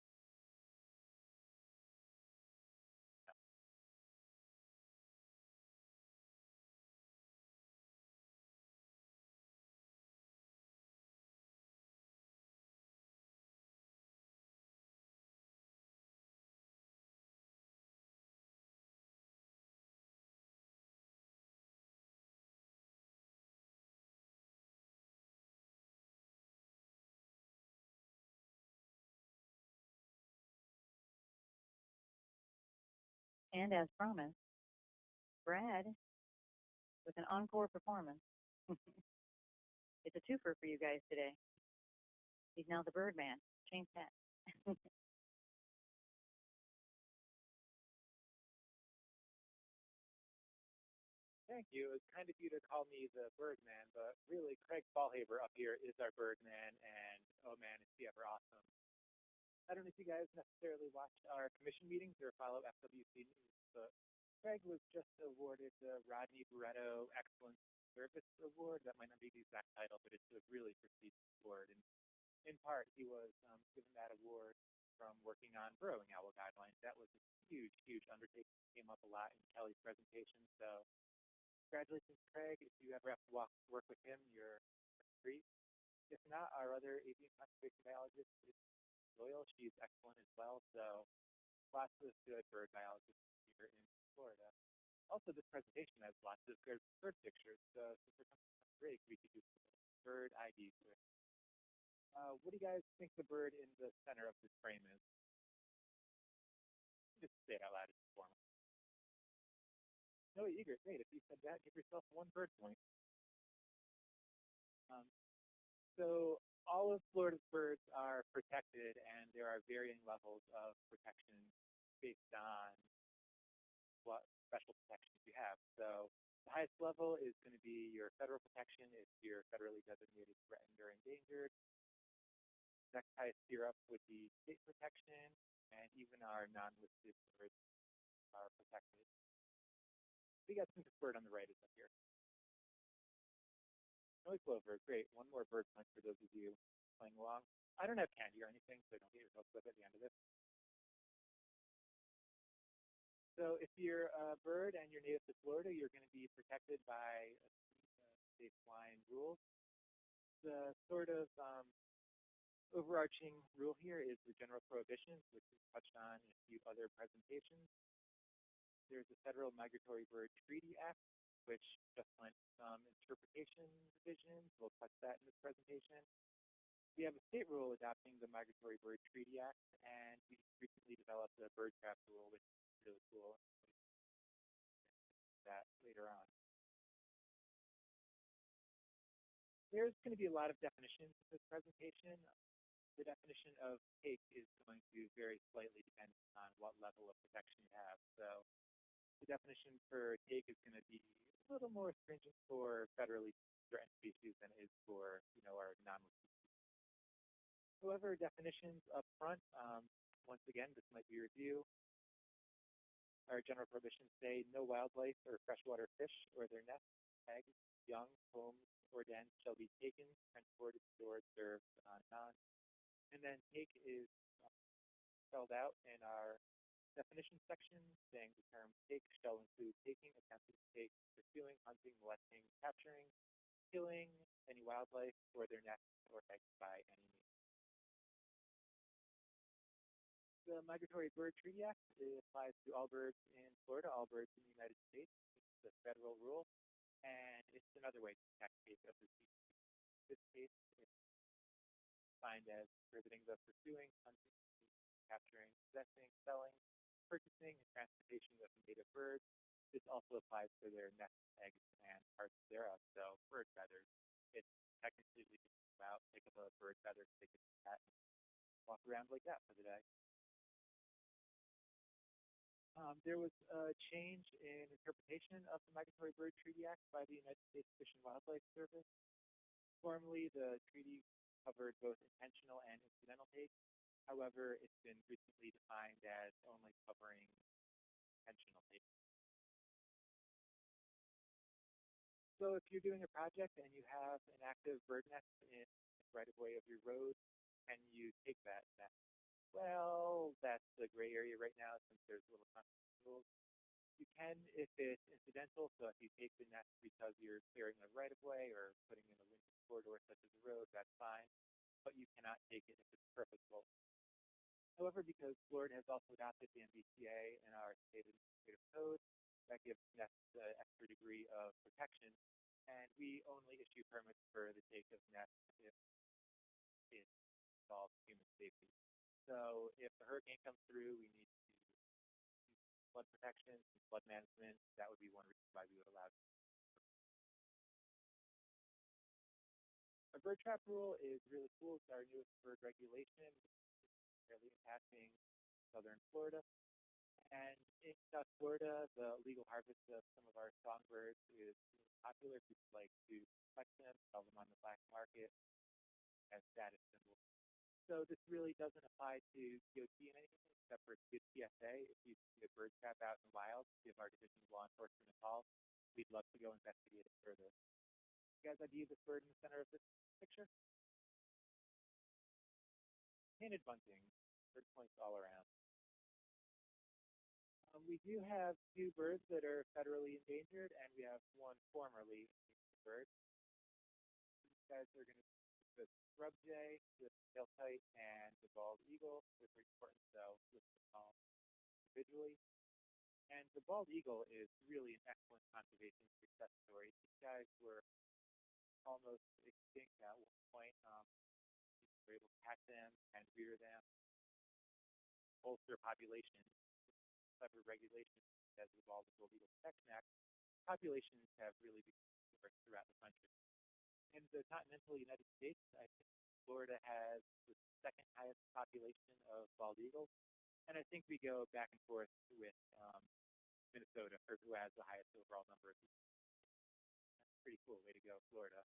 And as promised, Brad with an encore performance. It's a twofer for you guys today. He's now the Birdman. Change that. Thank you. It's kind of you to call me the Birdman, but really, Craig Fallhaber up here is our Birdman, and oh man, is he ever awesome. I don't know if you guys necessarily watched our commission meetings or follow FWC news, but Craig was just awarded the Rodney Barretto Excellence Service Award. That might not be the exact title, but it's a really prestigious award. And in part, he was given that award from working on burrowing owl guidelines. That was a huge, huge undertaking. It came up a lot in Kelly's presentation. So congratulations, Craig. If you ever have to work with him, you're free. If not, our other avian conservation biologist is Doyle. She's excellent as well. So lots of good bird biologists here in Florida. Also, this presentation has lots of bird pictures, so since we're coming on break, we could do bird ID. What do you guys think the bird in the center of this frame is? Just say it out loud for me. No, eager. Great. If you said that, give yourself 1 bird point. So all of Florida's birds are protected, and there are varying levels of protection based on what special protections you have. So the highest level is going to be your federal protection if you're federally designated threatened or endangered. Next highest tier up would be state protection, and even our non-listed birds are protected. We got some bird on the right is up here. Snowy plover, great. 1 more bird point for those of you playing along. I don't have candy or anything, so don't get your hopes up at the end of this. So if you're a bird and you're native to Florida, you're going to be protected by state flying rules. The sort of overarching rule here is the general prohibitions, which is touched on in a few other presentations. There's the Federal Migratory Bird Treaty Act, which just went some interpretation revisions. We'll touch that in this presentation. We have a state rule adopting the Migratory Bird Treaty Act, and we recently developed a bird trap rule, which is really cool. That later on. There's going to be a lot of definitions in this presentation. The definition of take is going to vary slightly depending on what level of protection you have. So the definition for take is going to be a little more stringent for federally threatened species than it is for our non-listed species. However, definitions up front, once again, this might be a review. Our general prohibitions say no wildlife or freshwater fish or their nests, eggs, young, homes, or dens shall be taken, transported, stored, served on non. And then take is spelled out in our definition section, saying the term take shall include taking, attempting to take, pursuing, hunting, molesting, capturing, killing any wildlife or their nests or eggs by any means. The Migratory Bird Treaty Act applies to all birds in Florida, all birds in the United States. It's a federal rule, and it's another way to protect take of the species. In this case, it's defined as prohibiting the pursuing, hunting, capturing, possessing, selling, purchasing, and transportation of native birds. This also applies to their nests, eggs, and parts thereof. So bird feathers, it's technically legal to go out, pick up a bird feather, stick it in a hat, and walk around like that for the day. There was a change in interpretation of the Migratory Bird Treaty Act by the United States Fish and Wildlife Service. Formerly, the treaty covered both intentional and incidental take. However, it's been recently defined as only covering intentional take. So if you're doing a project and you have an active bird nest in the right-of-way of your road, can you take that nest? Well, that's the gray area right now since there's little conservation rules. You can if it's incidental, so if you take the nest because you're clearing a right-of-way or putting in a linkage corridor such as a road, that's fine, but you cannot take it if it's purposeful. However, because Florida has also adopted the MBTA in our state administrative code, that gives nests an extra degree of protection, and we only issue permits for the take of nests if it involves human safety. So if a hurricane comes through, we need to use flood protection, flood management. That would be one reason why we would allow it. Our bird trap rule is really cool. It's our newest bird regulation, fairly impacting southern Florida. And in South Florida, the legal harvest of some of our songbirds is really popular. People like to collect them, sell them on the black market as status symbols. So this really doesn't apply to DOT and anything except for good PSA. If you see a bird trap out in the wild, give our Division of Law Enforcement a call. We'd love to go investigate it further. You guys ID this bird in the center of this picture? Painted bunting, bird points all around. We do have 2 birds that are federally endangered, and we have 1 formerly endangered bird. These guys are going to be the scrub jay, the tailkite, and the bald eagle. They're pretty important, so list them all individually. And the bald eagle is really an excellent conservation success story. These guys were almost extinct at one point. We were able to catch them and rear them, bolster populations, clever regulations as the Bald Eagle Protection Act. Populations have really become diverse throughout the country. In the continental United States, I think Florida has the second highest population of bald eagles, and I think we go back and forth with Minnesota for who has the highest overall number of eagles. That's a pretty cool way to go, Florida.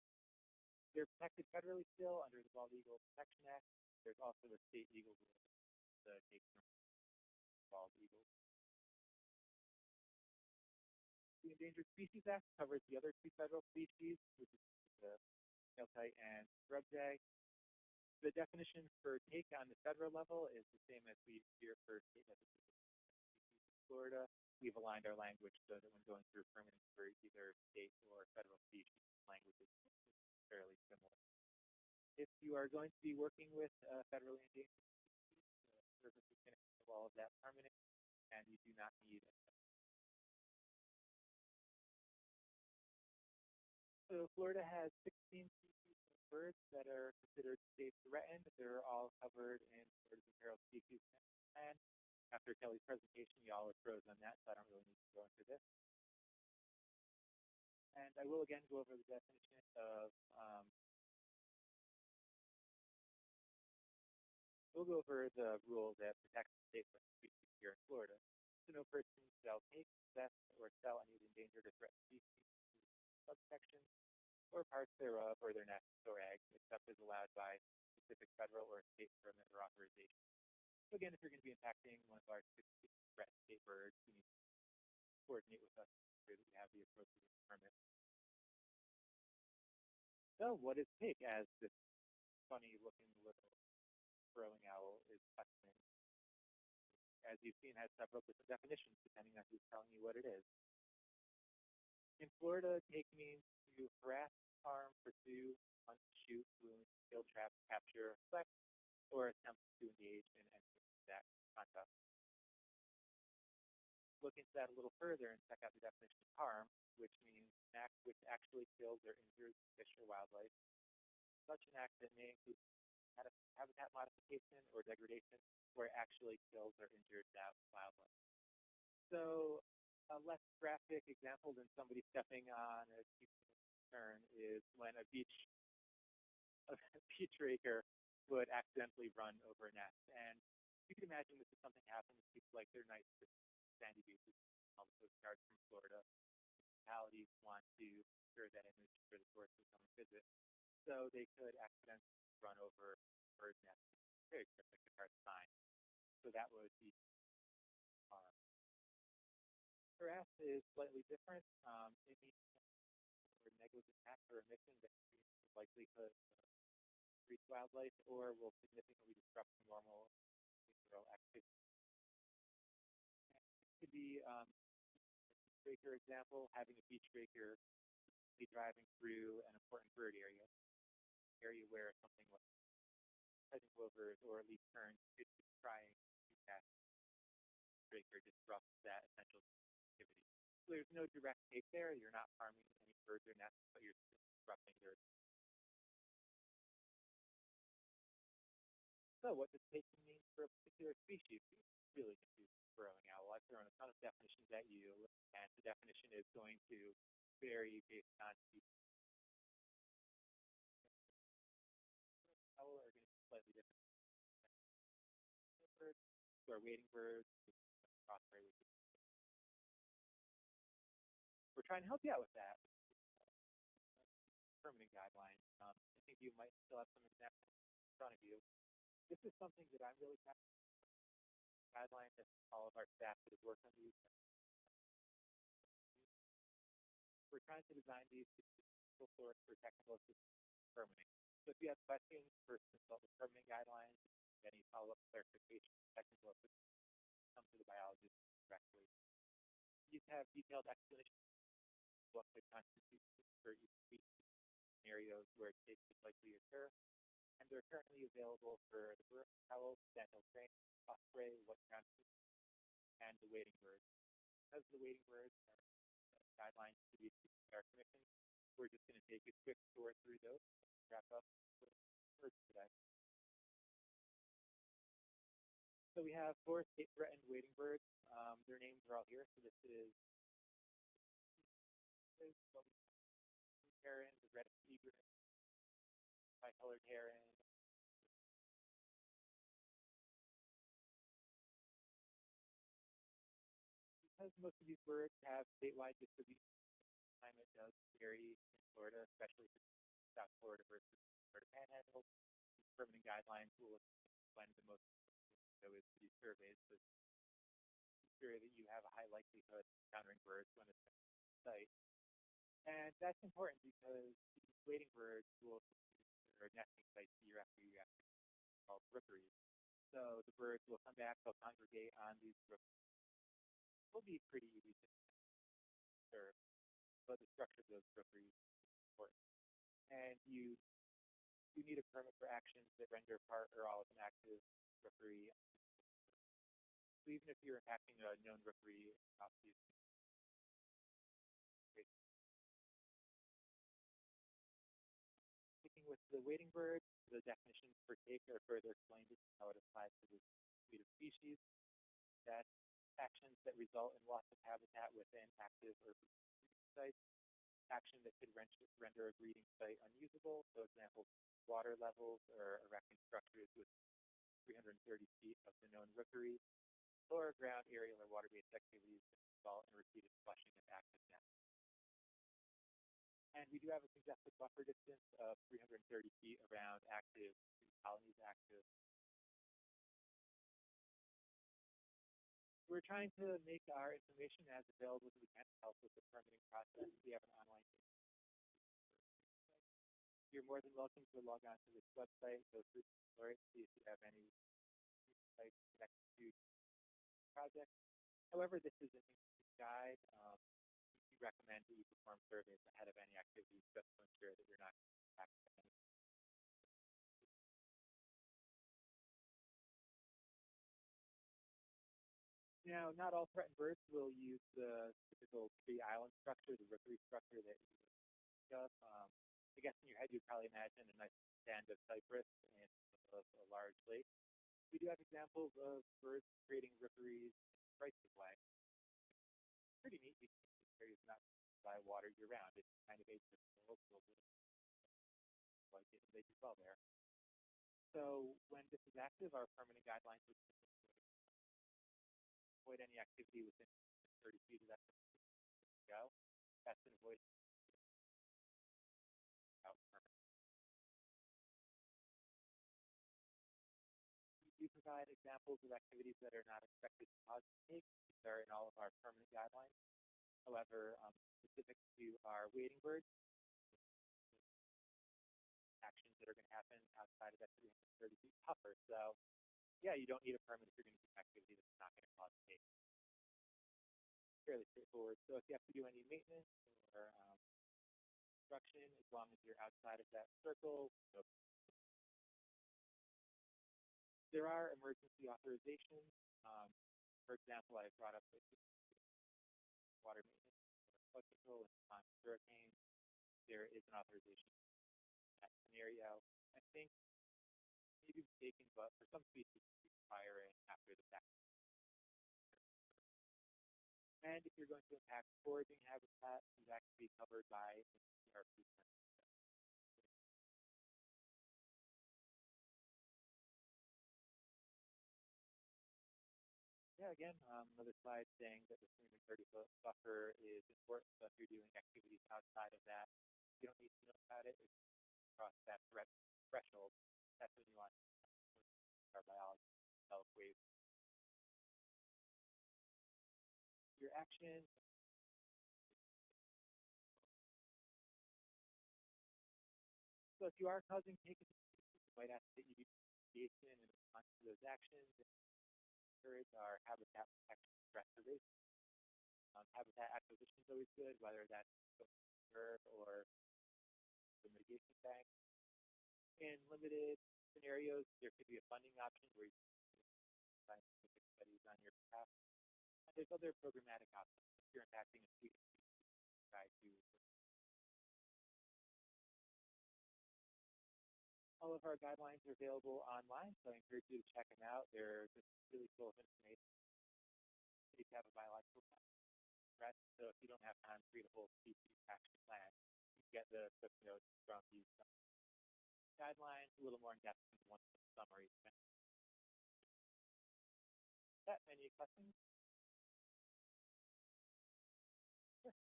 They're protected federally still under the Bald Eagle Protection Act. There's also the state eagle rule that takes from bald eagles. The Endangered Species Act covers the other two federal species, which is the snail-kite and scrub jay. The definition for take on the federal level is the same as we hear for state definitions in Florida. We've aligned our language so that when going through permitting for either state or federal species, language is fairly similar. If you are going to be working with federally endangered species, the service is going to have all of that permitting, and you do not need it. So Florida has 16 species of birds that are considered state threatened. They're all covered in Florida's Imperiled Species Plan. After Kelly's presentation, y'all are pros on that, so I don't really need to go into this. And I will again go over the definition of we'll go over the rule that protects the state species here in Florida. So no person shall take, possess, or sell any endangered or threatened species, subsection, or parts thereof, or their nests or eggs, except as allowed by specific federal or state permit or authorization. So again, if you're going to be impacting one of our threatened state birds, you need to coordinate with us so that we have the appropriate permit. So what is pig, as this funny-looking little burrowing owl is customary? As you've seen, has several different definitions depending on who's telling you what it is. In Florida, take means to harass, harm, pursue, hunt, shoot, wound, kill, trap, capture, collect, or attempt to engage in any that conduct. Look into that a little further and check out the definition of harm, which means an act which actually kills or injures fish or wildlife. Such an act that may include habitat modification or degradation, where it actually kills or injures that wildlife. So a less graphic example than somebody stepping on a turn is when a beach raker would accidentally run over a nest. And you can imagine this is something happens to people like they're nice to sandy beaches, all the coast guards from Florida. Municipalities want to secure that image for the tourists who come and visit. So they could accidentally run over a bird nest. Very cryptic and hard to find. So that would be harm. Harass is slightly different. It means negligent act or omission that increases the likelihood of increased wildlife or will significantly disrupt normal behavioral activity. It could be a beach raker example, having a beach raker be driving through an important bird area where something like heading plovers or leaf terns could be trying to catch raker disrupt that essential activity. So there's no direct take there. You're not harming any birds or nests, but you're disrupting their. So what does taking mean for a particular species? Really confused burrowing owl. I've thrown a ton of definitions at you, and the definition is going to vary based on species. Owl are going to be slightly different. Birds, who are wading birds, we're trying to help you out with that. Permitting guidelines. I think you might still have some examples in front of you. This is something that I'm really passionate about. Guidelines that all of our staff that have worked on these. We're trying to design these to be a source for technical assistance permitting. So if you have questions, first consult with permitting guidelines. Any follow-up clarification, technical assistance, come to the biologist directly. You have detailed explanations of what could constitute for each species scenarios where it is likely to occur, and they're currently available for the burrowing owl, sentinel crane, osprey, white-crowned, and the wading bird. because the wading birds are guidelines to be our commission, we're just going to take a quick tour through those and wrap up with birds today. So we have 4 state-threatened wading birds. Their names are all here. So this is what we have: heron, the red egret, bicolored heron. Because most of these birds have statewide distribution, climate does vary in Florida, especially for South Florida versus Florida Panhandle. These permanent guidelines will blend the most so is these surveys, but ensure that you have a high likelihood of encountering birds when it's at the site. And that's important because these wading birds will their nesting sites year after year after called rookeries. So the birds will come back, they'll congregate on these rookeries. It will be pretty easy to observe, but the structure of those rookeries is important. And you need a permit for actions that render part or all of an active rookery. So even if you're impacting a known rookery, sticking with the wading bird, the definitions for take are further explained in how it applies to the suite of species. That actions that result in loss of habitat within active or breeding sites, action that could render a breeding site unusable, for example, water levels or erecting structures with 330 feet of the known rookery, lower ground, aerial, or water-based activities that result in repeated flushing of active nests. And we do have a suggested buffer distance of 330 feet around active colonies active. We're trying to make our information as available as we can to help with the permitting process. We have an online page. You're more than welcome to log on to this website, go through the story, see if you have any sites connected to the project. However, this is an incomplete guide. We recommend that you perform surveys ahead of any activities just to ensure that you're not impacting any. Now, not all threatened birds will use the typical tree island structure, the rookery structure that you think of. I guess in your head you'd probably imagine a nice stand of cypress and of a large lake. We do have examples of birds creating rookeries in rights of way. Pretty neat because this area is not by water year round. It's kind of atypical, like they do well there. So when this is active, our permanent guidelines would avoid any activity within 30 feet of that go. That's been avoided out permanent. We provide examples of activities that are not expected to cause take. These are in all of our permanent guidelines. However, specific to our wading birds, actions that are going to happen outside of that 330 feet buffer. So, yeah, you don't need a permit if you're going to do an activity that's not going to cause take. Fairly straightforward. So if you have to do any maintenance or construction, as long as you're outside of that circle, so there are emergency authorizations. For example, I brought up water maintenance or flood control in response to hurricanes. There is an authorization in that scenario. I think maybe mistaken, but for some species, you require it after the fact. And if you're going to impact foraging habitat, that can be covered by the CRP. Yeah, again, another slide saying that the 330-foot buffer is important. So if you're doing activities outside of that, you don't need to know about it. If you cross that threshold, that's when you want our biology to develop ways. Your action. So if you are causing take, you might ask that you do mitigation in response to those actions. Encourage our habitat protection restoration. Habitat acquisition is always good, whether that's reserve or the mitigation bank. In limited scenarios, there could be a funding option where you can do scientific studies on your behalf. There's other programmatic options. If you're impacting a suite of species, try to. All of our guidelines are available online, so I encourage you to check them out. They're just really full of information. If you have a biological threat, so if you don't have time to read a whole species action plan, you get the quick notes from these guidelines, a little more in depth than the ones with summary. That any questions? Sure.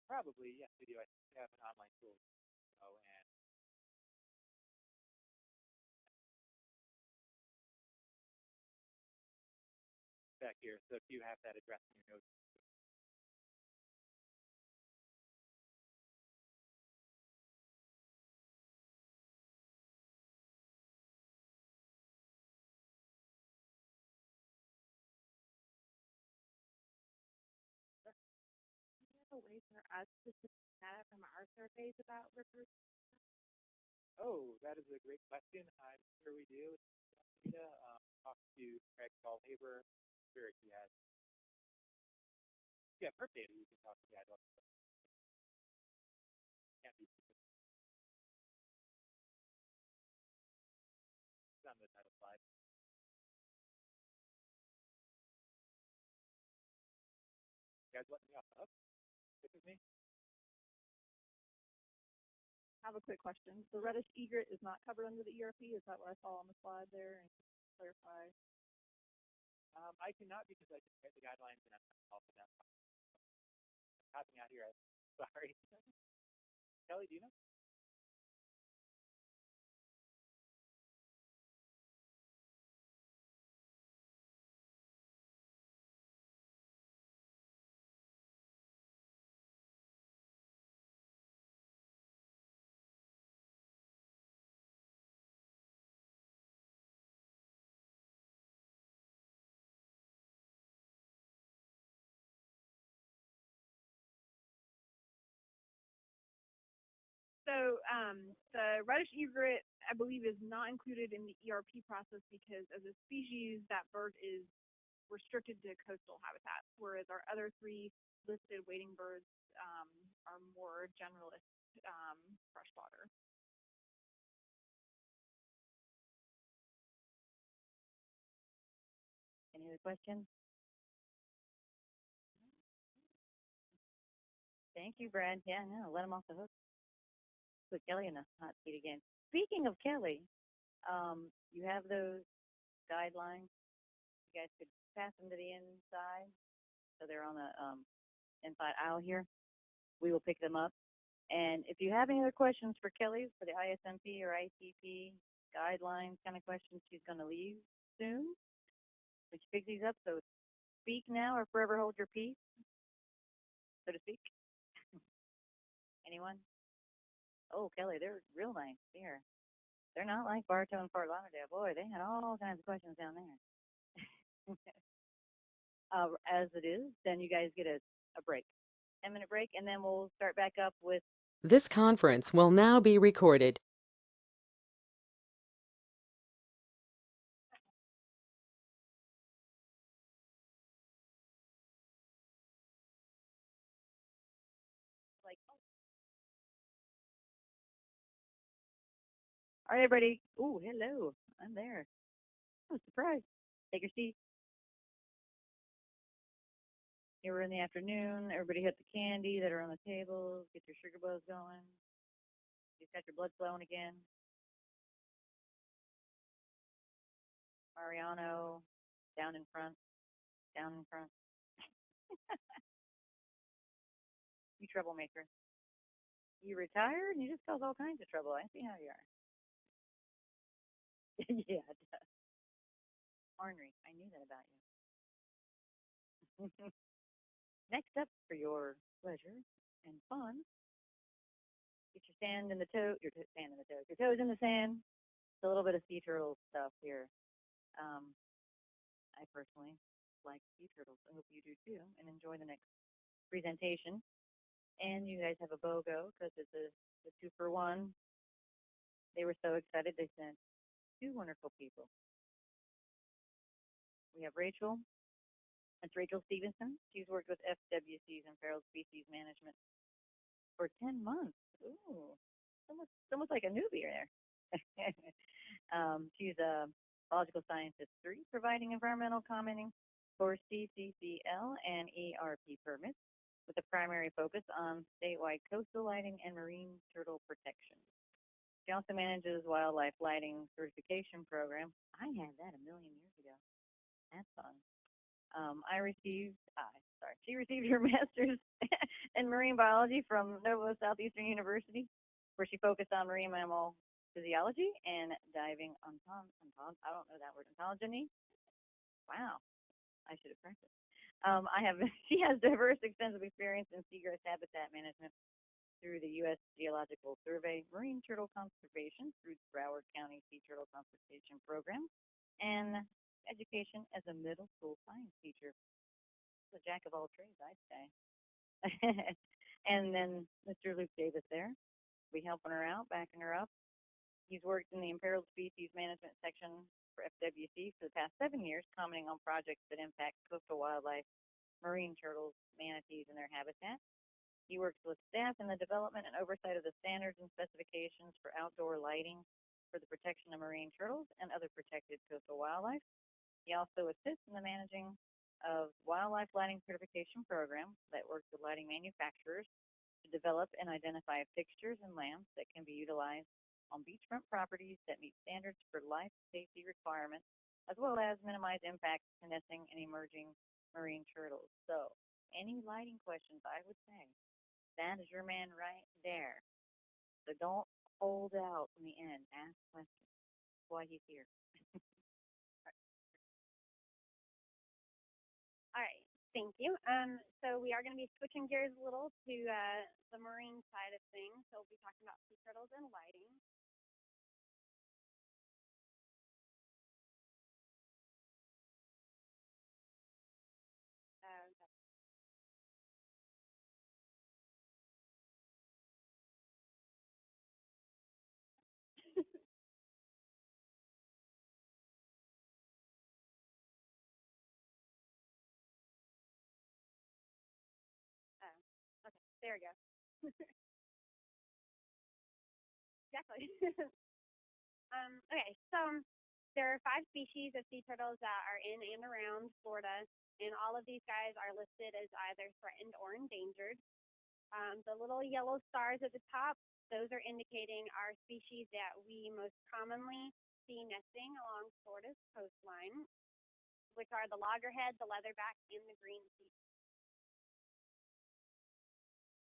Probably, yes, we do. I think we have an online tool. So, and back here. So if you have that address in your notes, A way for us to submit data from our surveys about rivers. oh, that is a great question. I'm sure we do. Data, talk to Craig Dahlhaber. Sure, he has. Yeah, per data you can talk to. Yeah, can't be it's on the title slide. You guys let me off the hook? Stick with me. I have a quick question. The reddish egret is not covered under the ERP. Is that what I saw on the slide there? And clarify. I cannot because I just read the guidelines and I'm not off of that. I'm hopping out here. Sorry. Kelly, do you know? So the reddish egret, I believe, is not included in the ERP process because as a species, that bird is restricted to coastal habitats, whereas our other three listed wading birds are more generalist freshwater. Any other questions? Thank you, Brad. Yeah, no, let him off the hook. Put Kelly in the hot seat again. Speaking of Kelly, you have those guidelines. You guys could pass them to the inside, so they're on the inside aisle here. We will pick them up. And if you have any other questions for Kelly for the ISMP or ICP guidelines kind of questions, she's going to leave soon. Would you pick these up? So speak now or forever hold your peace, so to speak. Anyone? Oh, Kelly, they're real nice here. They're not like Bartow and Fort Lauderdale. Boy, they had all kinds of questions down there. As it is, then you guys get a break, 10-minute break, and then we'll start back up with. This conference will now be recorded. Like, oh. All right, everybody. Ooh, hello. I'm there. Oh, surprise. Take your seat. Here we're in the afternoon. Everybody hit the candy that are on the tables. Get your sugar buzz going. You've got your blood flowing again. Mariano, down in front. Down in front. You troublemaker. You retired and you just cause all kinds of trouble. I see how you are. Yeah, it does. Ornery. I knew that about you. Next up, for your pleasure and fun, get your sand in the toe. Your sand in the toe. Your toes in the sand. It's a little bit of sea turtle stuff here. I personally like sea turtles. I hope you do too, and enjoy the next presentation. And you guys have a BOGO because it's a 2-for-1. They were so excited they sent 2 wonderful people we have Rachel. That's Rachel Stevenson. She's worked with FWC's Imperiled Species Management for 10 months. Ooh, almost like a newbie there. She's a biological scientist 3, providing environmental commenting for CCCL and ERP permits with a primary focus on statewide coastal lighting and marine turtle protection. She also manages wildlife lighting certification program. I had that a million years ago. That's fun. She received her master's in marine biology from Nova Southeastern University, where she focused on marine mammal physiology and diving I don't know that word, ontogeny. Wow, I should have practiced. She has diverse, extensive experience in seagrass habitat management through the U.S. Geological Survey, marine turtle conservation through the Broward County Sea Turtle Conservation Program, and education as a middle school science teacher. A jack of all trades, I'd say. And then Mr. Luke Davis there. We helping her out, backing her up. He's worked in the Imperiled Species Management section for FWC for the past 7 years, commenting on projects that impact coastal wildlife, marine turtles, manatees, and their habitat. He works with staff in the development and oversight of the standards and specifications for outdoor lighting for the protection of marine turtles and other protected coastal wildlife. He also assists in the managing of wildlife lighting certification program that works with lighting manufacturers to develop and identify fixtures and lamps that can be utilized on beachfront properties that meet standards for life safety requirements, as well as minimize impacts to nesting and emerging marine turtles. So, any lighting questions, I would say, that is your man right there. So don't hold out in the end. Ask questions. That's why he's here. All right, thank you. So we are going to be switching gears a little to the marine side of things. So we'll be talking about sea turtles and lighting. Uh, okay, there we go. Exactly. Okay, so there are 5 species of sea turtles that are in and around Florida, and all of these guys are listed as either threatened or endangered. The little yellow stars at the top, those are indicating our species that we most commonly see nesting along Florida's coastline, which are the loggerhead, the leatherback, and the green sea.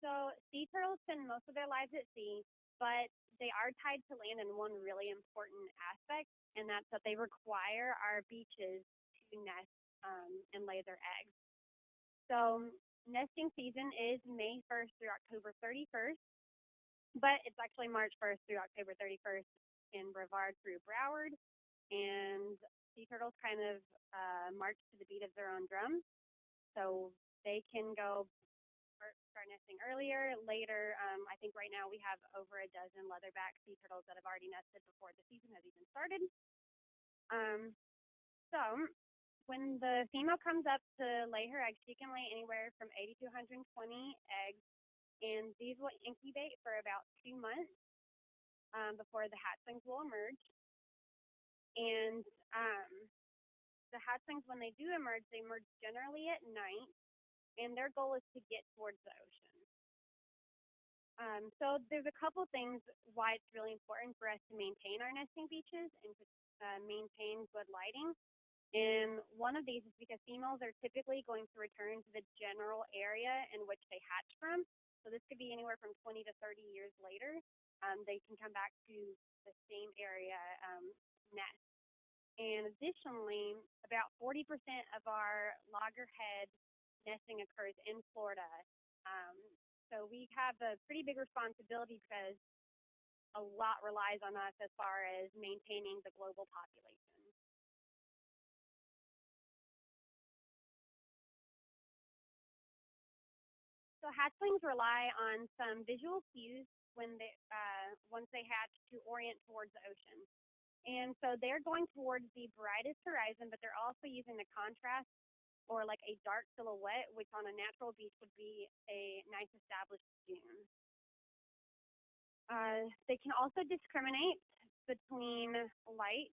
So sea turtles spend most of their lives at sea, but they are tied to land in one really important aspect, and that's that they require our beaches to nest and lay their eggs. So nesting season is May 1st through October 31st, but it's actually March 1st through October 31st in Brevard through Broward, and sea turtles kind of march to the beat of their own drum. So they can go start nesting earlier, later. I think right now we have over a dozen leatherback sea turtles that have already nested before the season has even started. So when the female comes up to lay her eggs, she can lay anywhere from 80 to 120 eggs, and these will incubate for about 2 months before the hatchlings will emerge. And the hatchlings, when they do emerge, they emerge generally at night, and their goal is to get towards the ocean. So there's a couple things why it's really important for us to maintain our nesting beaches and to maintain good lighting. And one of these is because females are typically going to return to the general area in which they hatch from. So this could be anywhere from 20 to 30 years later. They can come back to the same area nest. And additionally, about 40% of our loggerhead nesting occurs in Florida. So we have a pretty big responsibility because a lot relies on us as far as maintaining the global population. So hatchlings rely on some visual cues when they once they hatch to orient towards the ocean. And so they're going towards the brightest horizon, but they're also using the contrast or like a dark silhouette, which on a natural beach would be a nice established dune. They can also discriminate between light,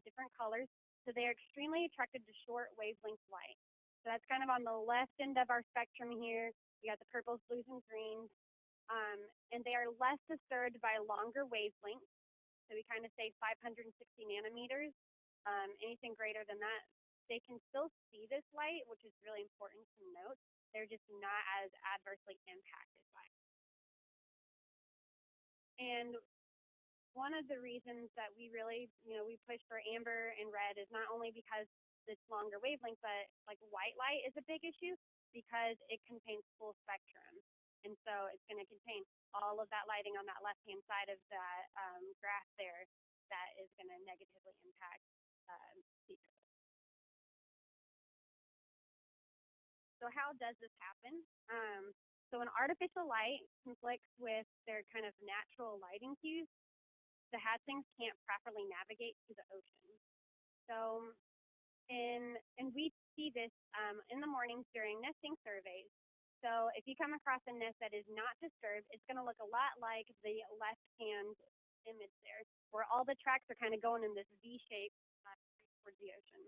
different colors, so they're extremely attracted to short wavelength light. So that's kind of on the left end of our spectrum here. You got the purples, blues, and greens, and they are less disturbed by longer wavelengths. So we kind of say 560 nanometers. Anything greater than that, they can still see this light, which is really important to note. They're just not as adversely impacted by it. And one of the reasons that we really, we push for amber and red is not only because it's longer wavelength, but like white light is a big issue because it contains full spectrum. And so it's going to contain all of that lighting on that left-hand side of that graph there that is going to negatively impact sea turtles. So how does this happen? So when artificial light conflicts with their kind of natural lighting cues, the hatchlings can't properly navigate to the ocean. So, and we see this in the mornings during nesting surveys. So if you come across a nest that is not disturbed, it's going to look a lot like the left-hand image there, where all the tracks are kind of going in this V shape towards the ocean.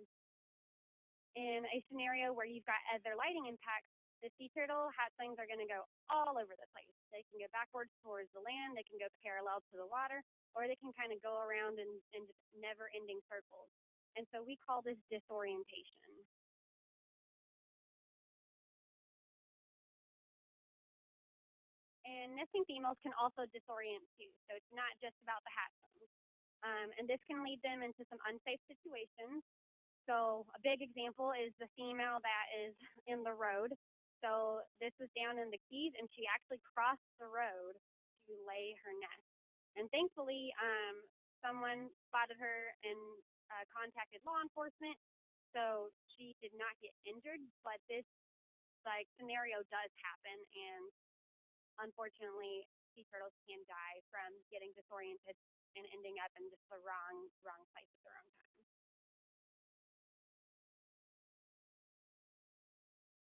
In a scenario where you've got other lighting impacts, the sea turtle hatchlings are going to go all over the place. They can go backwards towards the land, they can go parallel to the water, or they can kind of go around in just never-ending circles. And so we call this disorientation. And nesting females can also disorient too, so it's not just about the hatchlings. And this can lead them into some unsafe situations. So a big example is the female that is in the road. So this was down in the Keys, and she actually crossed the road to lay her nest. And thankfully, someone spotted her and contacted law enforcement, so she did not get injured. But this scenario does happen, and unfortunately, sea turtles can die from getting disoriented and ending up in just the wrong place at the wrong time.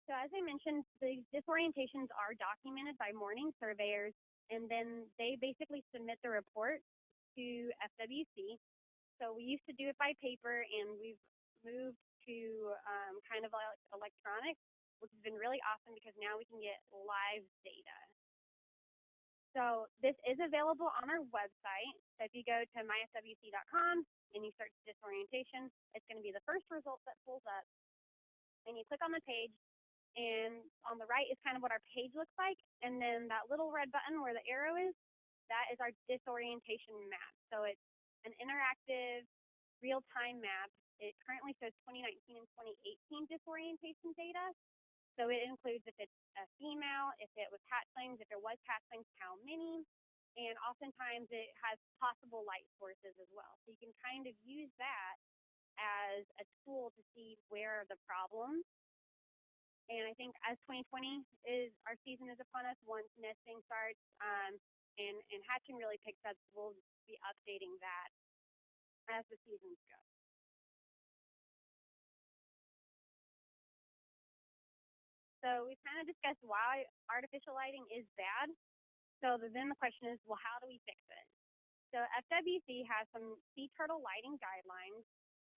So as I mentioned, the disorientations are documented by morning surveyors, and then they basically submit the report to FWC. So we used to do it by paper, and we've moved to kind of like electronic, which has been really awesome because now we can get live data. So this is available on our website. So if you go to myfwc.com and you search disorientation, it's going to be the first result that pulls up. And you click on the page, and on the right is kind of what our page looks like. And then that little red button where the arrow is, that is our disorientation map. So it's an interactive, real-time map. It currently shows 2019 and 2018 disorientation data. So it includes if it's a female, if it was hatchlings, if there was hatchlings, how many. And oftentimes it has possible light sources as well. So you can kind of use that as a tool to see where are the problems. And I think as 2020 is our season is upon us, once nesting starts and hatching really picks up, we'll be updating that as the seasons go. So we've kind of discussed why artificial lighting is bad. So then the question is, well, how do we fix it? So FWC has some sea turtle lighting guidelines,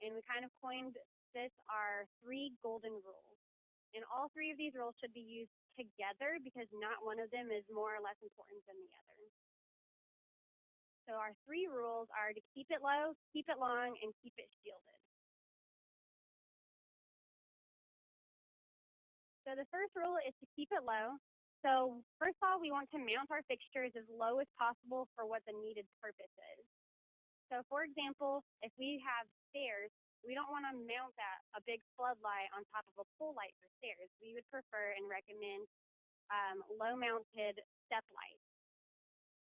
and we kind of coined this our 3 golden rules. And all 3 of these rules should be used together because not one of them is more or less important than the other. So our 3 rules are to keep it low, keep it long, and keep it shielded. So the first rule is to keep it low. So first of all, we want to mount our fixtures as low as possible for what the needed purpose is. So for example, if we have stairs, we don't want to mount a big floodlight on top of a pull light for stairs. We would prefer and recommend low-mounted step lights.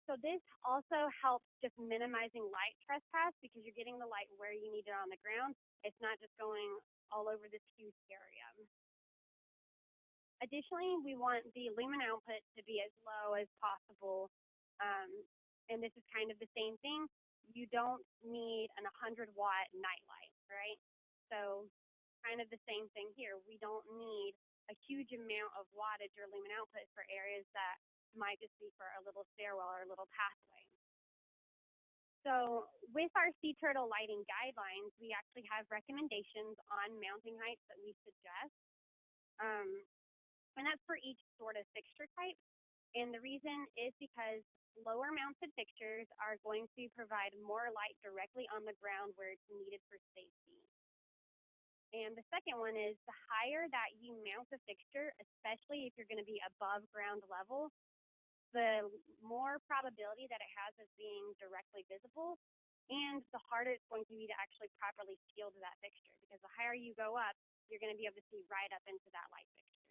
So this also helps just minimizing light trespass because you're getting the light where you need it on the ground. It's not just going all over this huge area. Additionally, we want the lumen output to be as low as possible. And this is kind of the same thing, you don't need an 100-watt nightlight, right? So kind of the same thing here. We don't need a huge amount of wattage or lumen output for areas that might just be for a little stairwell or a little pathway. So with our sea turtle lighting guidelines, we actually have recommendations on mounting heights that we suggest. And that's for each sort of fixture type. And the reason is because lower mounted fixtures are going to provide more light directly on the ground where it's needed for safety. And the second one is the higher that you mount the fixture, especially if you're going to be above ground level, the more probability that it has of being directly visible, and the harder it's going to be to actually properly shield that fixture, because the higher you go up, you're going to be able to see right up into that light fixture.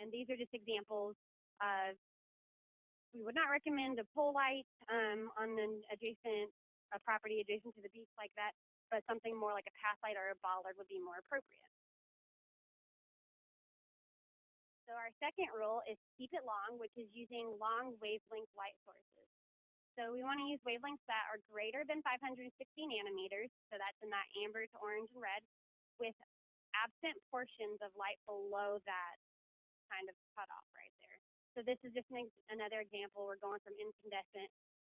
And these are just examples of, we would not recommend a pole light on an adjacent property adjacent to the beach like that, but something more like a path light or a bollard would be more appropriate. So our second rule is keep it long, which is using long wavelength light sources. So we want to use wavelengths that are greater than 560 nanometers, so that's in that amber to orange and red, with absent portions of light below that kind of cutoff right there. So this is just another example. We're going from incandescent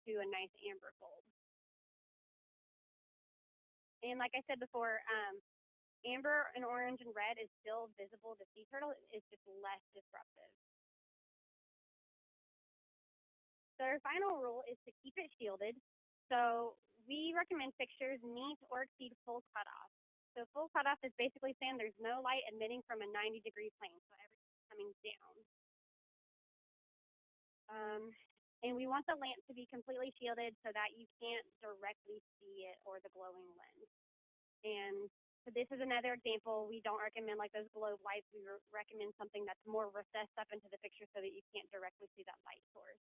to a nice amber gold. And like I said before, amber and orange and red is still visible to sea turtle. It's just less disruptive. So our final rule is to keep it shielded. So we recommend fixtures meet or exceed full cutoff. So full cutoff is basically saying there's no light emitting from a 90-degree plane, so everything's coming down. And we want the lamp to be completely shielded so that you can't directly see it or the glowing lens. And so this is another example. We don't recommend like those globe lights. We recommend something that's more recessed up into the picture so that you can't directly see that light source.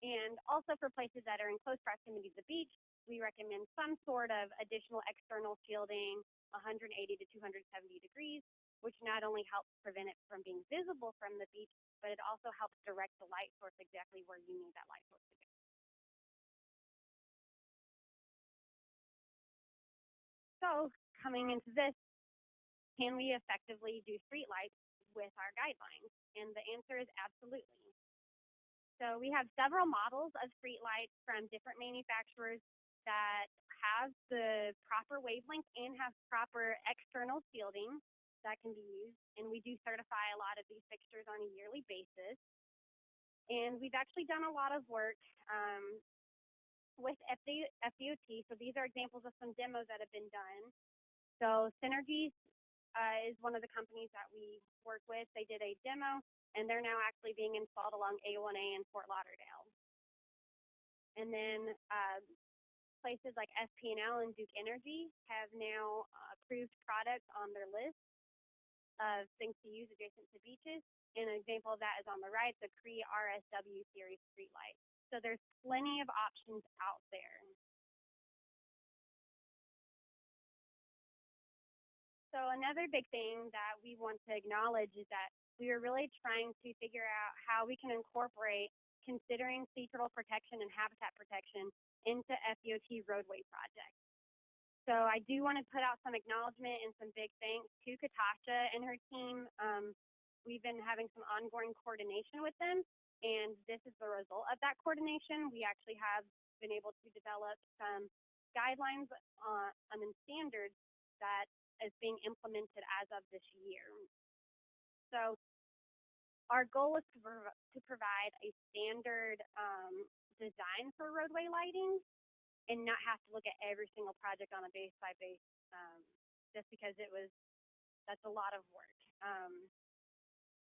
And also for places that are in close proximity to the beach, we recommend some sort of additional external shielding, 180 to 270 degrees, which not only helps prevent it from being visible from the beach, but it also helps direct the light source exactly where you need that light source to go. So coming into this, can we effectively do street lights with our guidelines? And the answer is absolutely. So we have several models of street lights from different manufacturers that have the proper wavelength and have proper external shielding that can be used. And we do certify a lot of these fixtures on a yearly basis. And we've actually done a lot of work with FDOT. So these are examples of some demos that have been done. So Synergies is one of the companies that we work with. They did a demo, and they're now actually being installed along A1A in Fort Lauderdale. And then places like SP&L and Duke Energy have now approved products on their list of things to use adjacent to beaches. And an example of that is on the right, the Cree RSW series streetlight. So there's plenty of options out there. So another big thing that we want to acknowledge is that we are really trying to figure out how we can incorporate considering sea turtle protection and habitat protection into FDOT roadway projects. So I do want to put out some acknowledgement and some big thanks to Katasha and her team. We've been having some ongoing coordination with them, and this is the result of that coordination. We actually have been able to develop some guidelines and standards that is being implemented as of this year. So our goal is to provide a standard design for roadway lighting and not have to look at every single project on a base-by-base just because that's a lot of work.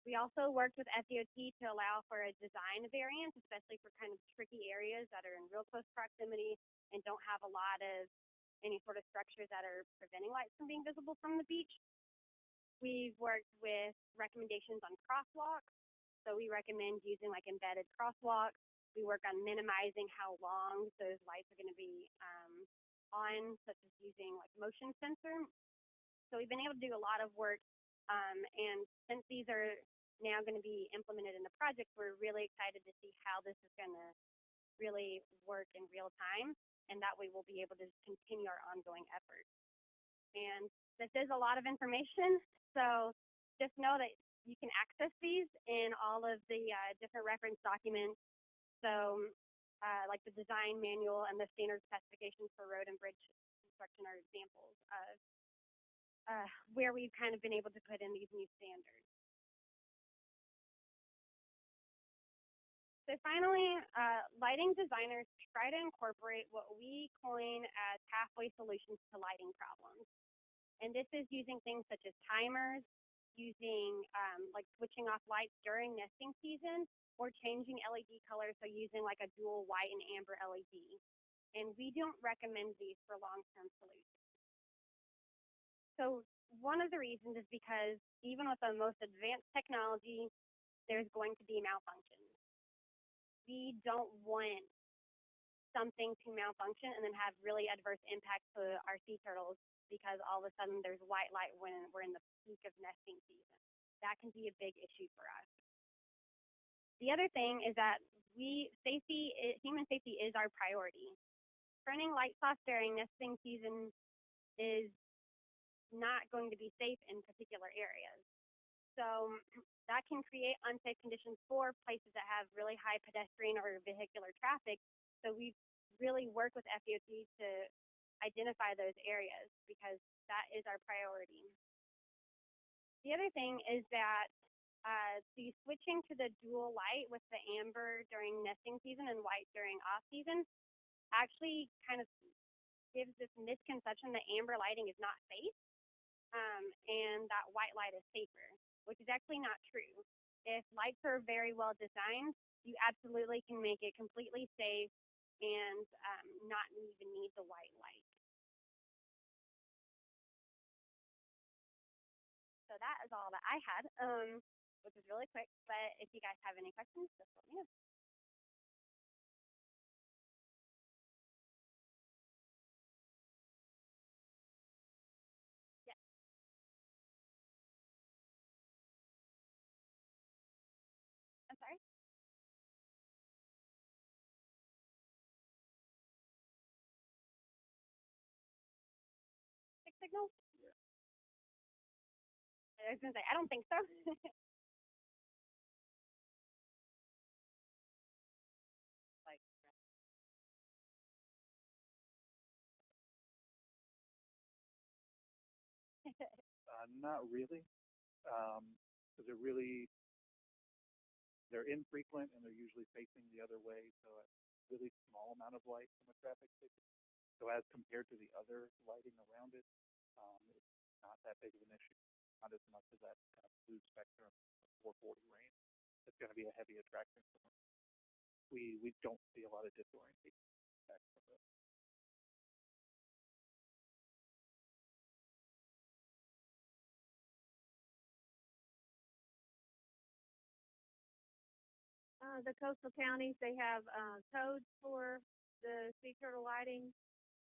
We also worked with FDOT to allow for a design variance, especially for kind of tricky areas that are in real close proximity and don't have a lot of any sort of structures that are preventing lights from being visible from the beach. We've worked with recommendations on crosswalks. So we recommend using like embedded crosswalks. We work on minimizing how long those lights are going to be on, such as using like motion sensor. So we've been able to do a lot of work. And since these are now going to be implemented in the project, we're really excited to see how this is going to really work in real time, and that way we'll be able to continue our ongoing efforts. And this is a lot of information, so just know that you can access these in all of the different reference documents. So like the design manual and the standard specifications for road and bridge construction are examples of where we've kind of been able to put in these new standards. So finally, lighting designers try to incorporate what we coin as halfway solutions to lighting problems. And this is using things such as timers, using like switching off lights during nesting season, or changing LED colors, so using like a dual white and amber LED. And we don't recommend these for long-term solutions. So one of the reasons is because even with the most advanced technology, there's going to be malfunctions. We don't want something to malfunction and then have really adverse impacts to our sea turtles because all of a sudden there's white light when we're in the peak of nesting season. That can be a big issue for us. The other thing is that human safety is our priority. Turning lights off during nesting season is not going to be safe in particular areas. So that can create unsafe conditions for places that have really high pedestrian or vehicular traffic. So we really work with FDOT to identify those areas because that is our priority. The other thing is that the switching to the dual light with the amber during nesting season and white during off season actually kind of gives this misconception that amber lighting is not safe and that white light is safer, which is actually not true. If lights are very well designed, you absolutely can make it completely safe and not even need the white light. So that is all that I had, which is really quick, but if you guys have any questions, just let me know. Yeah. I'm sorry? Six signals? Yeah. I was going to say, I don't think so. Like, Not really, because they're infrequent and they're usually facing the other way, so a really small amount of light from a traffic signal. So as compared to the other lighting around it, it's not that big of an issue. Not as much as that kind of blue spectrum 440 range. It's going to be a heavy attraction. We don't see a lot of disorientation effects from it. The coastal counties, they have codes for the sea turtle lighting.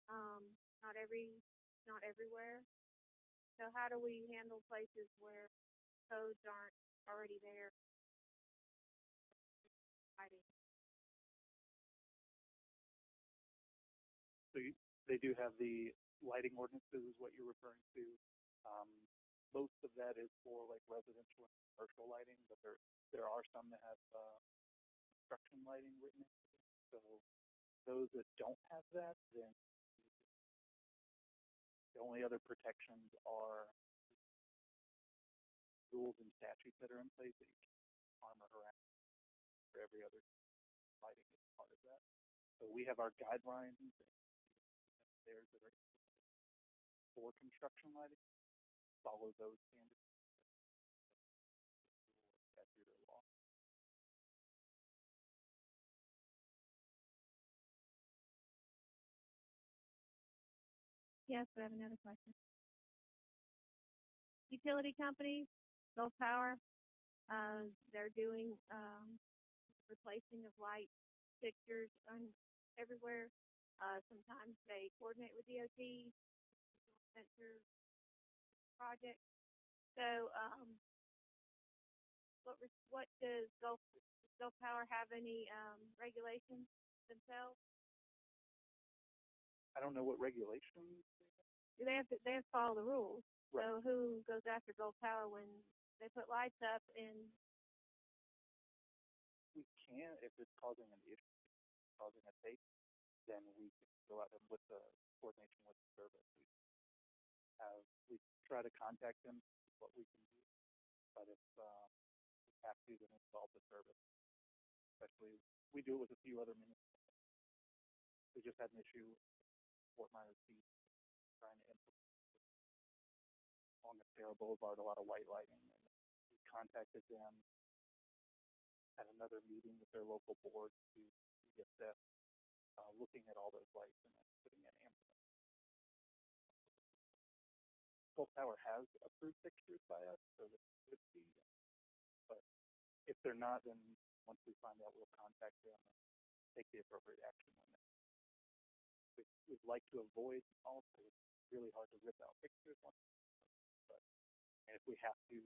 Not everywhere. So how do we handle places where codes aren't already there? Lighting. So they do have the lighting ordinances, is what you're referring to. Um, most of that is for like residential and commercial lighting, but there are some that have construction lighting written into them. So those that don't have that, then the only other protections are rules and statutes that are in place that you can't harm or harass for every other lighting is part of that. So we have our guidelines and theirs that are for construction lighting. Follow those standards. Statute or law. Yes, we have another question. Utility companies, Gulf Power, they're doing replacing of light fixtures everywhere. Sometimes they coordinate with DOT, sensor project. So, what does Gulf Power have any regulations themselves? I don't know what regulations. They have to follow the rules. Right. So who goes after Gulf Power when they put lights up and We can, if it's causing an issue, causing a take, then we can go out and with the coordination with the service. We try to contact them, what we can do. But if we have to, then involve the service. Especially, we do it with a few other municipalities. We just had an issue with Fort Myers Beach trying to implement along the Sarah Boulevard, a lot of white lighting. And we contacted them at another meeting with their local board to get that looking at all those lights and then putting in ambulance. Gulf Tower has approved fixtures by us, so that could be. But if they're not, then once we find out, we'll contact them and take the appropriate action when we'd like to avoid also. It's really hard to rip out fixtures once, but and if we have to.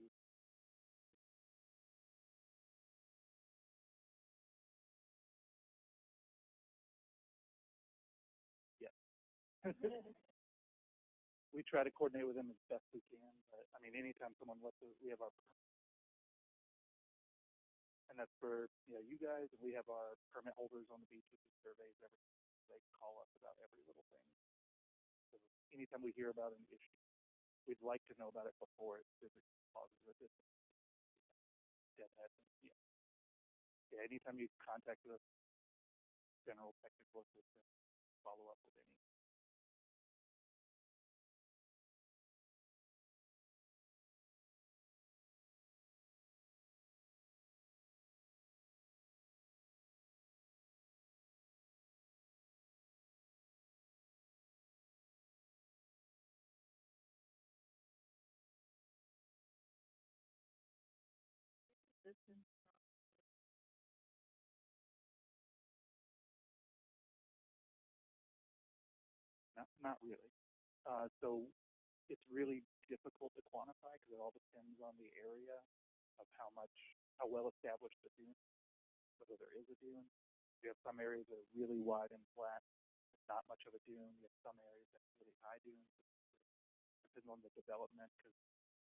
We try to coordinate with them as best we can, but I mean, anytime someone lets us, we have our, and that's for you guys, and we have our permit holders on the beaches who surveys everything. They call us about every little thing. So anytime we hear about an issue, we'd like to know about it before it physically causes resistance. Yeah. Anytime you contact us, general technical assistance, follow up with any. Not really. So it's really difficult to quantify because it all depends on the area of how well established the dune, whether there is a dune. You have some areas that are really wide and flat, not much of a dune. You have some areas that have really high dunes. It depends on the development because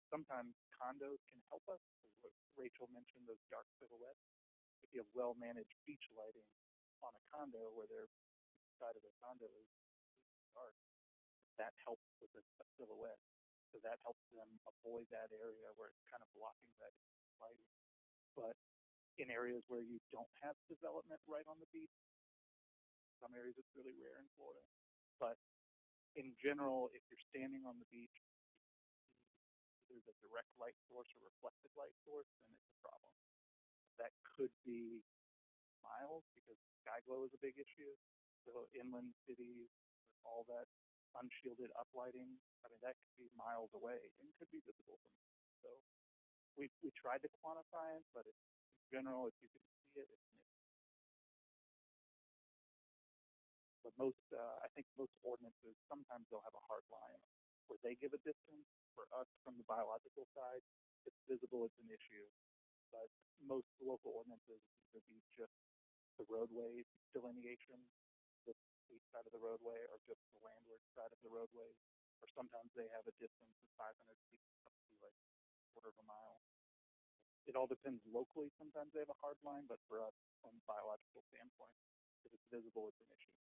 sometimes condos can help us. What Rachel mentioned, those dark silhouettes. If you have well-managed beach lighting on a condo where their side of the condo is dark, that helps with a silhouette. So that helps them avoid that area where it's kind of blocking that lighting. But in areas where you don't have development right on the beach, some areas it's really rare in Florida. But in general, if you're standing on the beach, there's a direct light source or reflected light source, then it's a problem. That could be miles because sky glow is a big issue. So inland cities, all that unshielded uplighting, I mean, that could be miles away and could be visible from here. So we tried to quantify it, but in general, if you can see it, it's an issue. But I think most ordinances, sometimes they'll have a hard line where they give a distance. For us, from the biological side, it's visible, it's an issue. But most local ordinances either be just the roadway delineation, the east side of the roadway, or just the landward side of the roadway. Or sometimes they have a distance of 500 feet up to like a quarter of a mile. It all depends locally. Sometimes they have a hard line, but for us, from a biological standpoint, if it's visible, it's an issue.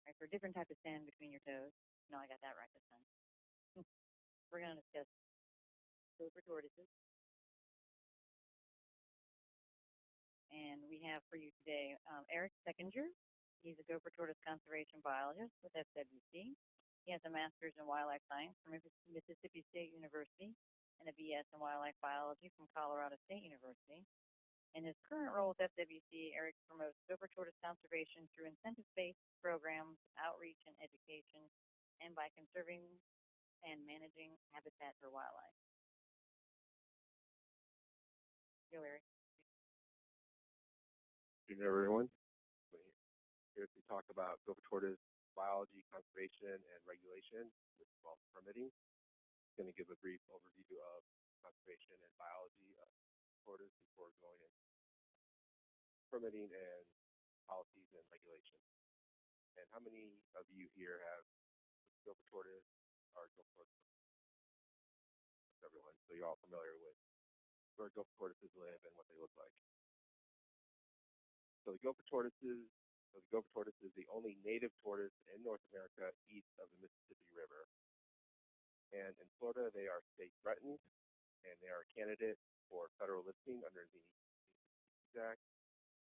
Right, for different type of sand between your toes. No, I got that right this time. We're going to discuss silver tortoises. And we have for you today Eric Seckinger. He's a gopher tortoise conservation biologist with FWC. He has a master's in wildlife science from Mississippi State University and a BS in wildlife biology from Colorado State University. In his current role with FWC, Eric promotes gopher tortoise conservation through incentive-based programs, outreach, and education, and by conserving and managing habitat for wildlife. Go, Eric. Good afternoon, everyone. We're here to talk about gopher tortoise biology, conservation, and regulation, which involves permitting. I'm going to give a brief overview of conservation and biology of tortoise before going into permitting and policies and regulations. And how many of you here have gopher tortoise or gopher tortoise? Everyone, so you're all familiar with where gopher tortoises live and what they look like. So the gopher tortoise is the only native tortoise in North America east of the Mississippi River. And in Florida, they are state threatened, and they are a candidate for federal listing under the Act.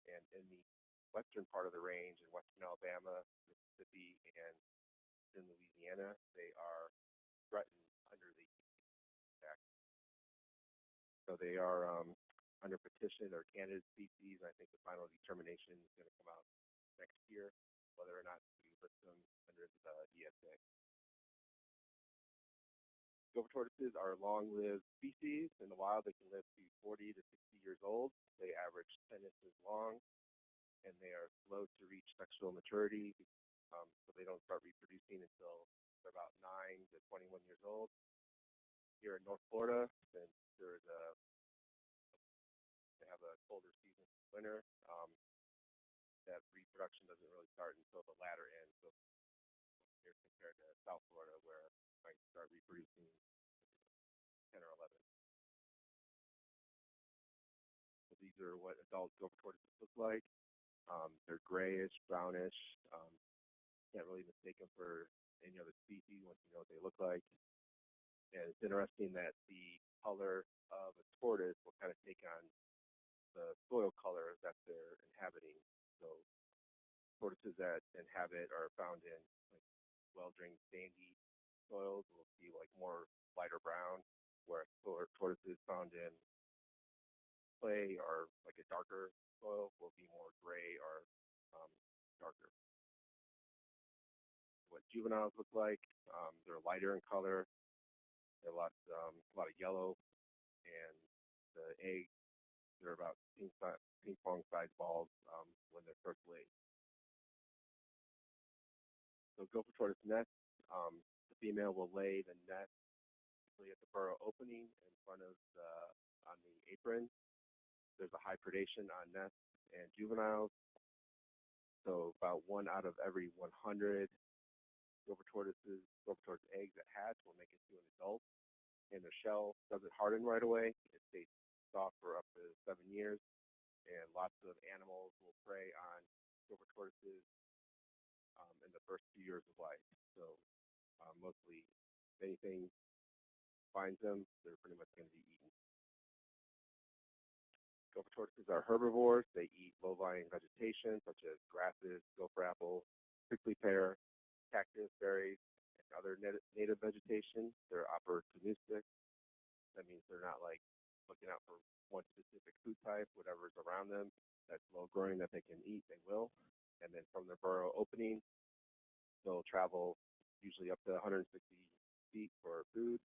And in the western part of the range, in western Alabama, Mississippi, and in Louisiana, they are threatened under the Act. So they are under petition or candidate species. I think the final determination is going to come out next year, whether or not we list them under the ESA. Gopher tortoises are long-lived species. In the wild, they can live to 40 to 60 years old. They average 10 inches long, and they are slow to reach sexual maturity, so they don't start reproducing until they're about 9 to 21 years old. Here in North Florida, since they have a colder season in winter, that reproduction doesn't really start until the latter end, so here compared to South Florida, where you might start reproducing 10 or 11. So these are what adult gopher tortoises look like. They're grayish, brownish. Can't really mistake them for any other species once you know what they look like. And it's interesting that the color of a tortoise will kind of take on the soil color that they're inhabiting. So tortoises that inhabit are found in like well-drained sandy soils will be like more lighter brown, whereas tortoises found in clay or like a darker soil will be more gray or darker. What juveniles look like, they're lighter in color. They're a lot of yellow, and the eggs, they're about ping pong sized balls when they're first laid. So gopher tortoise nest, the female will lay the nest at the burrow opening in front of on the apron. There's a high predation on nests and juveniles. So about 1 out of every 100 gopher tortoise eggs that hatch will make it to an adult, and the shell doesn't harden right away. It stays soft for up to 7 years, and lots of animals will prey on gopher tortoises in the first few years of life. So mostly, if anything finds them, they're pretty much going to be eaten. Gopher tortoises are herbivores. They eat low-lying vegetation such as grasses, gopher apples, prickly pear, cactus, berries, and other native vegetation. They're opportunistic. That means they're not like looking out for one specific food type. Whatever's around them that's low-growing that they can eat, they will. And then from their burrow opening, they'll travel usually up to 160 feet for food.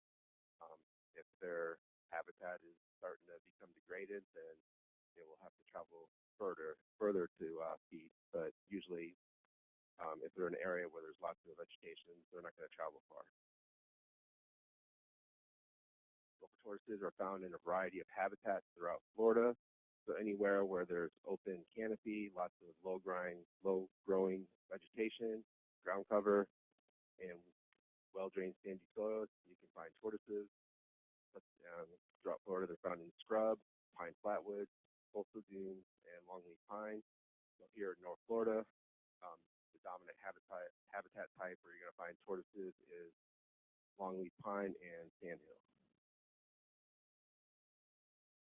If their habitat is starting to become degraded, then they will have to travel further to feed. But usually, if they're in an area where there's lots of vegetation, they're not going to travel far. Gopher tortoises are found in a variety of habitats throughout Florida. So anywhere where there's open canopy, lots of low-growing vegetation, ground cover, and well-drained sandy soils, you can find tortoises. Throughout Florida, they're found in scrub, pine flatwoods, coastal dunes, and longleaf pine. So here in North Florida, the dominant habitat type where you're going to find tortoises is longleaf pine and sandhill.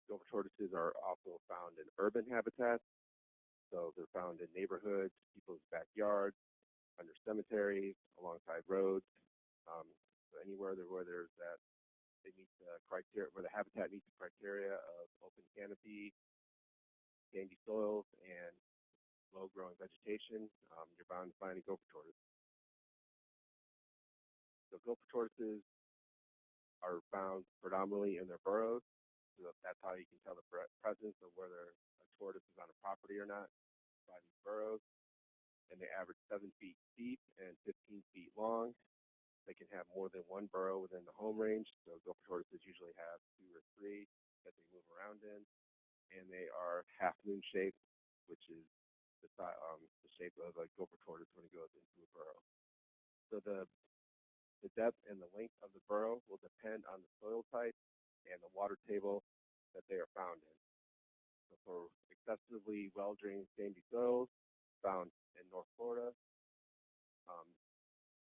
Gopher tortoises are also found in urban habitats. So they're found in neighborhoods, people's backyards, under cemeteries, alongside roads. So anywhere where there's that they meet the criteria, where the habitat meets the criteria of open canopy, sandy soils, and low-growing vegetation, you're bound to find a gopher tortoise. So gopher tortoises are found predominantly in their burrows. So that's how you can tell the presence of whether a tortoise is on a property or not. by these burrows, and they average 7 feet deep and 15 feet long. They can have more than one burrow within the home range, so gopher tortoises usually have 2 or 3 that they move around in, and they are half moon shaped, which is the shape of a gopher tortoise when it goes into a burrow. So the depth and the length of the burrow will depend on the soil type and the water table that they are found in. So for excessively well-drained sandy soils found in North Florida,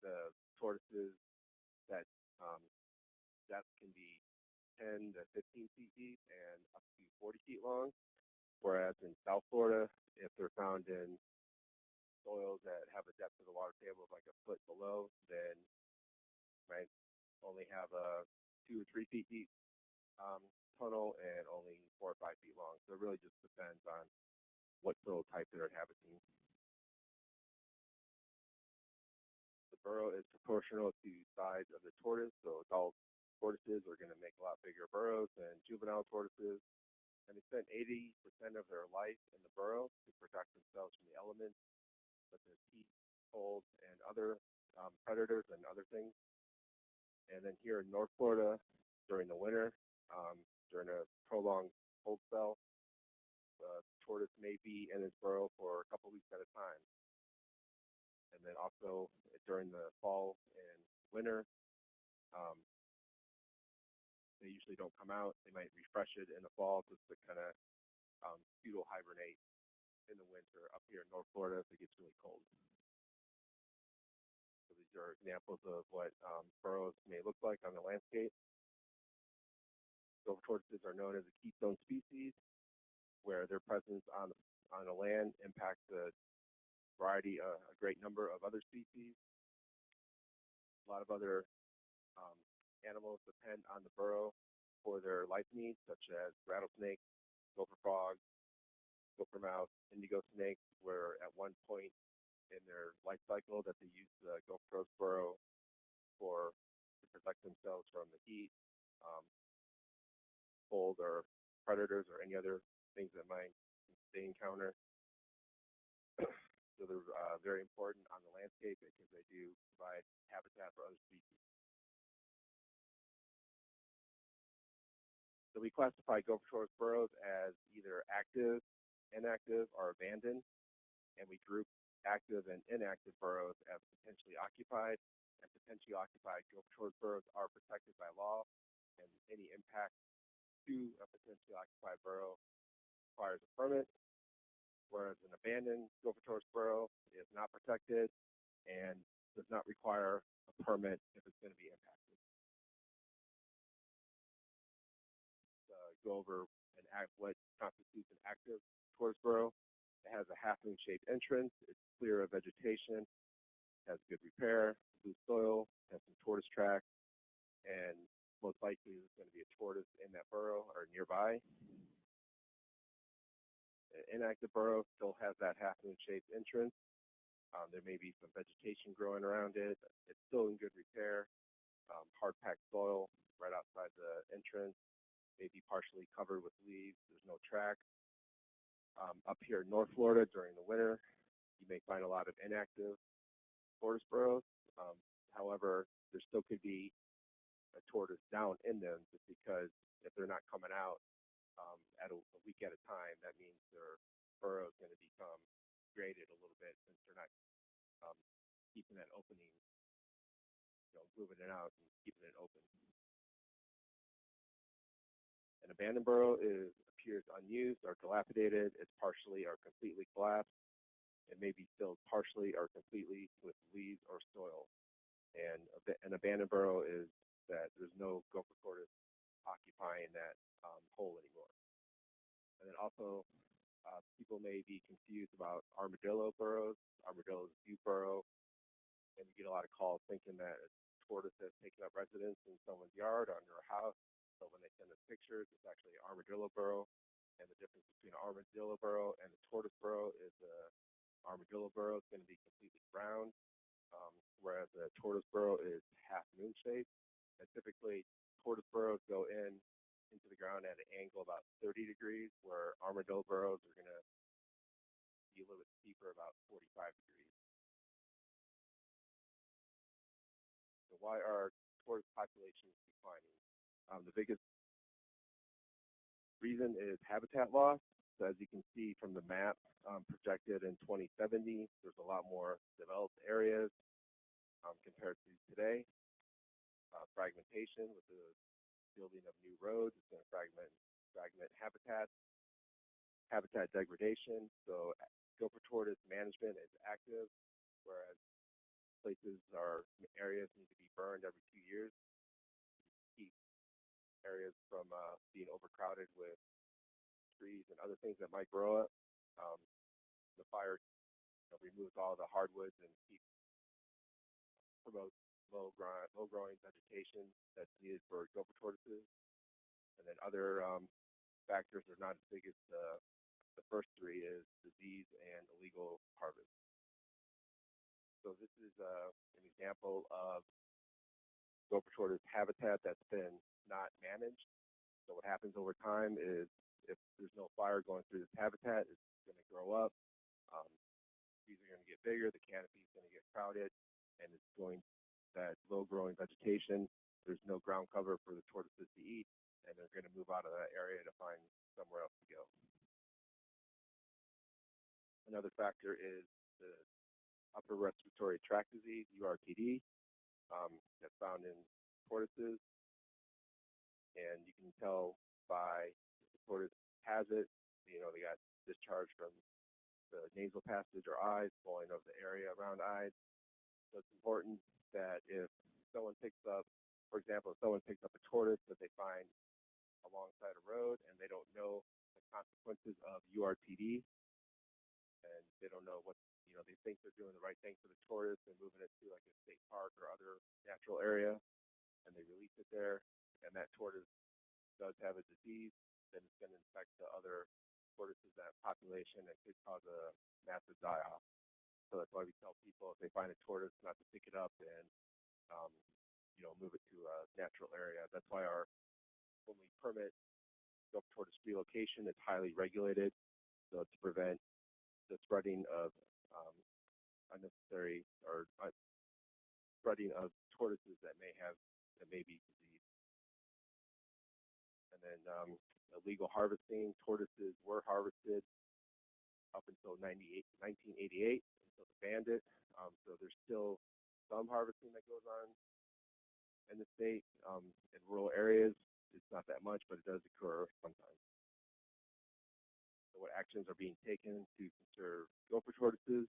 the tortoises that depth can be 10 to 15 feet deep and up to 40 feet long. Whereas in South Florida, if they're found in soils that have a depth of the water table of like a foot below, then might only have a 2 or 3 feet deep tunnel and only 4 or 5 feet long. So it really just depends on what soil type they're inhabiting. The burrow is proportional to the size of the tortoise, so adult tortoises are going to make a lot bigger burrows than juvenile tortoises, and they spend 80% of their life in the burrow to protect themselves from the elements, such as heat, cold, and other predators and other things. And then here in North Florida, during the winter, during a prolonged cold spell, the tortoise may be in its burrow for a couple weeks at a time. And then also during the fall and winter, they usually don't come out. They might refresh it in the fall just to kind of pseudo hibernate in the winter up here in North Florida if it gets really cold. So these are examples of what burrows may look like on the landscape. Gopher tortoises are known as a keystone species, where their presence on the land impacts a great number of other species. A lot of other animals depend on the burrow for their life needs, such as rattlesnakes, gopher frogs, gopher mouse, indigo snakes, where at one point in their life cycle that they use the gopher burrow to protect themselves from the heat, cold, or predators, or any other things that they encounter. So they're very important on the landscape because they do provide habitat for other species. So we classify gopher tortoise burrows as either active, inactive, or abandoned, and we group active and inactive burrows as potentially occupied. And potentially occupied gopher tortoise burrows are protected by law, and any impact to a potentially occupied burrow requires a permit, whereas an abandoned gopher tortoise burrow is not protected and does not require a permit if it's going to be impacted. Go over what constitutes an active tortoise burrow. It has a half-moon shaped entrance. It's clear of vegetation, has good repair, loose soil, has some tortoise tracks, and most likely there's going to be a tortoise in that burrow or nearby. An inactive burrow still has that half-moon shaped entrance. There may be some vegetation growing around it. It's still in good repair. Hard-packed soil right outside the entrance. Maybe partially covered with leaves. There's no track. Up here in North Florida during the winter, you may find a lot of inactive tortoise burrows. However, there still could be a tortoise down in them just because if they're not coming out at a week at a time, that means their burrow is going to become graded a little bit since they're not keeping that opening, moving it out and keeping it open. An abandoned burrow appears unused or dilapidated. It's partially or completely collapsed. It may be filled partially or completely with leaves or soil. And an abandoned burrow is that there's no gopher tortoise occupying that hole anymore. And then also, people may be confused about armadillo burrows. Armadillos do burrow, and you get a lot of calls thinking that a tortoise has taken up residence in someone's yard or under a house. So when they send us pictures, it's actually an armadillo burrow. And the difference between an armadillo burrow and a tortoise burrow is an armadillo burrow is going to be completely round, whereas a tortoise burrow is half moon shaped. And typically, tortoise burrows go into the ground at an angle about 30 degrees, where armadillo burrows are going to be a little bit steeper, about 45 degrees. So why are tortoise populations declining? The biggest reason is habitat loss. So as you can see from the map projected in 2070, there's a lot more developed areas compared to today. Fragmentation with the building of new roads is going to fragment habitat degradation. So gopher tortoise management is active, whereas areas need to be burned every 2 years to keep areas from being overcrowded with trees and other things that might grow up. The fire removes all the hardwoods and promotes low growing vegetation that's needed for gopher tortoises. And then other factors are not as big as the first three is disease and illegal harvest. So this is an example of gopher tortoise habitat that's been not managed. So what happens over time is if there's no fire going through this habitat, it's going to grow up. Trees are going to get bigger, the canopy is going to get crowded, and it's going that low-growing vegetation. There's no ground cover for the tortoises to eat, and they're going to move out of that area to find somewhere else to go. Another factor is the upper respiratory tract disease, URTD, that's found in tortoises, and you can tell by the tortoise has it. They got discharge from the nasal passage or eyes, flowing over the area around eyes. So it's important that if someone picks up, for example, if someone picks up a tortoise that they find alongside a road and they don't know the consequences of URTD, and they don't know they think they're doing the right thing for the tortoise and moving it to like a state park or other natural area, and they release it there, and that tortoise does have a disease, then it's going to infect the other tortoises in that population and could cause a massive die-off. So that's why we tell people if they find a tortoise not to pick it up and move it to a natural area. That's why when we permit gopher tortoise relocation, it's highly regulated, so to prevent the spreading of unnecessary or spreading of tortoises that may be diseased. And then illegal harvesting. Tortoises were harvested up until 1988 until they banned it. So there's still some harvesting that goes on in the state. In rural areas, it's not that much, but it does occur sometimes. So what actions are being taken to conserve gopher tortoises?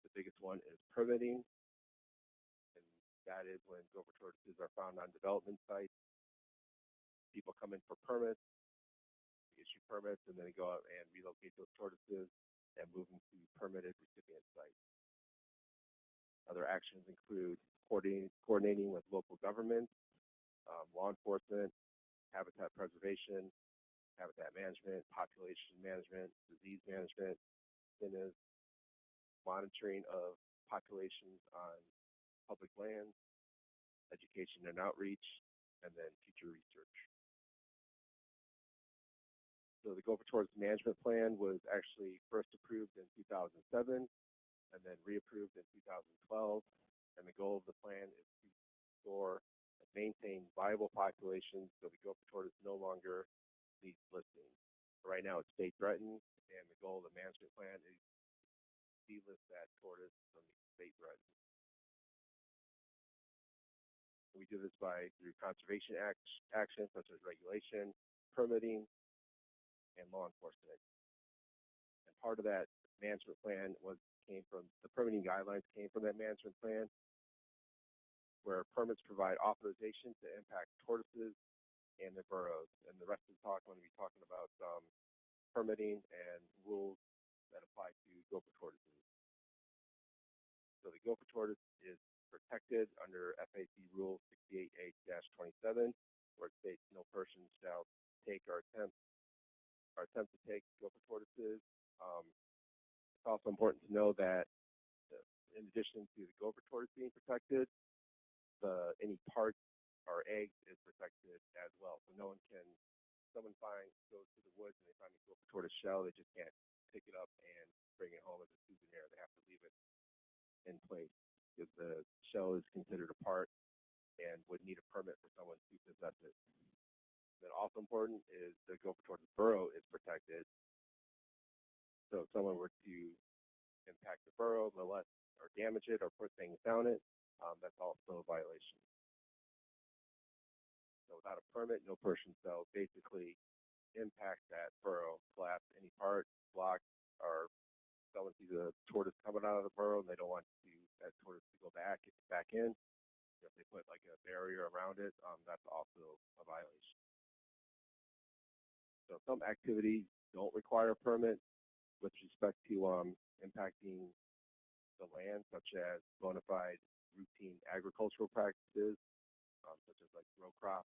The biggest one is permitting, and that is when gopher tortoises are found on development sites. People come in for permits, issue permits, and then they go out and relocate those tortoises and move them to permitted recipient sites. Other actions include coordinating with local governments, law enforcement, habitat preservation, habitat management, population management, disease management, incentives, monitoring of populations on public lands, education and outreach, and then future research. So the Gopher Tortoise Management Plan was actually first approved in 2007 and then reapproved in 2012. And the goal of the plan is to restore and maintain viable populations so the gopher tortoise no longer needs listing. Right now it's state threatened, and the goal of the management plan is to delist that tortoise from the state threatened. We do this through conservation actions such as regulation, permitting, and law enforcement. And part of that management plan came from the permitting guidelines came from that management plan, where permits provide authorization to impact tortoises and their burrows. And the rest of the talk, I'm going to be talking about permitting and rules that apply to gopher tortoises. So the gopher tortoise is protected under FAC Rule 68H-27, where it states no person shall take or attempt to take gopher tortoises. It's also important to know that in addition to the gopher tortoise being protected, any parts or eggs is protected as well. So no one can, someone goes to the woods and they find a gopher tortoise shell, they just can't pick it up and bring it home as a souvenir. They have to leave it in place because the shell is considered a part and would need a permit for someone to possess it. Then also important is the go towards the burrow is protected. So if someone were to impact the burrow, molest or damage it or put things down it, that's also a violation. So without a permit, no person shall basically impact that burrow, collapse any part, block, or someone sees a tortoise coming out of the burrow and they don't want that tortoise to go back in. If they put like a barrier around it, that's also a violation. So some activities don't require a permit with respect to impacting the land, such as bona fide routine agricultural practices, such as like row crop,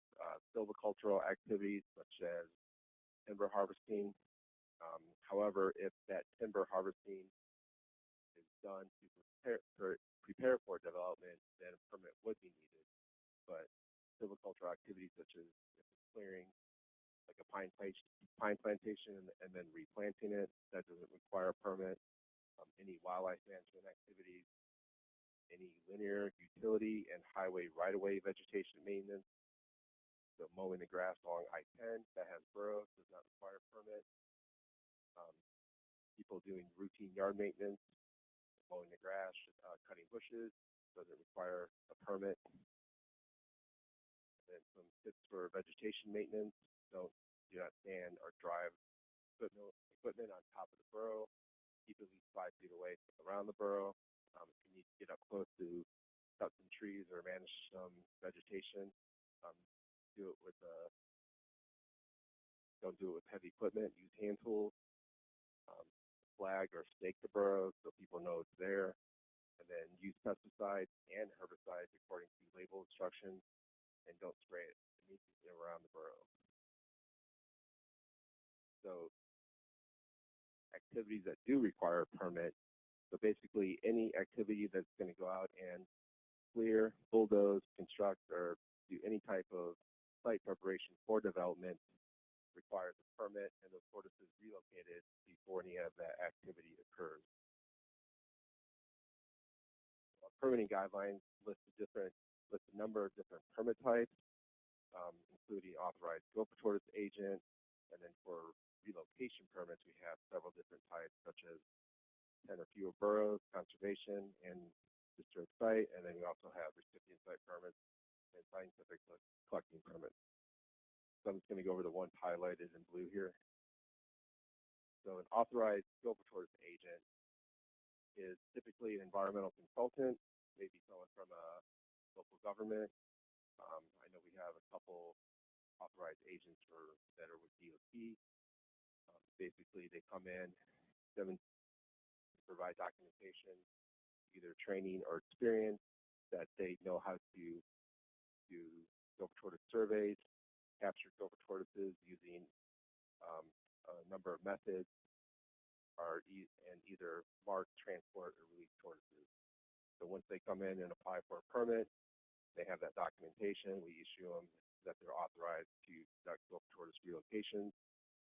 silvicultural activities, such as timber harvesting. However, if that timber harvesting is done to prepare for development, then a permit would be needed. But silvicultural activities such as clearing, like a pine plantation and then replanting it, that doesn't require a permit. Any wildlife management activities, any linear, utility, and highway right-of-way vegetation maintenance. So mowing the grass along I-10 that has burrows does not require a permit. People doing routine yard maintenance, mowing the grass, cutting bushes, doesn't require a permit. And then some tips for vegetation maintenance: do not stand or drive equipment on top of the burrow. Keep at least 5 feet away around the burrow. If you need to get up close to cut some trees or manage some vegetation, don't do it with heavy equipment. Use hand tools. Flag or stake the burrows so people know it's there. And then use pesticides and herbicides according to label instructions, and don't spray it immediately around the burrow. So activities that do require a permit, so basically any activity that's going to go out and clear, bulldoze, construct, or do any type of site preparation for development requires a permit, and those tortoises relocated before any of that activity occurs. Permitting guidelines list a number of different permit types, including authorized gopher tortoise agent, and then for relocation permits we have several different types, such as 10 or fewer burrows, conservation, and disturbed site, and then we also have recipient site permits and scientific collecting permits. So I'm just going to go over the ones highlighted in blue here. So an authorized gopher tortoise agent is typically an environmental consultant, maybe someone from a local government. I know we have a couple authorized agents that are with DOT. Basically, they come in, provide documentation, either training or experience, that they know how to do gopher tortoise surveys, capture gopher tortoises using a number of methods, and either mark, transport, or release tortoises. So once they come in and apply for a permit, they have that documentation. We issue them that they're authorized to conduct gopher tortoise relocations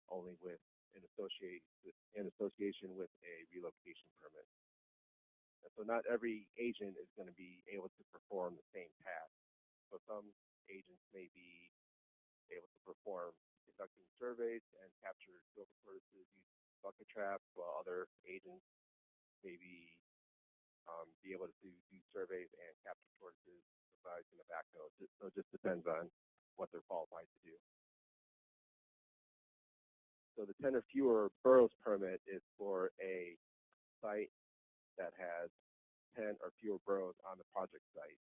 only in association with a relocation permit. And so not every agent is going to be able to perform the same task. So some agents may be able to perform conducting surveys and capture gopher tortoises using bucket traps, while other agents may be able to do surveys and capture tortoises in the backhoe. So it just depends on what they're qualified to do. So the 10 or fewer burrows permit is for a site that has 10 or fewer burrows on the project site.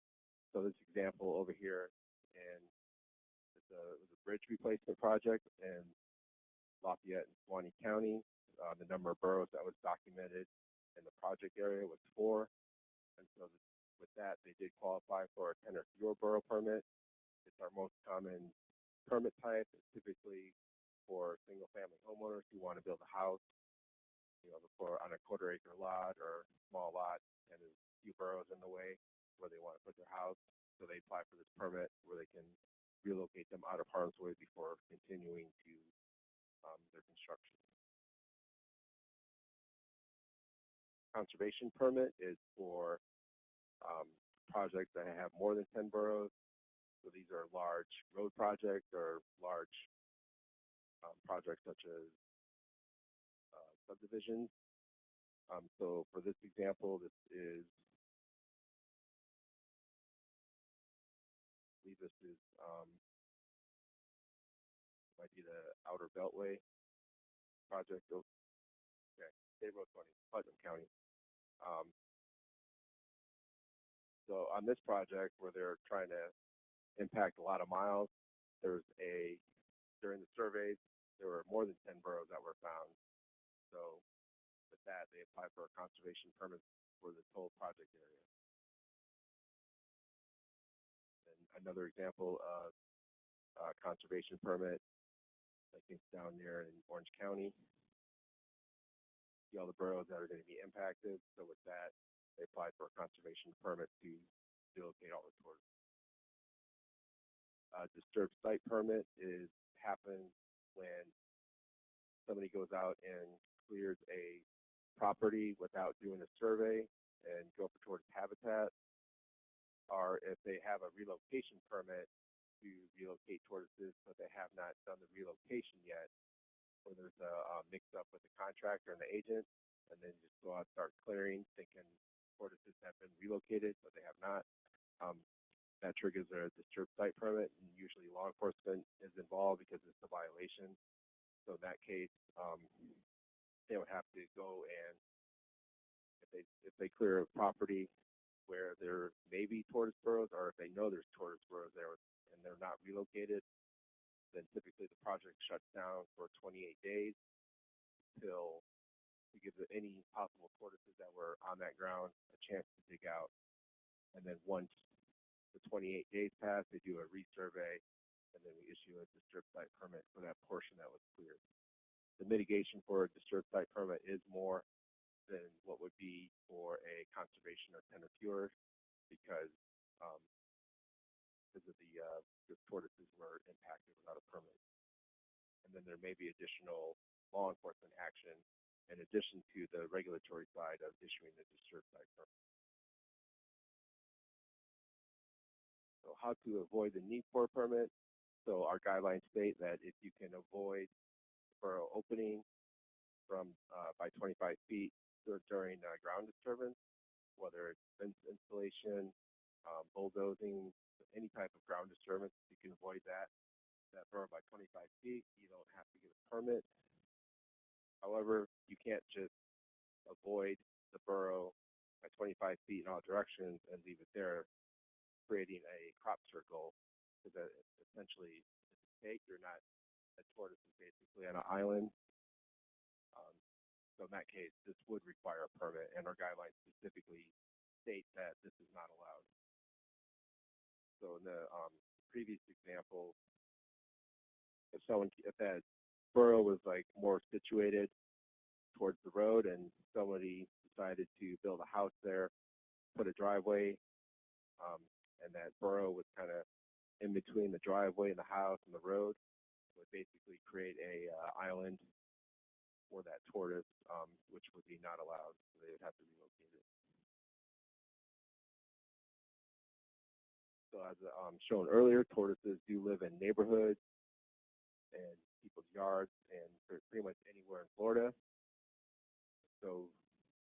So this example over here, and it was a bridge replacement project in Lafayette and Suwannee County. The number of burrows that was documented in the project area was 4. And so with that, they did qualify for a 10 or fewer burrow permit. It's our most common permit type. It's typically for single-family homeowners who want to build a house, on a quarter-acre lot or small lot, and there's a few burrows in the way where they want to put their house. So they apply for this permit where they can relocate them out of harm's way before continuing to their construction. conservation permit is for projects that have more than 10 boroughs. So these are large road projects or large projects such as subdivisions. So for this example, this is, I believe this is might be the Outer Beltway project. Oh, okay, State Road 20, Putnam County. So on this project where they're trying to impact a lot of miles, during the surveys, there were more than 10 boroughs that were found. So with that, they applied for a conservation permit for this whole project area. And another example of conservation permit, I think down there in Orange County. See all the boroughs that are going to be impacted. So with that, they applied for a conservation permit to relocate all the tortoises. Disturbed site permit happens when somebody goes out and clears a property without doing a survey and go for towards habitat, or if they have a relocation permit to relocate tortoises, but they have not done the relocation yet, or there's a mix-up with the contractor and the agent, and then just go out and start clearing, thinking tortoises have been relocated, but they have not. That triggers a disturbed site permit, and usually law enforcement is involved because it's a violation. So in that case, they would have to go and if they clear a property where there may be tortoise burrows, or if they know there's tortoise burrows there and they're not relocated, then typically the project shuts down for 28 days till to give any possible tortoises that were on that ground a chance to dig out. And then once the 28 days pass, they do a resurvey, and then we issue a disturbed site permit for that portion that was cleared. The mitigation for a disturbed site permit is more than what would be for a conservation or 10 or fewer, because of the tortoises were impacted without a permit. And then there may be additional law enforcement action in addition to the regulatory side of issuing the disturbed site permit. So how to avoid the need for a permit. So our guidelines state that if you can avoid burrow opening from by 25 feet during ground disturbance, whether it's fence installation, bulldozing, any type of ground disturbance, you can avoid that burrow by 25 feet. You don't have to get a permit. However, you can't just avoid the burrow by 25 feet in all directions and leave it there, creating a crop circle, because essentially, you're not, a tortoise is basically on an island. So in that case, this would require a permit, and our guidelines specifically state that this is not allowed. So in the previous example, if that burrow was like more situated towards the road and somebody decided to build a house there, put a driveway, and that burrow was kind of in between the driveway and the house and the road, would basically create a island for that tortoise, which would be not allowed. So they would have to relocate it. So as shown earlier, tortoises do live in neighborhoods and people's yards and pretty much anywhere in Florida. So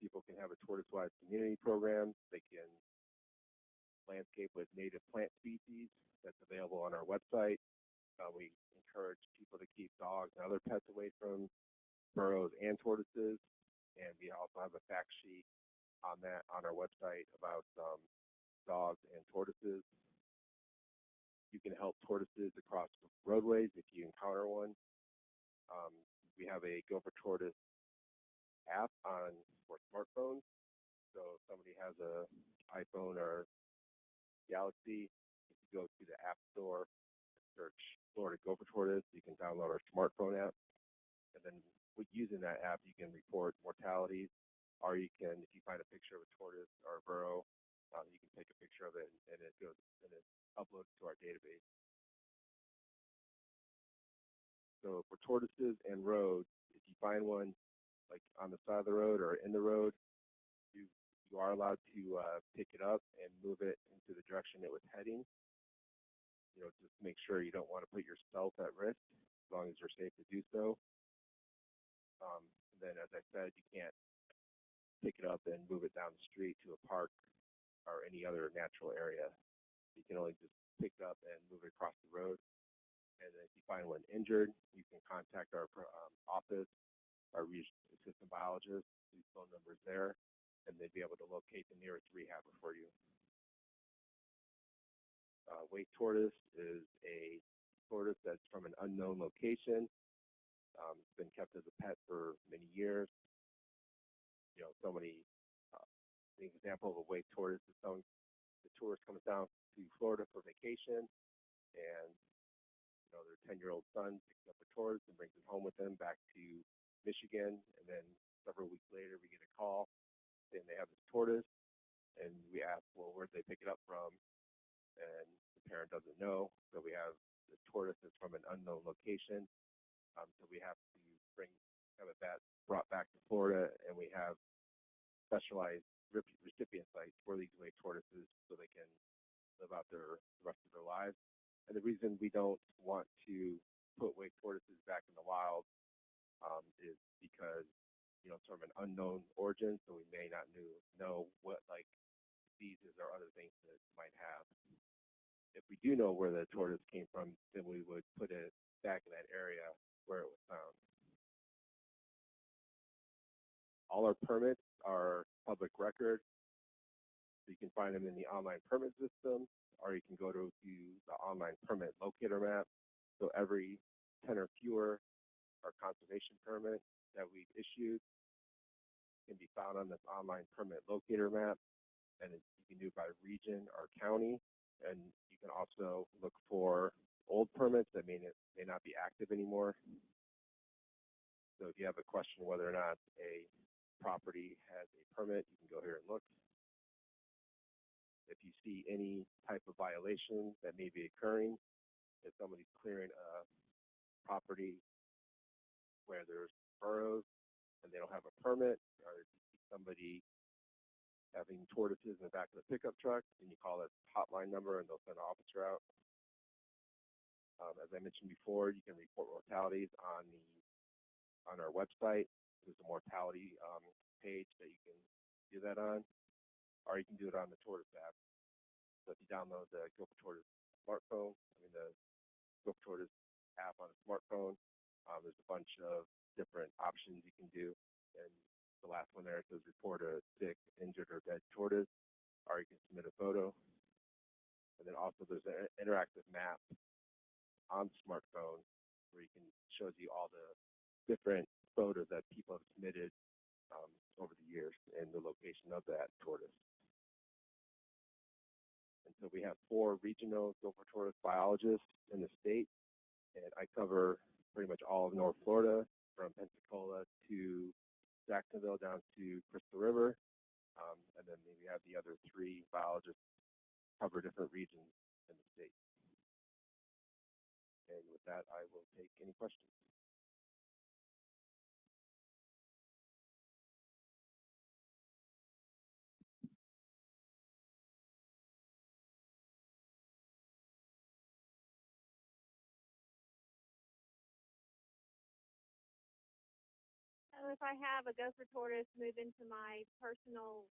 people can have a tortoise-wise community program. They can landscape with native plant species that's available on our website. We encourage people to keep dogs and other pets away from burrows and tortoises, and we also have a fact sheet on that on our website about dogs and tortoises. You can help tortoises across roadways if you encounter one. We have a Go for Tortoise app for smartphones. So if somebody has a iPhone or Galaxy, if you go to the App Store, search Florida Go for Tortoise, you can download our smartphone app. And then using that app, you can report mortalities, or you can, if you find a picture of a tortoise or a burrow, you can take a picture of it and it uploads to our database. So for tortoises and roads, if you find one like on the side of the road or in the road, You are allowed to pick it up and move it into the direction it was heading. Just make sure you don't want to put yourself at risk as long as you're safe to do so. And then, as I said, you can't pick it up and move it down the street to a park or any other natural area. You can only just pick it up and move it across the road. And if you find one injured, you can contact our office, our regional assistant biologist, these phone numbers there, and they'd be able to locate the nearest rehabber for you. White tortoise is a tortoise that's from an unknown location. It's been kept as a pet for many years. An example of a white tortoise is the tourist comes down to Florida for vacation, and their 10-year-old son picks up a tortoise and brings it home with them back to Michigan, and then several weeks later we get a call saying they have this tortoise, and we ask, well, where'd they pick it up from? And the parent doesn't know, so we have the tortoise that's from an unknown location, so we have to have it brought back to Florida, and we have specialized recipient sites for these white tortoises so they can live out the rest of their lives. And the reason we don't want to put white tortoises back in the wild is because it's from an unknown origin, so we may not know what diseases or other things that it might have. If we do know where the tortoise came from, then we would put it back in that area where it was found. All our permits are public record, so you can find them in the online permit system, or you can go to the online permit locator map. So every 10 or fewer or conservation permit that we've issued can be found on this online permit locator map, and you can do it by region or county. And you can also look for old permits that may not be active anymore. So if you have a question whether or not a property has a permit, you can go here and look. If you see any type of violation that may be occurring, if somebody's clearing a property where there's burrows and they don't have a permit, or if you see somebody having tortoises in the back of the pickup truck, then you call that hotline number and they'll send an officer out. As I mentioned before, you can report mortalities on our website. There's a mortality page that you can do that on, or you can do it on the Tortoise app. So if you download the Go for Tortoise smartphone, the Go for Tortoise app on a smartphone, there's a bunch of different options you can do. And the last one there says report a sick, injured, or dead tortoise, or you can submit a photo. And then also there's an interactive map on the smartphone where you can shows you all the different photos that people have submitted over the years and the location of that tortoise. And so we have 4 regional gopher tortoise biologists in the state, and I cover pretty much all of North Florida, from Pensacola to Jacksonville down to Crystal River, and then we have the other 3 biologists cover different regions in the state. And with that, I will take any questions. So if I have a gopher tortoise move into my personal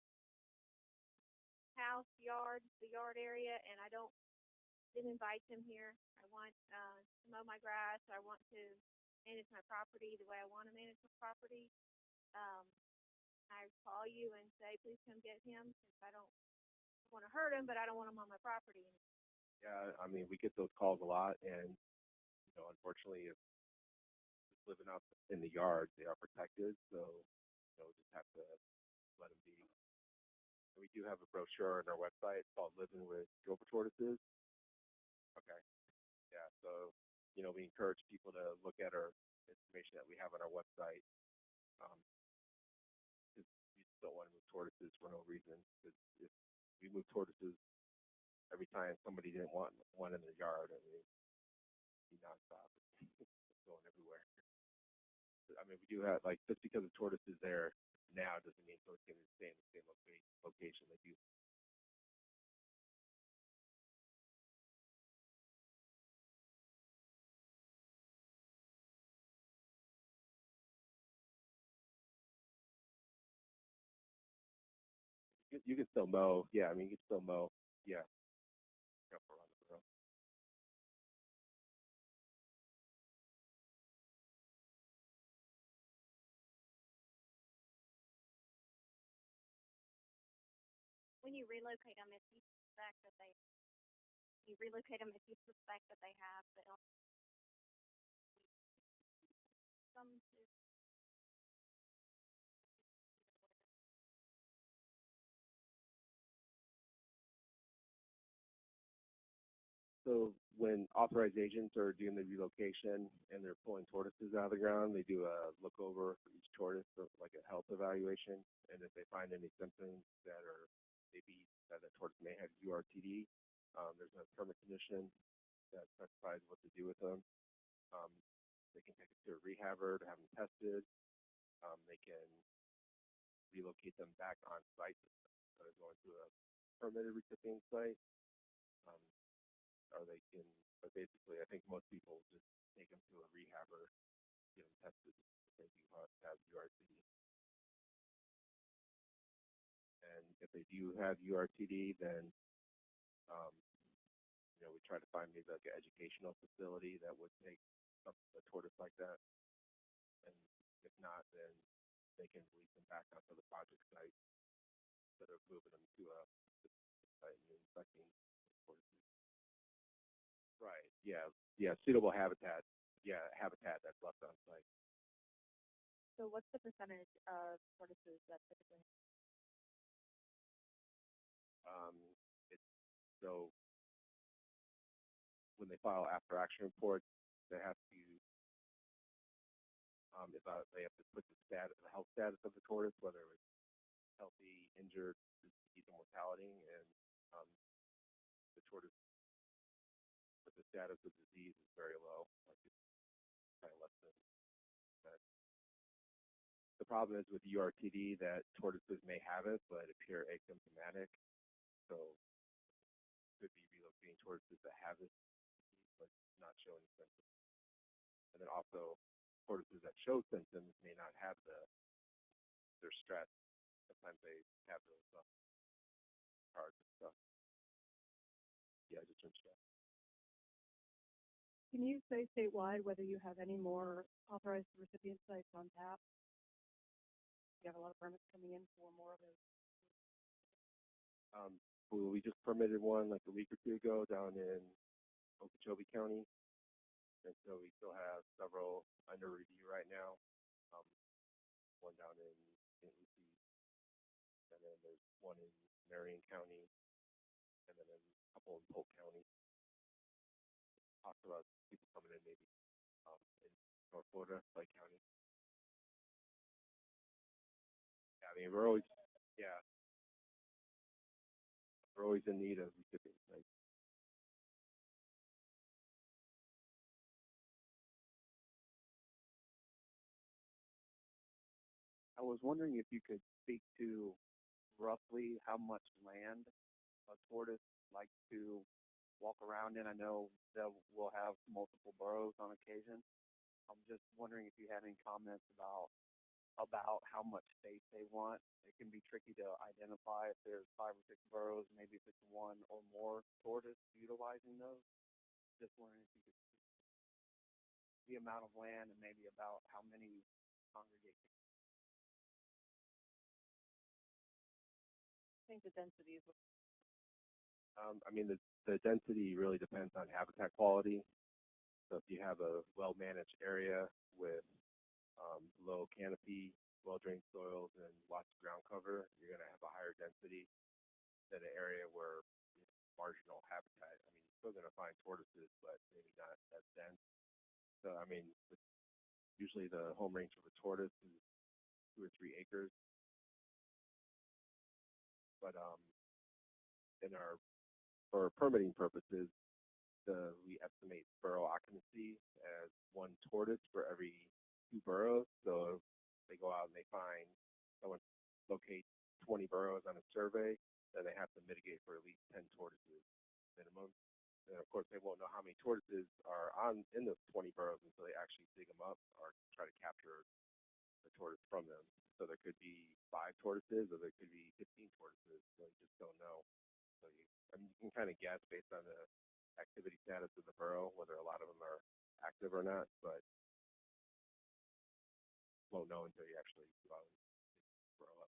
house, the yard area, and I didn't invite him here, I want to mow my grass, I want to manage my property the way I want to manage my property, I call you and say, please come get him, since I don't want to hurt him, but I don't want him on my property. Yeah, we get those calls a lot, and unfortunately, if it's living out in the yard, they are protected, so just have to let them be. And we do have a brochure on our website called Living with Gopher Tortoises. Okay. Yeah, so we encourage people to look at our information that we have on our website. Because we just don't want to move tortoises for no reason. Because if we move tortoises every time somebody didn't want one in their yard, it'd be nonstop. It's going everywhere. We do have, just because the tortoise is there now doesn't mean so it's going to stay in the same location You can still mow. Yeah, I mean, you can still mow. Yeah. Jump around the row. When you relocate them, if you suspect that they have the illness, some So when authorized agents are doing the relocation and they're pulling tortoises out of the ground, they do a look over for each tortoise, so like a health evaluation. And if they find any symptoms that are maybe that the tortoise may have URTD, there's a permit condition that specifies what to do with them. Um, they can take it to a rehabber to have them tested. They can relocate them back on site instead of going to a permitted recipient site. Um, or they can, but basically, I think most people just take them to a rehabber, get them tested if they do have URTD. And if they do have URTD, then we try to find maybe like an educational facility that would take a tortoise like that. And if not, then they can release them back onto the project site instead of moving them to a site and infecting tortoises. Right. Yeah. Yeah. Suitable habitat. Yeah. Habitat that's left on site. So what's the percentage of tortoises that typically? It's so when they file after action reports, they have to they have to put the health status of the tortoise, whether it's healthy, injured, disease, or mortality, and the tortoise with the status of disease is very low, like it's kind of less than that. The problem is with URTD that tortoises may have it, but appear asymptomatic. So could be relocating tortoises that have this disease, but not showing symptoms. And then also tortoises that show symptoms may not have their stress. Sometimes they have those cards and stuff. Yeah, just in stress. Can you say statewide whether you have any more authorized recipient sites on tap? You have a lot of permits coming in for more of those. We just permitted one like a week or two ago down in Okeechobee County, and so we still have several under review right now. One down in Lucy, and then there's one in Marion County, and then a couple in Polk County. Talked about people coming in maybe in North Florida, Lake County. Yeah, I mean we're always in need of recipients. Like, I was wondering if you could speak to roughly how much land a tortoise likes to walk around in. I know that we'll have multiple burrows on occasion. I'm just wondering if you had any comments about how much space they want. It can be tricky to identify if there's 5 or 6 burrows, maybe if it's one or more tortoise utilizing those. Just wondering if you could speak to the amount of land and maybe about how many congregate. I think the density is. I mean the density really depends on habitat quality. So if you have a well-managed area with low canopy, well-drained soils, and lots of ground cover, you're going to have a higher density than an area where marginal habitat. I mean, you're still going to find tortoises, but maybe not as dense. So I mean, usually the home range of a tortoise is 2 or 3 acres. But for permitting purposes, we estimate burrow occupancy as 1 tortoise for every 2 burrows. So if they go out and they find someone locate 20 burrows on a survey, then they have to mitigate for at least 10 tortoises minimum. And of course, they won't know how many tortoises are in those 20 burrows until they actually dig them up or try to capture the tortoise from them. So there could be 5 tortoises, or there could be 15 tortoises. So you just don't know. So you can kind of guess based on the activity status of the burrow whether a lot of them are active or not, but won't know until you actually go out and grow up.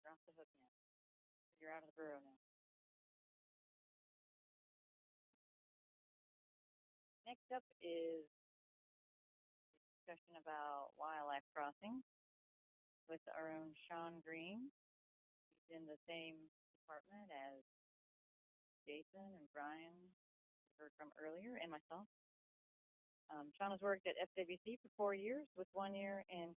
You're off the hook now. You're out of the burrow now. Next up is a discussion about wildlife crossing with our own Sean Green. He's in the same department as Jason and Brian, we heard from earlier, and myself. Sean has worked at FWC for 4 years, with 1 year in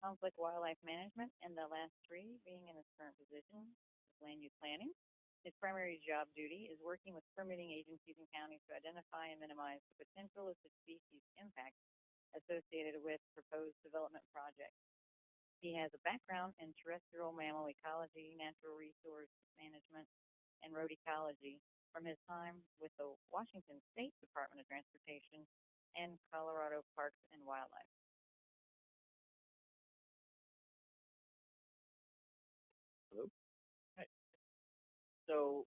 conflict wildlife management, and the last 3 being in his current position with land use planning. His primary job duty is working with permitting agencies and counties to identify and minimize the potential of the species impact associated with proposed development projects. He has a background in terrestrial mammal ecology, natural resource management, and road ecology from his time with the Washington State Department of Transportation and Colorado Parks and Wildlife. Hello. Hi. So,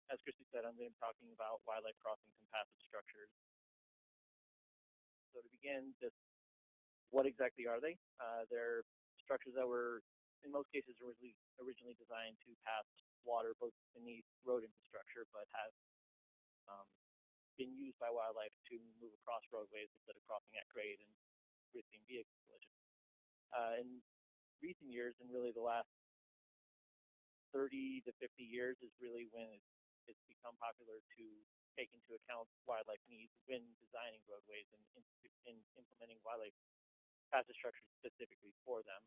as Christy said, I'm going to be talking about wildlife crossings and passive structures. So to begin, just what exactly are they? They're structures that were, in most cases, originally designed to pass water both beneath road infrastructure, but have been used by wildlife to move across roadways instead of crossing at grade and risking vehicle collision. In recent years, and really the last 30 to 50 years, is really when it's become popular to take into account wildlife needs when designing roadways and in implementing wildlife passive structures specifically for them.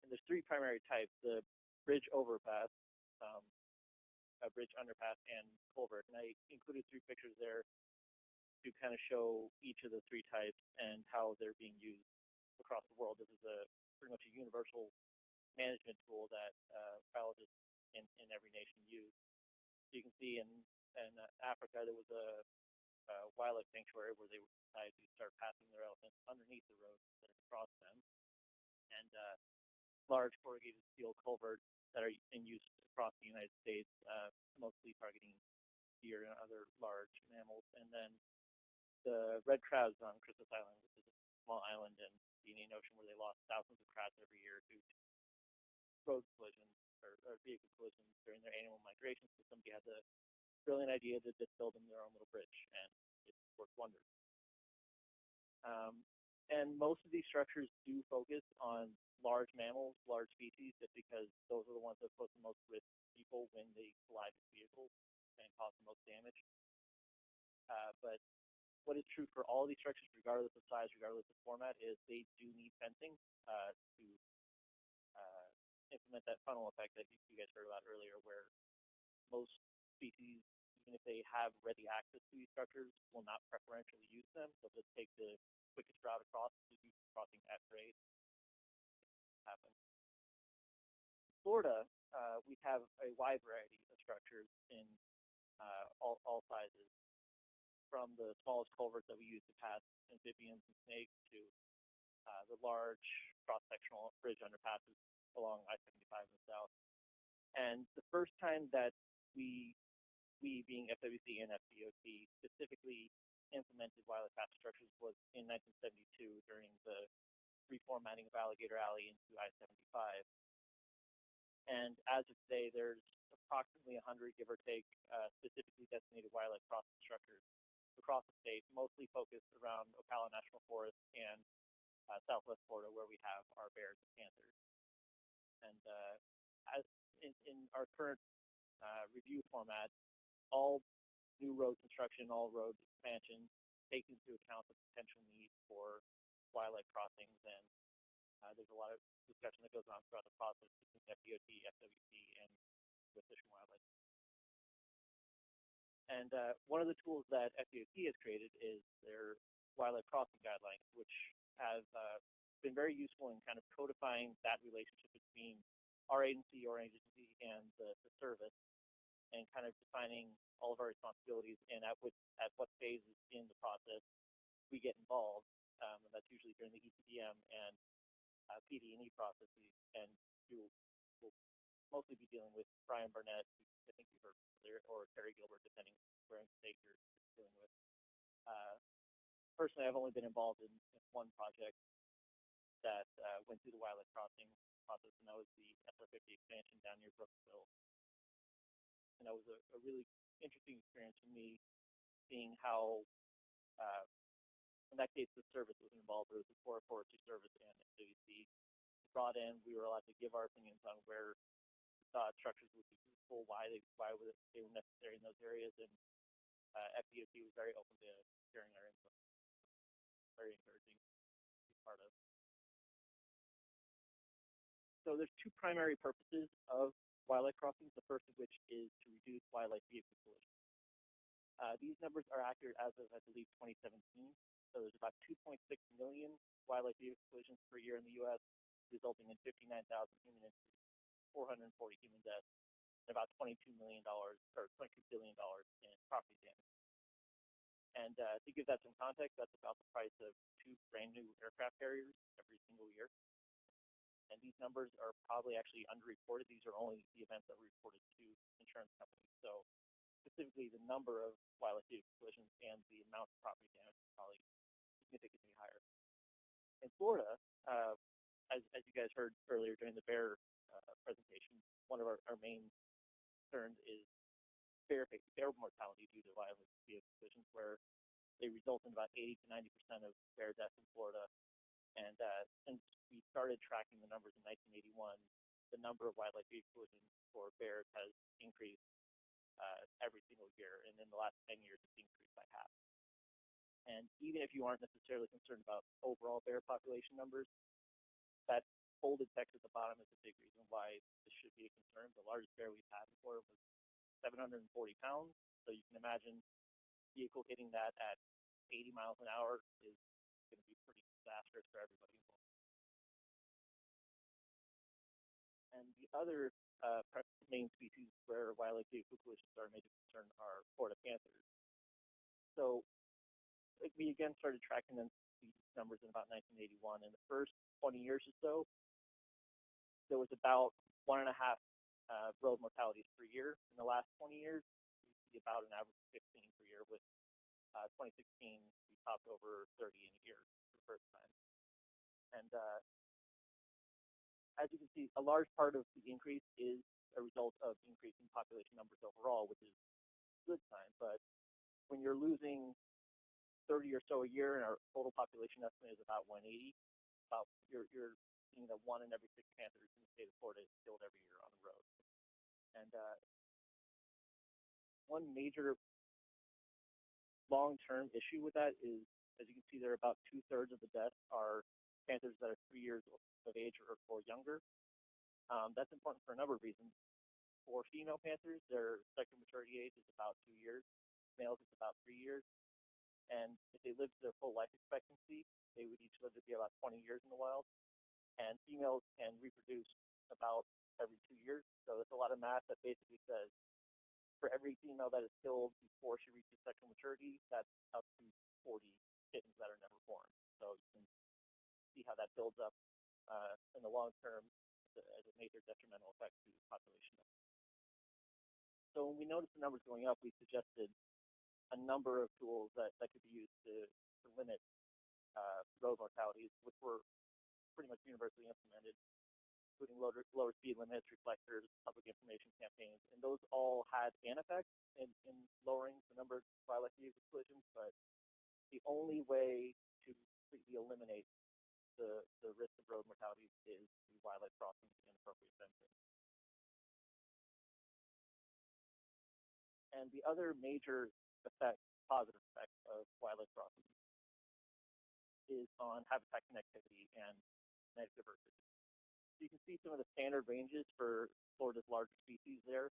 And there's 3 primary types: the bridge overpass, a bridge underpass, and culvert. And I included 3 pictures there to kind of show each of the 3 types and how they're being used across the world. This is pretty much a universal management tool that biologists in every nation use. So you can see in Africa there was a wildlife sanctuary where they decided to start passing their elephants underneath the road instead of across them, and large corrugated steel culverts that are in use across the United States, mostly targeting deer and other large mammals. And then the red crabs on Christmas Island, which is a small island in the Indian Ocean where they lost thousands of crabs every year due to road collisions or vehicle collisions during their annual migration. So somebody had the brilliant idea to just build them their own little bridge, and it worked wonders. And most of these structures do focus on large mammals, large species, just because those are the ones that pose the most risk to people when they collide with vehicles and cause the most damage. But what is true for all of these structures, regardless of size, regardless of format, is they do need fencing to implement that funnel effect that you guys heard about earlier, where most species, even if they have ready access to these structures, will not preferentially use them. They'll just take the quickest route across to do crossing at grade. Happen. In Florida, we have a wide variety of structures in all sizes, from the smallest culverts that we use to pass amphibians and snakes to the large cross-sectional bridge underpasses along I-75 in the south. And the first time that we being FWC and FDOT, specifically implemented wildlife passive structures was in 1972 during the reformatting of Alligator Alley into I-75. And as of today, there's approximately 100, give or take, specifically designated wildlife crossing structures across the state, mostly focused around Ocala National Forest and Southwest Florida, where we have our bears and panthers. And as in our current review format, all new road construction, all road expansion takes into account the potential need for wildlife crossings, and there's a lot of discussion that goes on throughout the process between FDOT, FWC, and with Fish and Wildlife. And one of the tools that FDOT has created is their wildlife crossing guidelines, which have been very useful in kind of codifying that relationship between our agency, your agency, and the service, and kind of defining all of our responsibilities and at what phases in the process we get involved. And that's usually during the EPDM and PD&E processes. And you will mostly be dealing with Brian Burnett, who I think you've heard earlier, or Terry Gilbert, depending where in the state you're dealing with. Personally, I've only been involved in one project that went through the wildlife crossing process, and that was the SR50 expansion down near Brooksville. And that was a really interesting experience for me, seeing how, in that case, the service was involved. There was the Forest Forestry Service and FWC brought in. We were allowed to give our opinions on where we thought structures would be useful, why they were necessary in those areas, and FDOT was very open to sharing our input. Very encouraging to be part of. So there's two primary purposes of wildlife crossings, the first of which is to reduce wildlife vehicle collisions. These numbers are accurate as of, I believe, 2017. So there's about 2.6 million wildlife vehicle collisions per year in the U.S., resulting in 59,000 human injuries, 440 human deaths, and about $22 billion in property damage. And to give that some context, that's about the price of 2 brand new aircraft carriers every single year. And these numbers are probably actually underreported. These are only the events that were reported to insurance companies. So specifically, the number of wildlife vehicle collisions and the amount of property damage is probably significantly higher. In Florida, as you guys heard earlier during the bear presentation, one of our main concerns is bear mortality due to wildlife vehicle collisions, where they result in about 80 to 90% of bear deaths in Florida. And since we started tracking the numbers in 1981, the number of wildlife vehicle collisions for bears has increased every single year, and in the last 10 years, it's increased by half. And even if you aren't necessarily concerned about overall bear population numbers, that folded text at the bottom is a big reason why this should be a concern. The largest bear we've had before was 740 pounds, so you can imagine a vehicle hitting that at 80 miles an hour is going to be pretty disastrous for everybody involved. And the other main species where wildlife vehicle collisions are a major concern are Florida panthers. So we again started tracking these numbers in about 1981. In the first 20 years or so, there was about 1.5 road mortalities per year. In the last 20 years, we see about an average of 15 per year. With 2016, we topped over 30 in a year for the first time. And as you can see, a large part of the increase is a result of increasing population numbers overall, which is a good sign. But when you're losing 30 or so a year, and our total population estimate is about 180, you're seeing that 1 in every 6 panthers in the state of Florida is killed every year on the road. And one major long-term issue with that is, as you can see there, about 2/3 of the deaths are panthers that are 3 years of age or younger. That's important for a number of reasons. For female panthers, their sexual maturity age is about 2 years. Males, it's about 3 years. And if they lived their full life expectancy, they would each live to be about 20 years in the wild. And females can reproduce about every 2 years. So that's a lot of math that basically says for every female that is killed before she reaches sexual maturity, that's up to 40 kittens that are never born. So you can see how that builds up in the long term as a major detrimental effect to the population. So when we noticed the numbers going up, we suggested a number of tools that could be used to limit road mortalities, which were pretty much universally implemented, including lower speed limits, reflectors, public information campaigns, and those all had an effect in lowering the number of wildlife vehicle collisions. But the only way to completely eliminate the risk of road mortalities is through wildlife crossings and appropriate fencing. And the other major positive effect of wildlife crossings is on habitat connectivity and genetic diversity. So you can see some of the standard ranges for Florida's larger species there.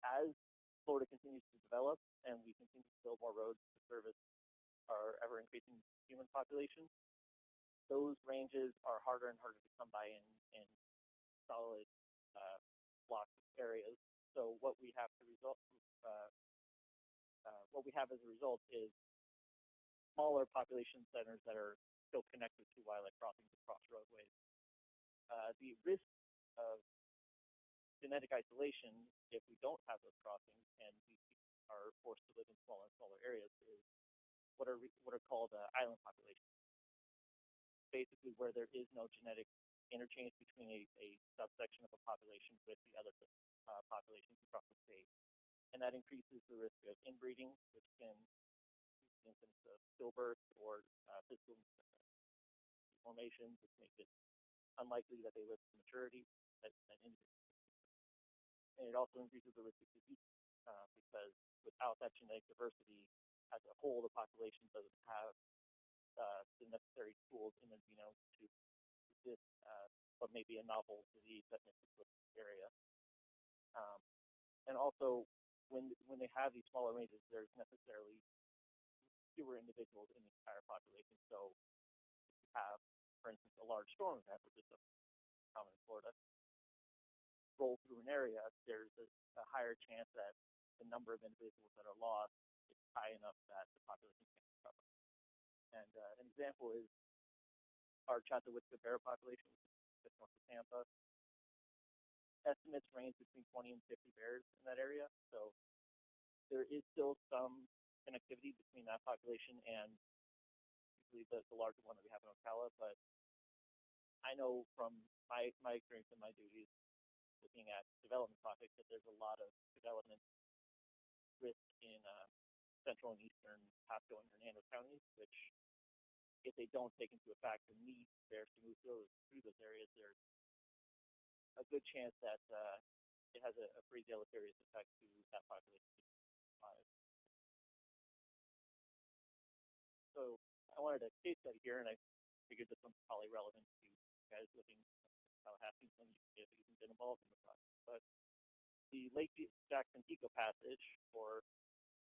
As Florida continues to develop and we continue to build more roads to service our ever-increasing human population, those ranges are harder and harder to come by in solid block areas. So what we have what we have as a result is smaller population centers that are still connected to wildlife crossings across roadways. The risk of genetic isolation, if we don't have those crossings and these people are forced to live in smaller and smaller areas, is what are called island populations. Basically, where there is no genetic interchange between a subsection of a population with the other populations across the state, and that increases the risk of inbreeding, which can instance of stillbirth or physical formations, which makes it unlikely that they live to maturity. And it also increases the risk of disease because without that genetic diversity, as a whole, the population doesn't have the necessary tools in the genome to resist what may be a novel disease that misses the area. And also, when they have these smaller ranges, there's necessarily fewer individuals in the entire population. So if you have, for instance, a large storm event, which is common in Florida, roll through an area, there's a higher chance that the number of individuals that are lost is high enough that the population can recover. And an example is our Chattanooga bear population, just north of Tampa. Estimates range between 20 and 50 bears in that area. So there is still some connectivity between that population and usually the larger one that we have in Ocala. But I know from my experience and my duties looking at development projects that there's a lot of development risk in central and eastern Pasco and Hernando counties, which if they don't take into effect the need bears to move through those areas, there's a good chance that it has a pretty deleterious effect to that population. So I wanted a case study here, and I figured this one's probably relevant to you guys living in Tallahassee, some of you may have even been involved in the process. But the Lake Jackson Eco Passage, or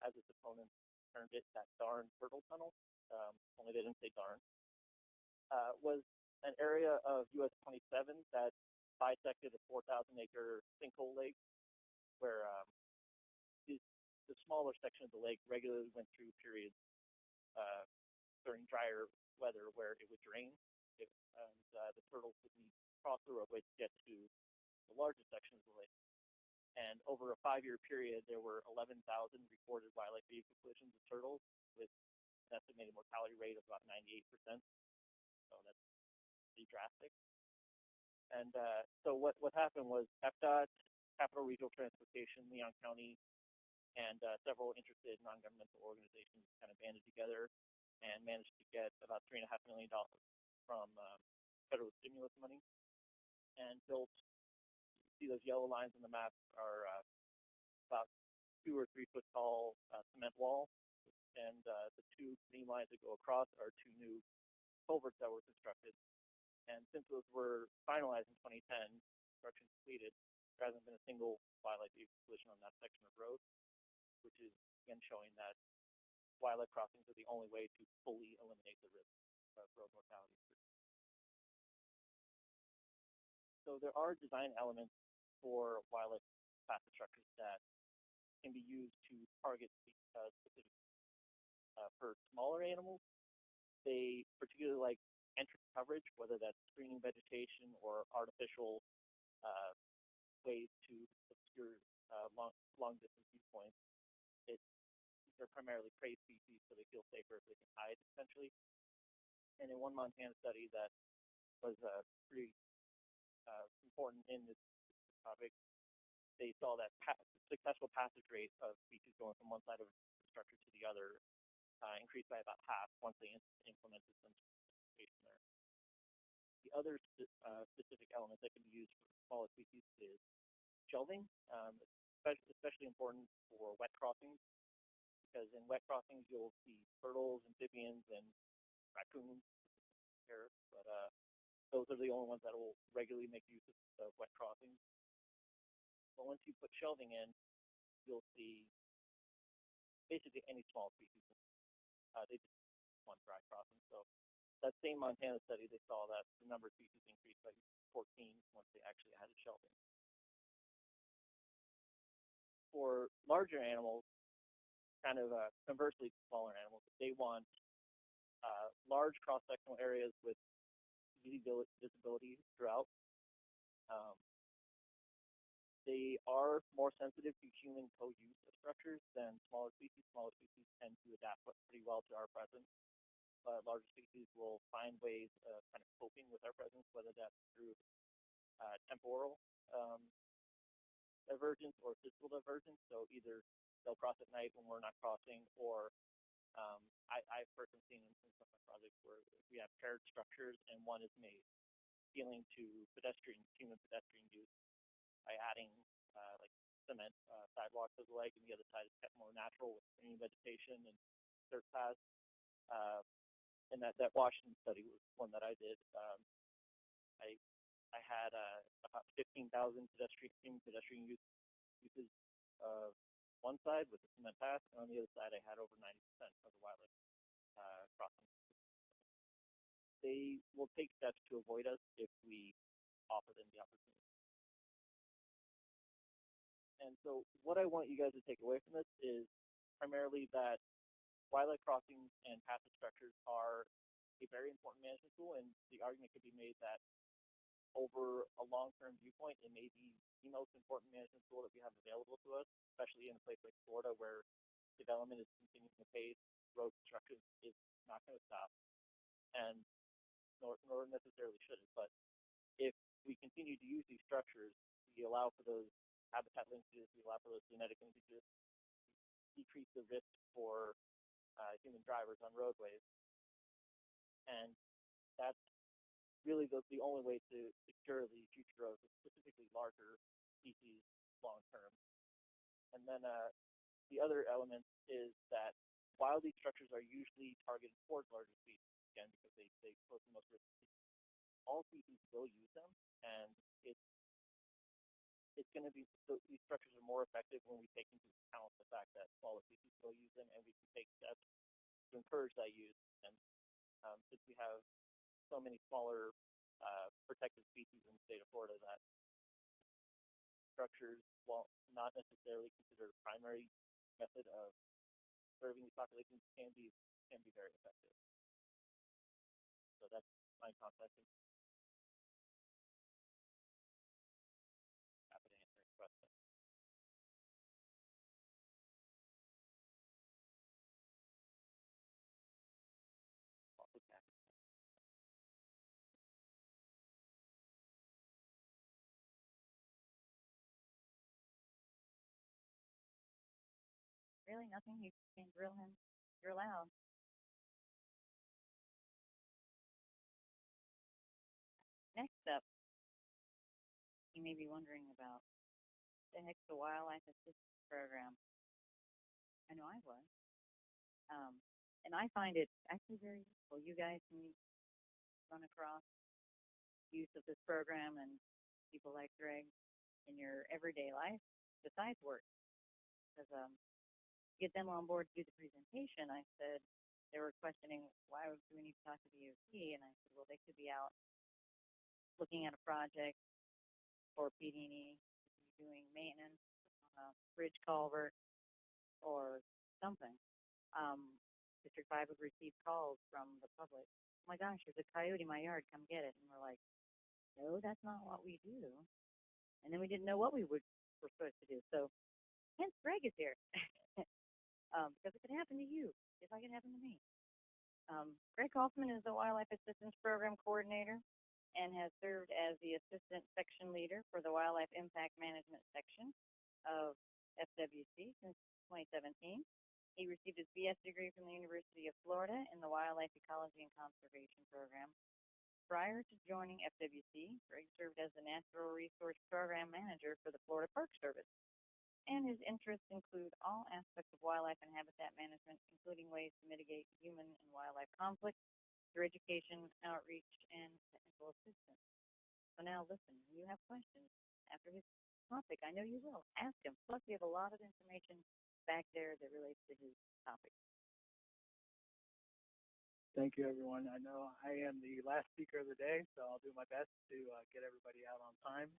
as its opponents termed it, that darn turtle tunnel, only they didn't say darn, was an area of US 27 that bisected a 4,000-acre sinkhole lake where the smaller section of the lake regularly went through periods during drier weather where it would drain, and the turtles would need to cross the roadway to get to the largest section of the lake. And over a 5-year period, there were 11,000 recorded wildlife vehicle collisions of turtles with an estimated mortality rate of about 98%. So that's pretty drastic. And so what happened was FDOT, Capital Regional Transportation, Leon County, and several interested non-governmental organizations kind of banded together and managed to get about $3.5 million from federal stimulus money and built. You see those yellow lines on the map are about 2 or 3 foot tall cement wall, and the 2 green lines that go across are 2 new culverts that were constructed. And since those were finalized in 2010, construction completed, there hasn't been a single wildlife vehicle collision on that section of road, which is again showing that wildlife crossings are the only way to fully eliminate the risk of road mortality. So there are design elements for wildlife passage structures that can be used to target specific for smaller animals. They particularly like entrance coverage, whether that's screening vegetation or artificial ways to obscure long distance viewpoints. They're primarily prey species, so they feel safer if they can hide, essentially. And in one Montana study that was pretty important in this topic, they saw that successful passage rate of species going from one side of the structure to the other increased by about half once they implemented some specification there. The other specific element that can be used for smaller species is shelving, especially important for wet crossings, because in wet crossings you'll see turtles, amphibians, and raccoons here, but those are the only ones that will regularly make use of wet crossings. But once you put shelving in, you'll see basically any small species. They just want dry crossing. So that same Montana study, they saw that the number of species increased by 14 once they actually added shelving. For larger animals, kind of conversely to smaller animals, they want large cross-sectional areas with easy visibility throughout. Um, they are more sensitive to human co-use of structures than smaller species. Smaller species tend to adapt pretty well to our presence. Larger species will find ways of kind of coping with our presence, whether that's through temporal divergence or physical divergence. So either they'll cross at night when we're not crossing, or I've personally seen in some of my projects where we have paired structures and one is made appealing to human pedestrian use by adding like cement sidewalks as the leg, and the other side is kept more natural with green vegetation and dirt paths. And that Washington study was one that I did. I had about 15,000 human pedestrian uses one side with the cement path, and on the other side I had over 90% of the wildlife crossing. They will take steps to avoid us if we offer them the opportunity. And so what I want you guys to take away from this is primarily that wildlife crossings and passive structures are a very important management tool, and the argument could be made that over a long-term viewpoint, it may be the most important management tool that we have available to us, especially in a place like Florida where development is continuing to pace, road construction is not going to stop, and nor necessarily should it. But if we continue to use these structures, we allow for those habitat linkages, we allow for those genetic linkages, decrease the risk for human drivers on roadways, and that's really the only way to secure the future growth of specifically larger species long term. And then the other element is that while these structures are usually targeted towards larger species, again, because they pose the most risk, all species will use them, and it's going to be, so these structures are more effective when we take into account the fact that smaller species will use them, and we can take steps to encourage that use. And since we have so many smaller protected species in the state of Florida, that structures, while not necessarily considered a primary method of serving these populations, can be very effective. So that's my concept. Happy to answer any questions. Really, nothing? You can drill him. You're allowed. Next up, you may be wondering about the heck's the Wildlife Assistance Program. I know I was. And I find it actually very useful. You guys can run across use of this program and people like Greg in your everyday life besides work. Because get them on board to do the presentation, I said, they were questioning, why do we need to talk to the DOT? And I said, well, they could be out looking at a project for PD&E, doing maintenance on a bridge culvert or something. District 5 would receive calls from the public. Oh my gosh, there's a coyote in my yard, come get it. And we're like, no, that's not what we do. And then we didn't know what were supposed to do. So hence Greg is here. Because it could happen to you, just like it happened to me. Greg Kaufman is the Wildlife Assistance Program Coordinator and has served as the Assistant Section Leader for the Wildlife Impact Management Section of FWC since 2017. He received his BS degree from the University of Florida in the Wildlife Ecology and Conservation Program. Prior to joining FWC, Greg served as the Natural Resource Program Manager for the Florida Park Service. And his interests include all aspects of wildlife and habitat management, including ways to mitigate human and wildlife conflict through education, outreach, and technical assistance. So now listen, when you have questions after his topic, I know you will, ask him. Plus, we have a lot of information back there that relates to his topic. Thank you, everyone. I know I am the last speaker of the day, so I'll do my best to get everybody out on time.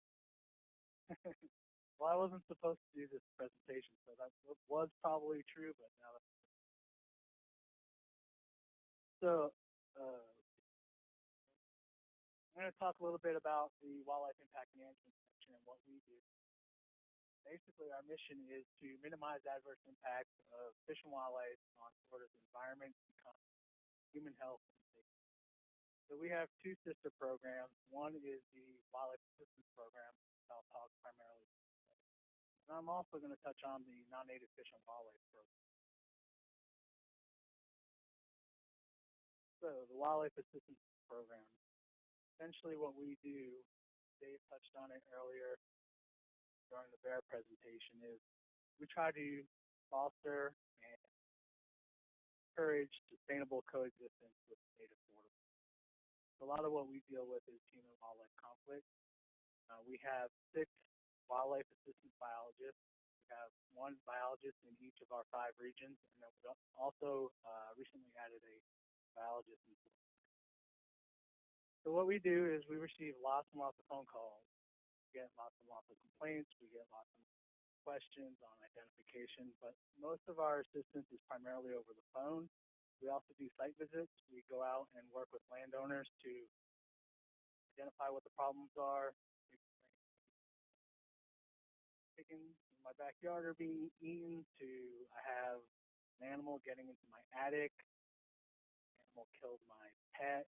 Well, I wasn't supposed to do this presentation, so that was probably true, but now that's so. I'm going to talk a little bit about the wildlife impact management section and what we do. Basically, our mission is to minimize adverse impacts of fish and wildlife on Florida's environment, economy, human health, and safety. So we have two sister programs. One is the Wildlife Assistance Program, which I'll talk primarily about. And I'm also going to touch on the Non-Native Fish and Wildlife Program. So the Wildlife Assistance Program, essentially what we do, Dave touched on it earlier during the bear presentation, is we try to foster and encourage sustainable coexistence with native Florida. So a lot of what we deal with is human-wildlife conflict. We have 6 wildlife assistant biologists. We have 1 biologist in each of our 5 regions, and then we also recently added a biologist in Florida. So what we do is we receive lots and lots of phone calls. We get lots and lots of complaints. We get lots of questions on identification, but most of our assistance is primarily over the phone. We also do site visits. We go out and work with landowners to identify what the problems are. Chickens in my backyard are being eaten, to I have an animal getting into my attic, animal killed my pet,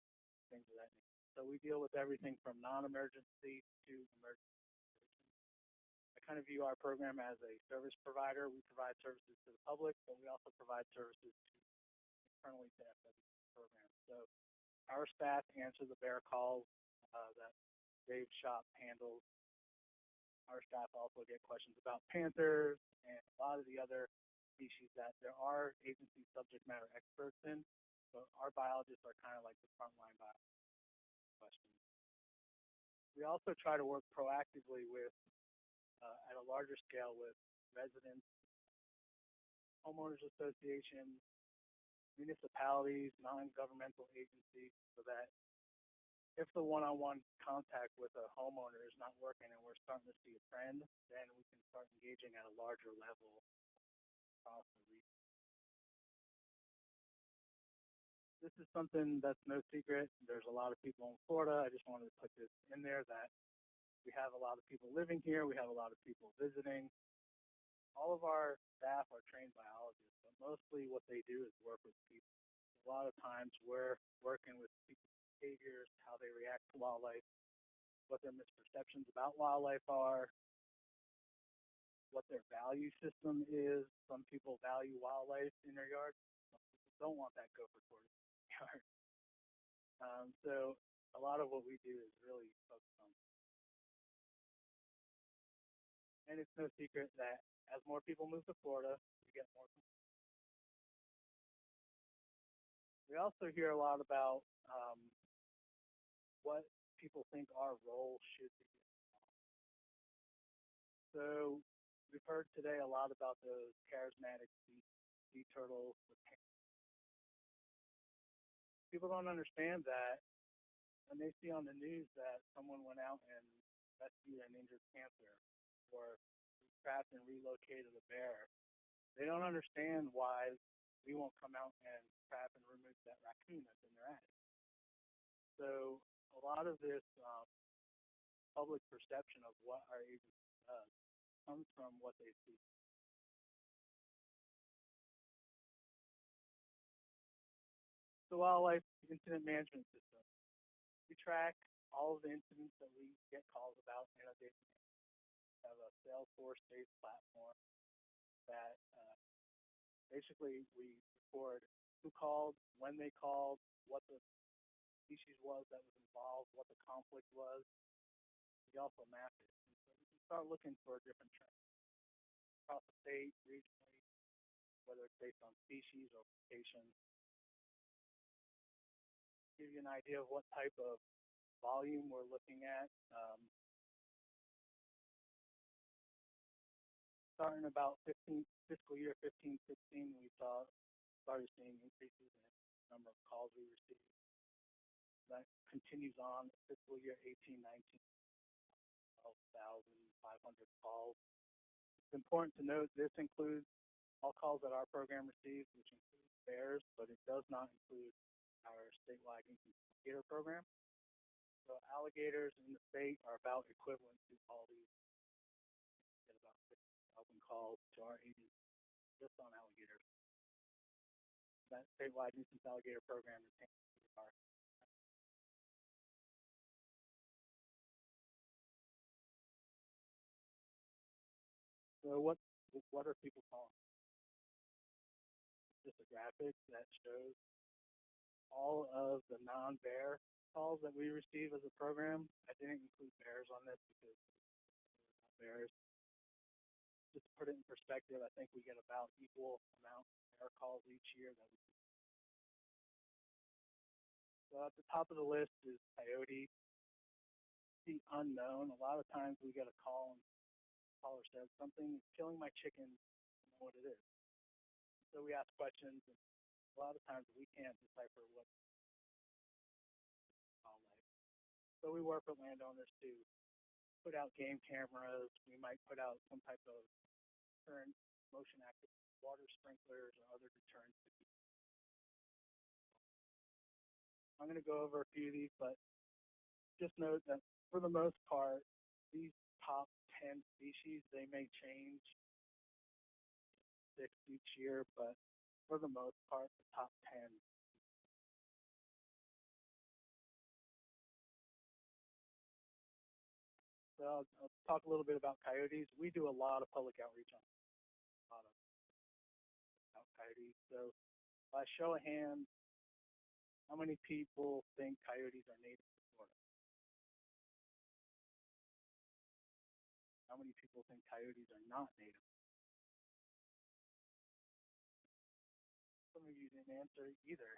things of that nature. So we deal with everything from non-emergency to emergency. I kind of view our program as a service provider. We provide services to the public, but we also provide services to internally to FWC programs. So our staff answer the bear calls that Dave's shop handles. Our staff also get questions about panthers and a lot of the other species that there are agency subject matter experts in, but our biologists are kind of like the frontline questions. We also try to work proactively with, at a larger scale, with residents, homeowners associations, municipalities, non-governmental agencies, so that if the one-on-one contact with a homeowner is not working and we're starting to see a trend, then we can start engaging at a larger level across the region. This is something that's no secret. There's a lot of people in Florida. I just wanted to put this in there that we have a lot of people living here. We have a lot of people visiting. All of our staff are trained biologists, but mostly what they do is work with people. A lot of times we're working with people's behaviors, how they react to wildlife, what their misperceptions about wildlife are, what their value system is. Some people value wildlife in their yard. Some people don't want that gopher tortoise in their yard. So a lot of what we do is really focused on. And it's no secret that as more people move to Florida, we get more. We also hear a lot about what people think our role should be. So we've heard today a lot about those charismatic sea turtles. People don't understand that when they see on the news that someone went out and rescued an injured panther or trapped and relocated a bear, they don't understand why we won't come out and trap and remove that raccoon that's in their attic. So a lot of this public perception of what our agency does comes from what they see. The Wildlife Incident Management System. We track all of the incidents that we get calls about in a database. We have a Salesforce-based platform that basically we record who called, when they called, what the species was that was involved, what the conflict was. We also map it. And so we can start looking for different trends across the state, regionally, whether it's based on species or location. Give you an idea of what type of volume we're looking at. Starting about fiscal year 15-16, we started seeing increases in number of calls we receive. That continues on fiscal year 18-19, 12,500 calls. It's important to note this includes all calls that our program receives, which includes bears, but it does not include our statewide alligator program. So alligators in the state are about equivalent to all these. We get about 6,000 calls to our agency just on alligators. That statewide nuisance alligator program is handled through our. So what are people calling? It's just a graphic that shows all of the non-bear calls that we receive as a program. I didn't include bears on this because bears. Just to put it in perspective, I think we get about equal amount of bear calls each year that we. So at the top of the list is coyote. The unknown. A lot of times we get a call and the caller says something is killing my chickens. I don't know what it is. So we ask questions, and a lot of times we can't decipher what it's all like. So we work with landowners to put out game cameras. We might put out some type of current motion active water sprinklers or other deterrents. I'm going to go over a few of these, but just note that for the most part, these top 10 species, they may change 6 each year, but for the most part, the top 10. So I'll talk a little bit about coyotes. We do a lot of public outreach on a lot of coyotes. So by show of hands, how many people think coyotes are native to Florida? How many people think coyotes are not native? Some of you didn't answer either.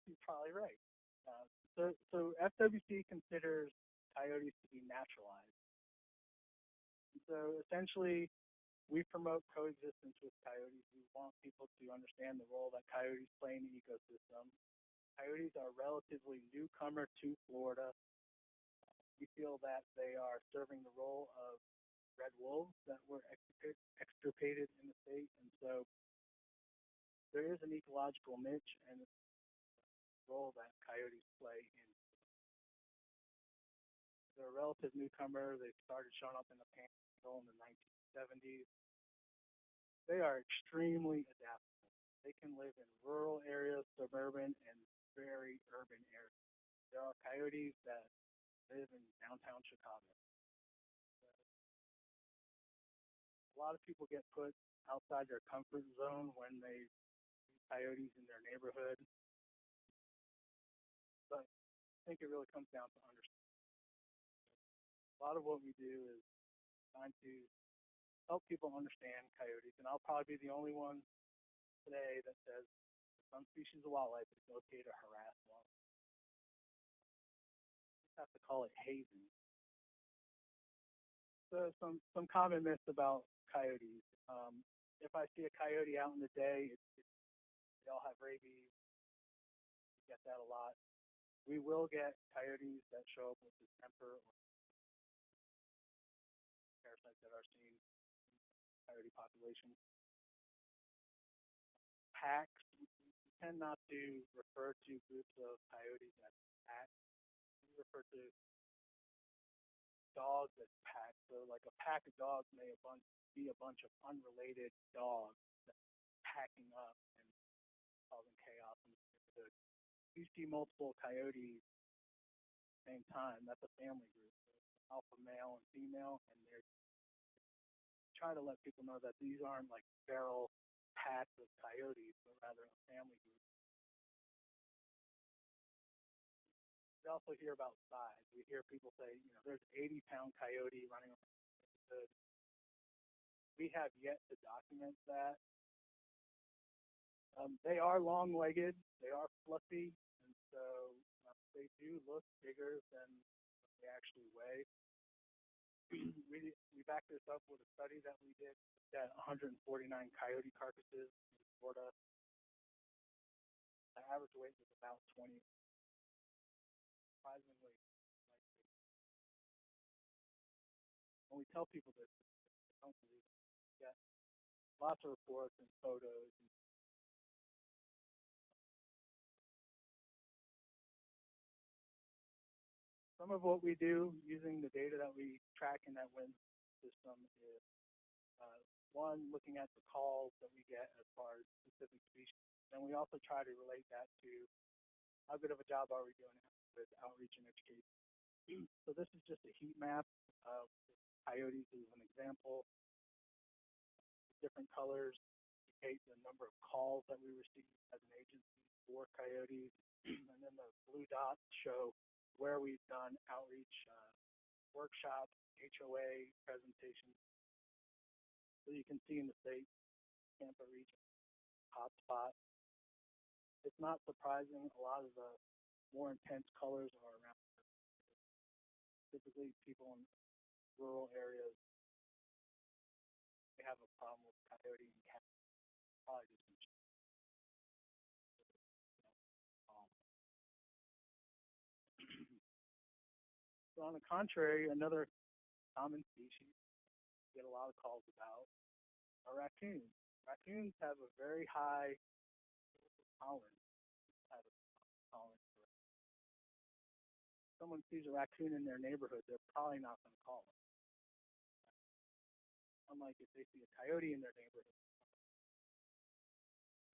You're probably right. So FWC considers coyotes to be naturalized. And so essentially, we promote coexistence with coyotes. We want people to understand the role that coyotes play in the ecosystem. Coyotes are relatively newcomer to Florida. We feel that they are serving the role of red wolves that were extirpated in the state. And so there is an ecological niche and role that coyotes play in. They're a relative newcomer. They started showing up in the Panhandle in the 1970s. They are extremely adaptable. They can live in rural areas, suburban, and very urban areas. There are coyotes that live in downtown Chicago. A lot of people get put outside their comfort zone when they see coyotes in their neighborhood. But I think it really comes down to understanding. A lot of what we do is trying to help people understand coyotes, and I'll probably be the only one today that says for some species of wildlife it's okay to harass wildlife. We have to call it hazing. So some common myths about coyotes. If I see a coyote out in the day, they all have rabies. We get that a lot. We will get coyotes that show up with distemper or parasites that are seen in coyote population. Packs, we tend not to refer to groups of coyotes as packs. We refer to dogs as packs. So like a pack of dogs may be a bunch of unrelated dogs packing up and causing chaos in the neighborhood. You see multiple coyotes at the same time, that's a family group. So alpha male and female, and they're try to let people know that these aren't like feral packs of coyotes, but rather a family group. We also hear about size. We hear people say, there's an 80-pound coyote running around the neighborhood. We have yet to document that. They are long-legged, they are fluffy, and so they do look bigger than they actually weigh. We backed this up with a study that we did at 149 coyote carcasses in Florida. The average weight is about 20. Surprisingly, when we tell people this, they don't believe it. We get lots of reports and photos. And some of what we do using the data that we track in that WIN system is one, looking at the calls that we get as far as specific species. And we also try to relate that to how good of a job are we doing with outreach and education. So this is just a heat map of coyotes as an example. Different colors indicate the number of calls that we receive as an agency for coyotes. And then the blue dots show where we've done outreach, workshops, HOA presentations. So you can see in the state, Tampa region, hotspot. It's not surprising, a lot of the more intense colors are around. Typically people in rural areas, they have a problem with coyote and cat. Probably just So on the contrary, another common species we get a lot of calls about are raccoons. Raccoons have a very high tolerance. If someone sees a raccoon in their neighborhood, they're probably not going to call them. Unlike if they see a coyote in their neighborhood.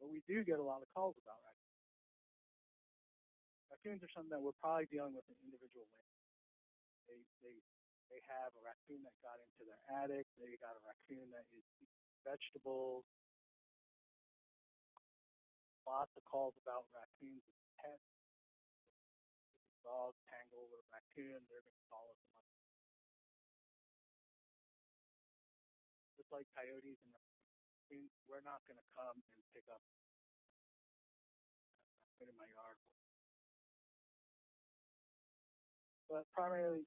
But we do get a lot of calls about raccoons. Raccoons are something that we're probably dealing with in individual ways. They have a raccoon that got into their attic. They got a raccoon that is eating vegetables. Lots of calls about raccoons as pets. Dog tangle with a raccoon, they're going to call us. Just like coyotes and raccoons, we're not going to come and pick up in my yard. But primarily,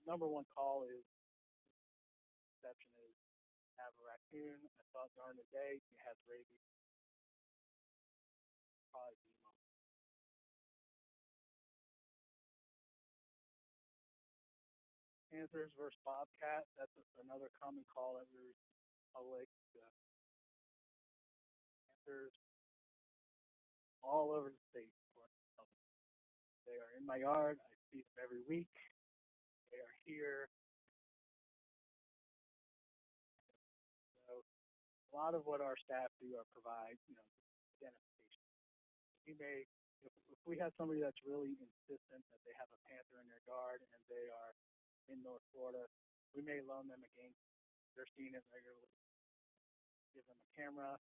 number one call is exception is have a raccoon. I thought during the day he has rabies. Probably BMO. Panthers versus bobcat. That's another common call that we receive in public. Panthers all over the state. They are in my yard. I see them every week. They are here. So a lot of what our staff do are provide, identification. We may, if we have somebody that's really insistent that they have a panther in their yard and they are in North Florida, we may loan them a game. They're seeing it regularly. Give them a camera,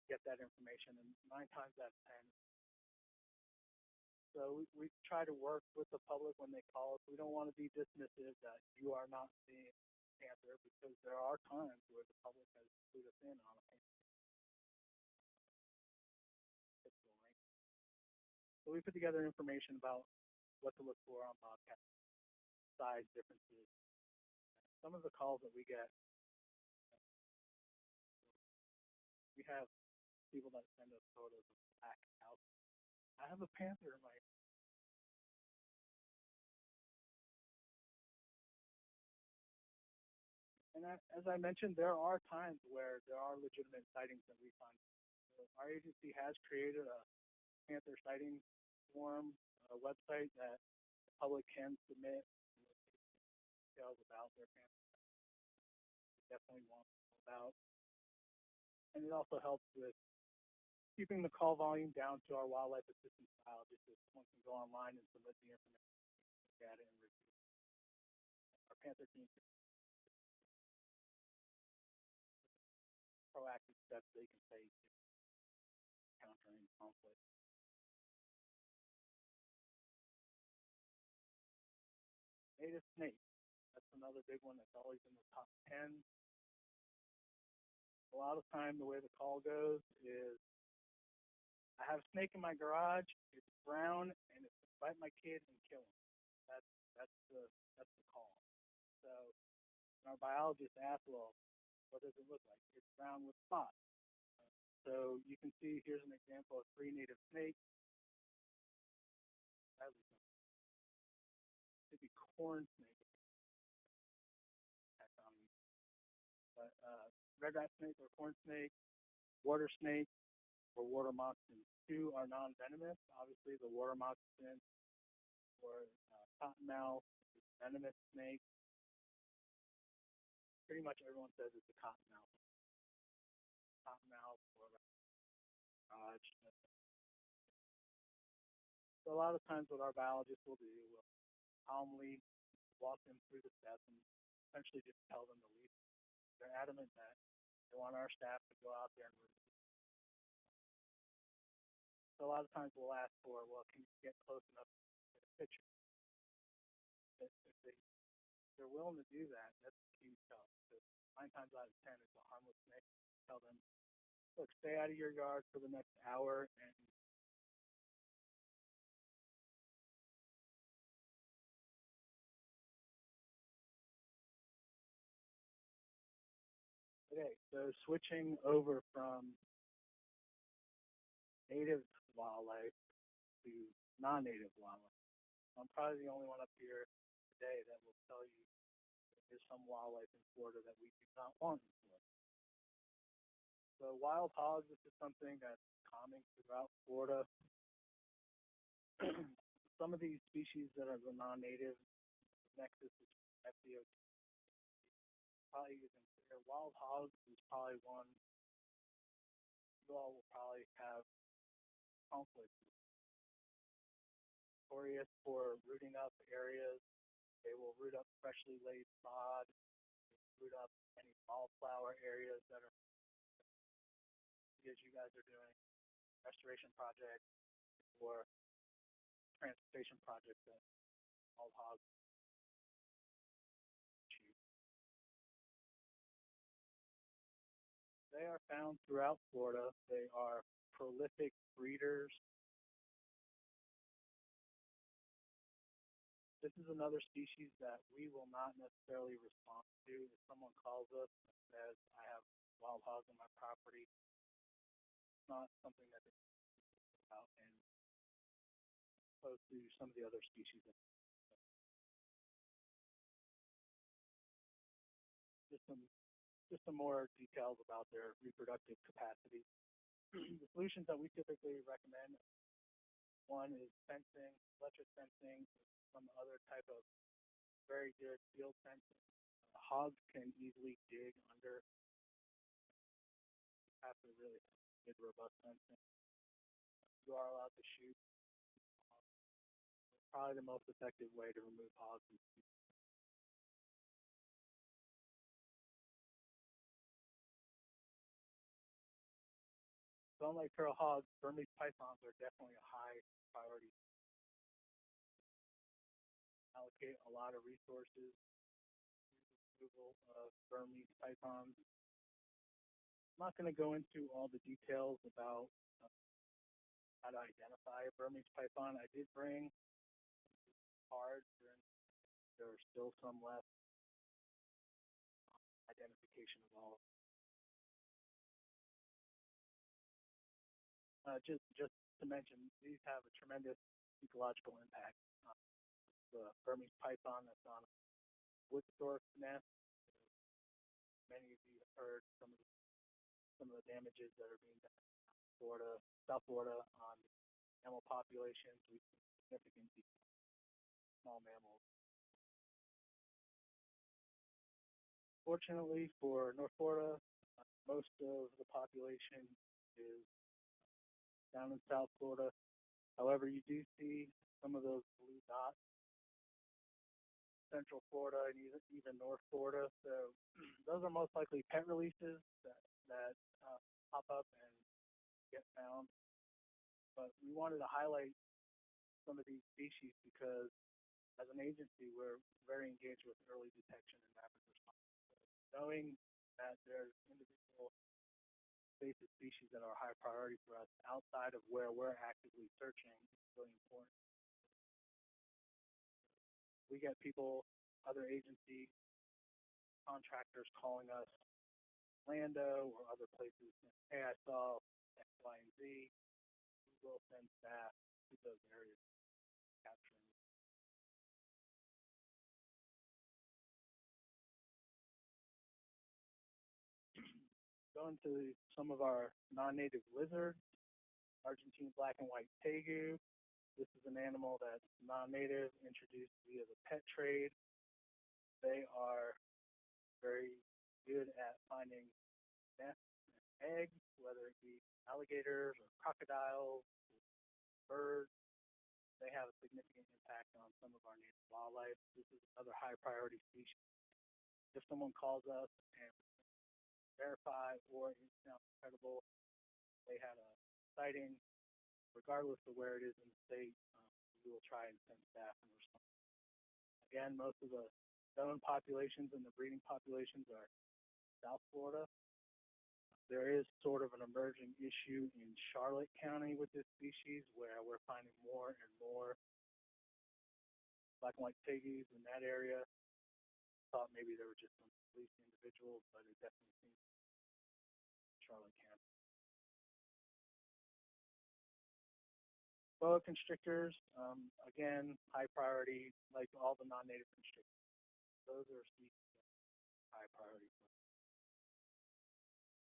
get that information, and 9 times out of 10. So we try to work with the public when they call us. We don't want to be dismissive that you are not seeing panther, because there are times where the public has clued us in on a panther. So we put together information about what to look for on bobcat, size differences. Some of the calls that we get, we have people that send us photos of black out. I have a panther in my. And as I mentioned, there are times where there are legitimate sightings that we find. So our agency has created a panther sighting form, a website that the public can submit details about their panther. Definitely want to know about. And it also helps with keeping the call volume down to our wildlife assistance file, just so someone can go online and submit the information, look at it, and review it. Our panther team proactive steps they can take countering conflict. Native snake. That's another big one that's always in the top 10. A lot of time the way the call goes is I have a snake in my garage, it's brown, and it's going to bite my kid and kill him. That's the call. So our biologist asked, well, what does it look like? It's brown with spots. So So you can see here's an example of 3 native snakes. That would be corn snake. But red rat snake or corn snake, water snake, or water moccasin. 2 are non-venomous. Obviously, the water moccasin or cottonmouth is a venomous snake. Pretty much everyone says it's a cottonmouth. Cottonmouth or Raj. So a lot of times what our biologists will do, will calmly walk them through the steps and essentially just tell them to leave. They're adamant that they want our staff to go out there and remove. So a lot of times we'll ask for, well, can you get close enough to get a picture? If they're willing to do that, that's a huge help. Because 9 times out of 10, it's a harmless snake. Tell them, look, stay out of your yard for the next hour and okay, so switching over from native wildlife to non-native wildlife. I'm probably the only one up here today that will tell you there's some wildlife in Florida that we do not want in Florida. So wild hogs, this is something that's common throughout Florida. Some of these species that are the non-native, nexus is FDOT. Probably you can consider wild hogs is probably one you all will probably have conflict with. Notorious for rooting up areas. They will root up freshly laid sod, root up any wildflower areas that are, as you guys are doing, restoration projects or transportation projects that wild hogs choose. They are found throughout Florida. They are prolific breeders. This is another species that we will not necessarily respond to. If someone calls us and says, I have wild hogs on my property, it's not something that they think about and opposed to some of the other species. Just some more details about their reproductive capacity. The solutions that we typically recommend, one is fencing, electric fencing, some other type of very good field fencing. Hogs can easily dig under. You have to really have good, robust fencing. You are allowed to shoot. Probably the most effective way to remove hogs is to so unlike feral hogs, Burmese pythons are definitely a high priority. Allocate a lot of resources to removal of Burmese pythons. I'm not going to go into all the details about how to identify a Burmese python. I did bring cards, and there are still some left. Identification of all. Just to mention, these have a tremendous ecological impact. The Burmese python that's on a wood stork nest. Many of you have heard some of the damages that are being done in Florida, South Florida, on mammal populations. We've seen significant small mammals. Fortunately for North Florida, most of the population is down in South Florida. However, you do see some of those blue dots, Central Florida and even North Florida. So those are most likely pet releases that pop up and get found. But we wanted to highlight some of these species because as an agency, we're very engaged with early detection and rapid response. So knowing that there's individual invasive species that are high priority for us outside of where we're actively searching is really important. We get people, other agency contractors calling us, Lando or other places, hey, I saw X, Y, and Z, we will send staff to those areas capturing. Going to some of our non-native lizards, Argentine black and white tegu. This is an animal that's non-native, introduced via the pet trade. They are very good at finding nests and eggs, whether it be alligators or crocodiles, birds. They have a significant impact on some of our native wildlife. This is another high priority species. If someone calls us and verify or it sounds credible, they had a sighting, regardless of where it is in the state, we will try and send staff and respond. Again, most of the known populations and the breeding populations are South Florida. There is sort of an emerging issue in Charlotte County with this species where we're finding more and more black and white tegus in that area. Thought maybe there were just some police individuals, but it definitely seems Charlotte County. Boa constrictors, again, high priority, like all the non-native constrictors. Those are species high priority.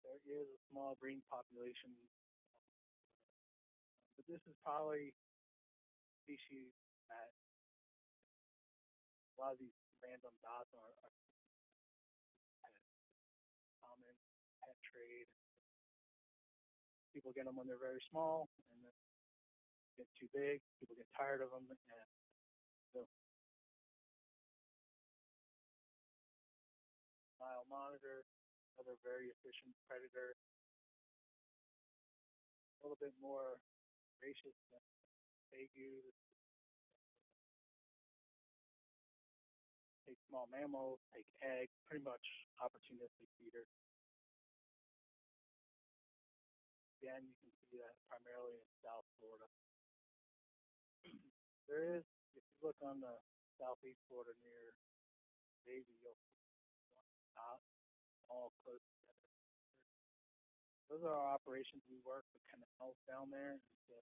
There is a small breeding population, but this is probably a species that a lot of these random dots are common pet trade. People get them when they're very small, and then get too big. People get tired of them, and so Nile monitor, another very efficient predator, a little bit more voracious than tegu. Take small mammals, take eggs, pretty much opportunistic feeder. Again, you can see that primarily in South Florida. There is, if you look on the southeast Florida near Davie, you'll see dots all close together. Those are our operations. We work the canals down there. It's a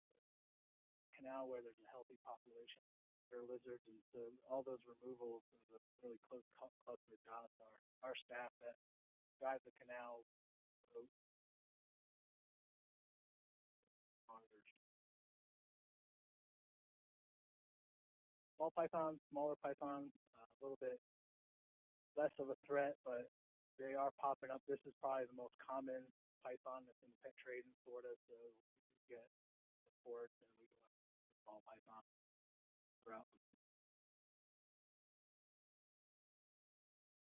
canal where there's a healthy population. There are lizards, and so all those removals of the really close clustered dots are our staff that drive the canal monitors. Small pythons, smaller pythons, a little bit less of a threat, but they are popping up. This is probably the most common python that's in the pet trade in Florida, so we get reports and we go after small python throughout.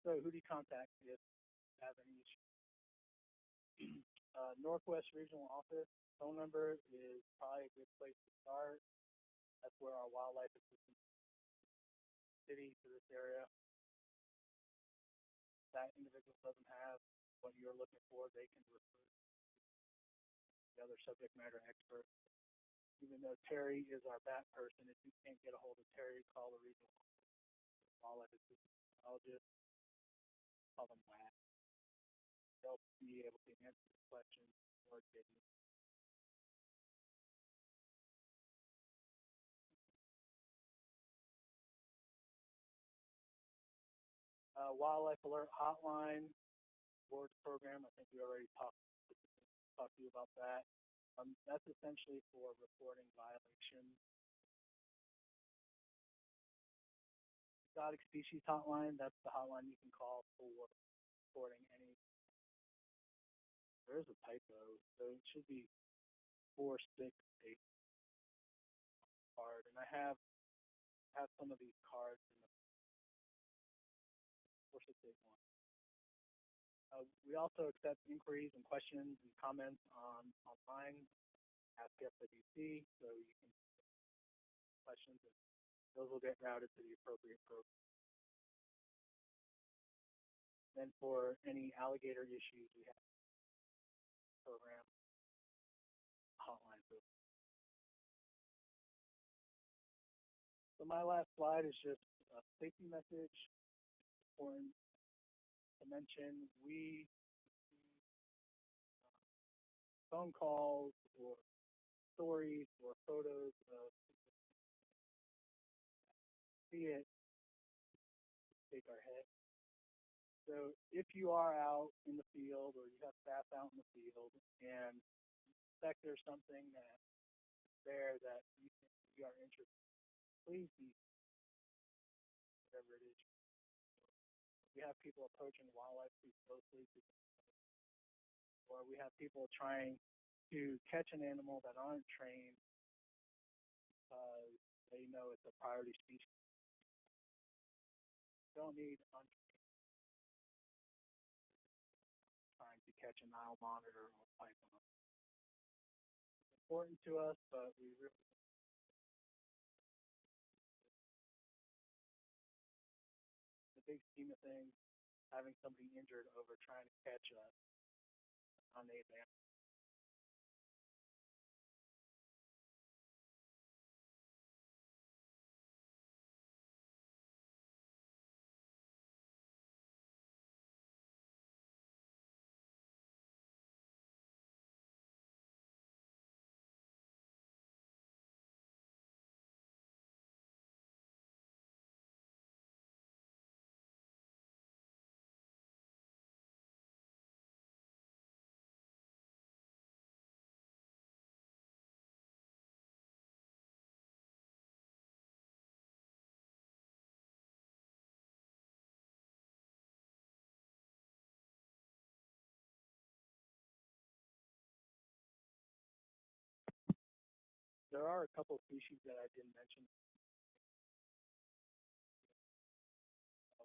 So who do you contact if you have any issues? Northwest Regional Office phone number is probably a good place to start. That's where our wildlife assistant city to this area. That individual doesn't have what you're looking for, they can refer to the other subject matter expert. Even though Terry is our bat person, if you can't get a hold of Terry, call the regional wildlife assistant biologist. Call them WAC. They'll be able to answer the questions or get you. Wildlife Alert Hotline, boards program. I think we already talked to you about that. That's essentially for reporting violations. Exotic species hotline, that's the hotline you can call for reporting any. There's a typo, so it should be 468 card, and I have some of these cards in the 4681. We also accept inquiries and questions and comments online. Ask FWC, so you can questions and those will get routed to the appropriate program. Then for any alligator issues, we have a program hotline. So my last slide is just a safety message. Important to mention, we phone calls or stories or photos of see it, shake our head. So if you are out in the field or you have staff out in the field and suspect there's something that's there that you think you are interested in, please be whatever it is. We have people approaching wildlife too closely, or we have people trying to catch an animal that aren't trained because they know it's a priority species. You don't need untrained trying to catch a Nile monitor or python. It's important to us, but we really the big scheme of things, having somebody injured over trying to catch a unnamed animal. There are a couple of species that I didn't mention.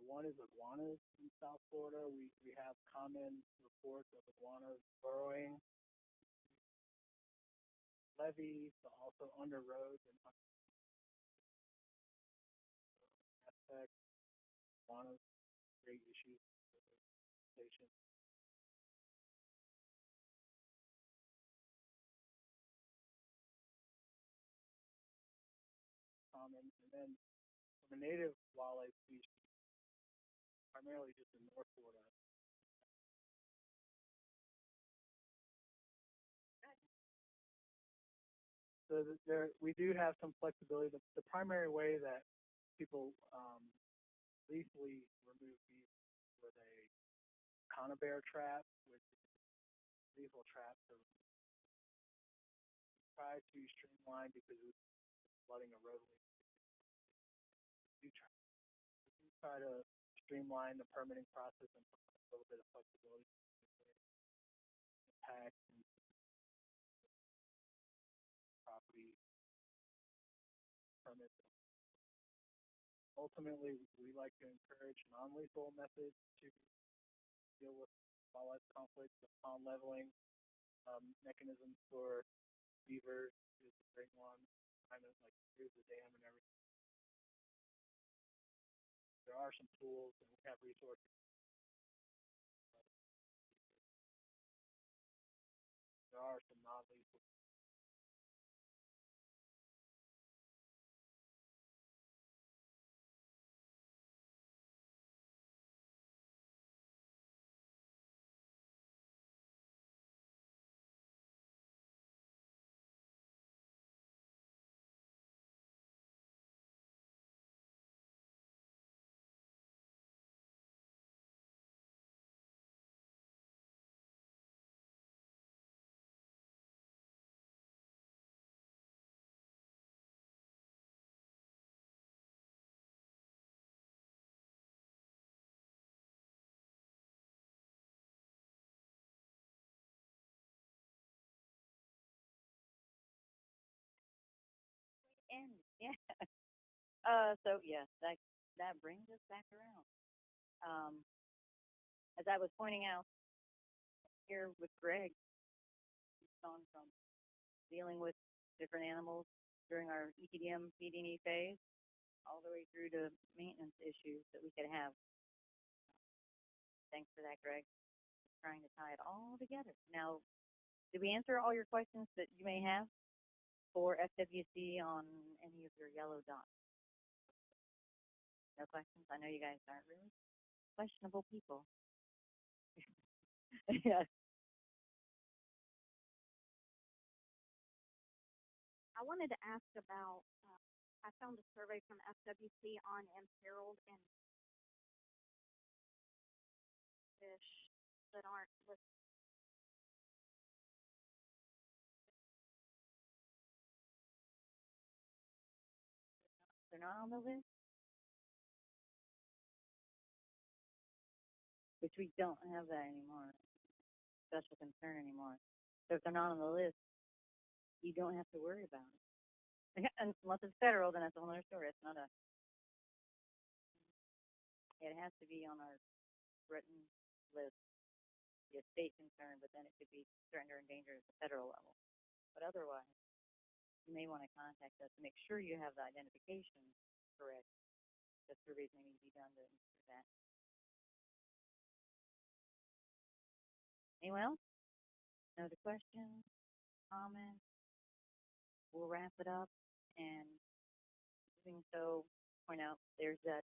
One is iguanas in South Florida. We have common reports of iguanas burrowing levees, but also under roads and aspects. Iguanas, great issues for the station. Common, and then from a native wildlife species, primarily just in North Florida. So there, we do have some flexibility. The primary way that people lethally remove beef with a conibear trap, which is a lethal trap. So we try to streamline because it's flooding a roadway. We try to streamline the permitting process and put a little bit of flexibility impact and property permits. Ultimately, we like to encourage non-lethal methods to deal with wildlife conflicts. The pond leveling mechanisms for beavers is a great one. Kind of like here's the dam and everything. There are some tools and we have resources. There are some non-lethal. And yeah. So yeah, that brings us back around. As I was pointing out here with Greg, he's gone from dealing with different animals during our ETDM PD&E phase all the way through to maintenance issues that we could have. Thanks for that, Greg. Trying to tie it all together. Now, did we answer all your questions that you may have for FWC on any of your yellow dots? No questions? I know you guys aren't really questionable people. Yes. I wanted to ask about, I found a survey from FWC on imperiled and fish that aren't listed. They're not on the list, which we don't have that anymore. Special concern anymore. So if they're not on the list, you don't have to worry about it. Unless it's federal, then that's a whole other story. It's not a. It has to be on our written list. Be a state concern, but then it could be threatened or endangered at the federal level. But otherwise, you may want to contact us to make sure you have the identification correct. The surveys may need to be done to ensure that. Anyone else? No other questions? Comments? We'll wrap it up, and doing so, point out there's that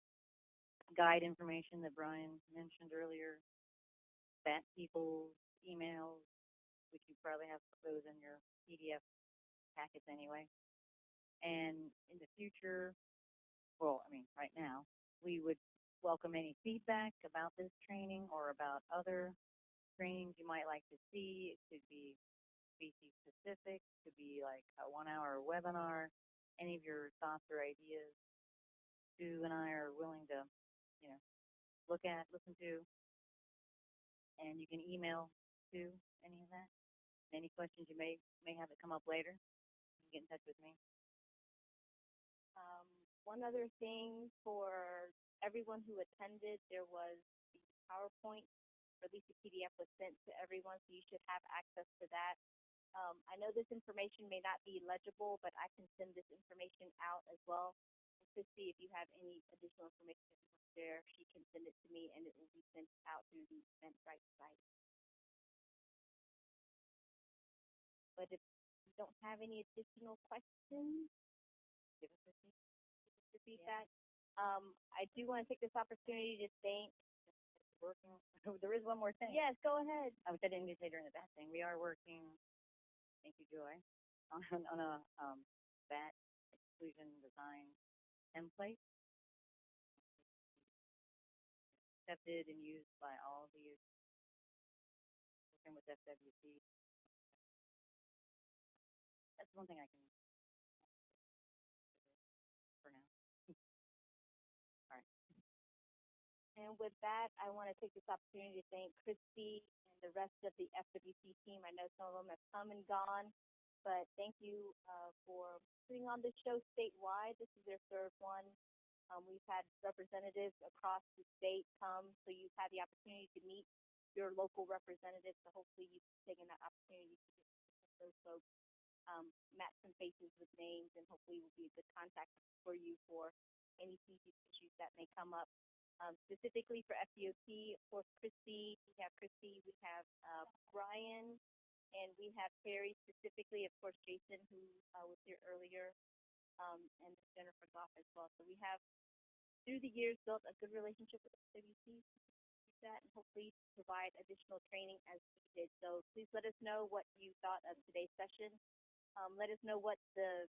guide information that Brian mentioned earlier, that people's emails, which you probably have those in your PDF packets anyway. And in the future, well, I mean, right now, we would welcome any feedback about this training or about other trainings you might like to see. It could be species specific, could be like a 1 hour webinar, any of your thoughts or ideas. Sue and I are willing to, look at, listen to, and you can email Sue any of that. Any questions you may have that come up later, you can get in touch with me. One other thing for everyone who attended, there was the PowerPoint, or at least the PDF was sent to everyone, so you should have access to that. I know this information may not be legible, but I can send this information out as well. And Christy, if you have any additional information that you want to share, she can send it to me, and it will be sent out through the Eventbrite site. But if you don't have any additional questions, give us the feedback. I do want to take this opportunity to thank. Working. There is one more thing. Yes, go ahead. Which I didn't need to say during the bat thing. We are working. Thank you, Joy. On a bat exclusion design template accepted and used by all of you. Working with FWC. That's one thing I can for now. All right. And with that, I want to take this opportunity to thank Christy and the rest of the FWC team. I know some of them have come and gone, but thank you for putting on this show statewide. This is their third one. We've had representatives across the state come, so you've had the opportunity to meet your local representatives. So hopefully you've taken that opportunity to get those folks, match some faces with names, and hopefully will be a good contact for you for any issues that may come up. Specifically for FDOT, of course, Christy, we have Brian, and we have Terry specifically, of course, Jason, who was here earlier, and Jennifer Goff as well. So we have, through the years, built a good relationship with FWC, that, and hopefully provide additional training as needed. So please let us know what you thought of today's session. Let us know what the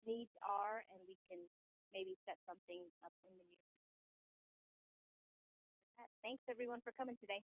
needs are, and we can maybe set something up in the near future. Thanks, everyone, for coming today.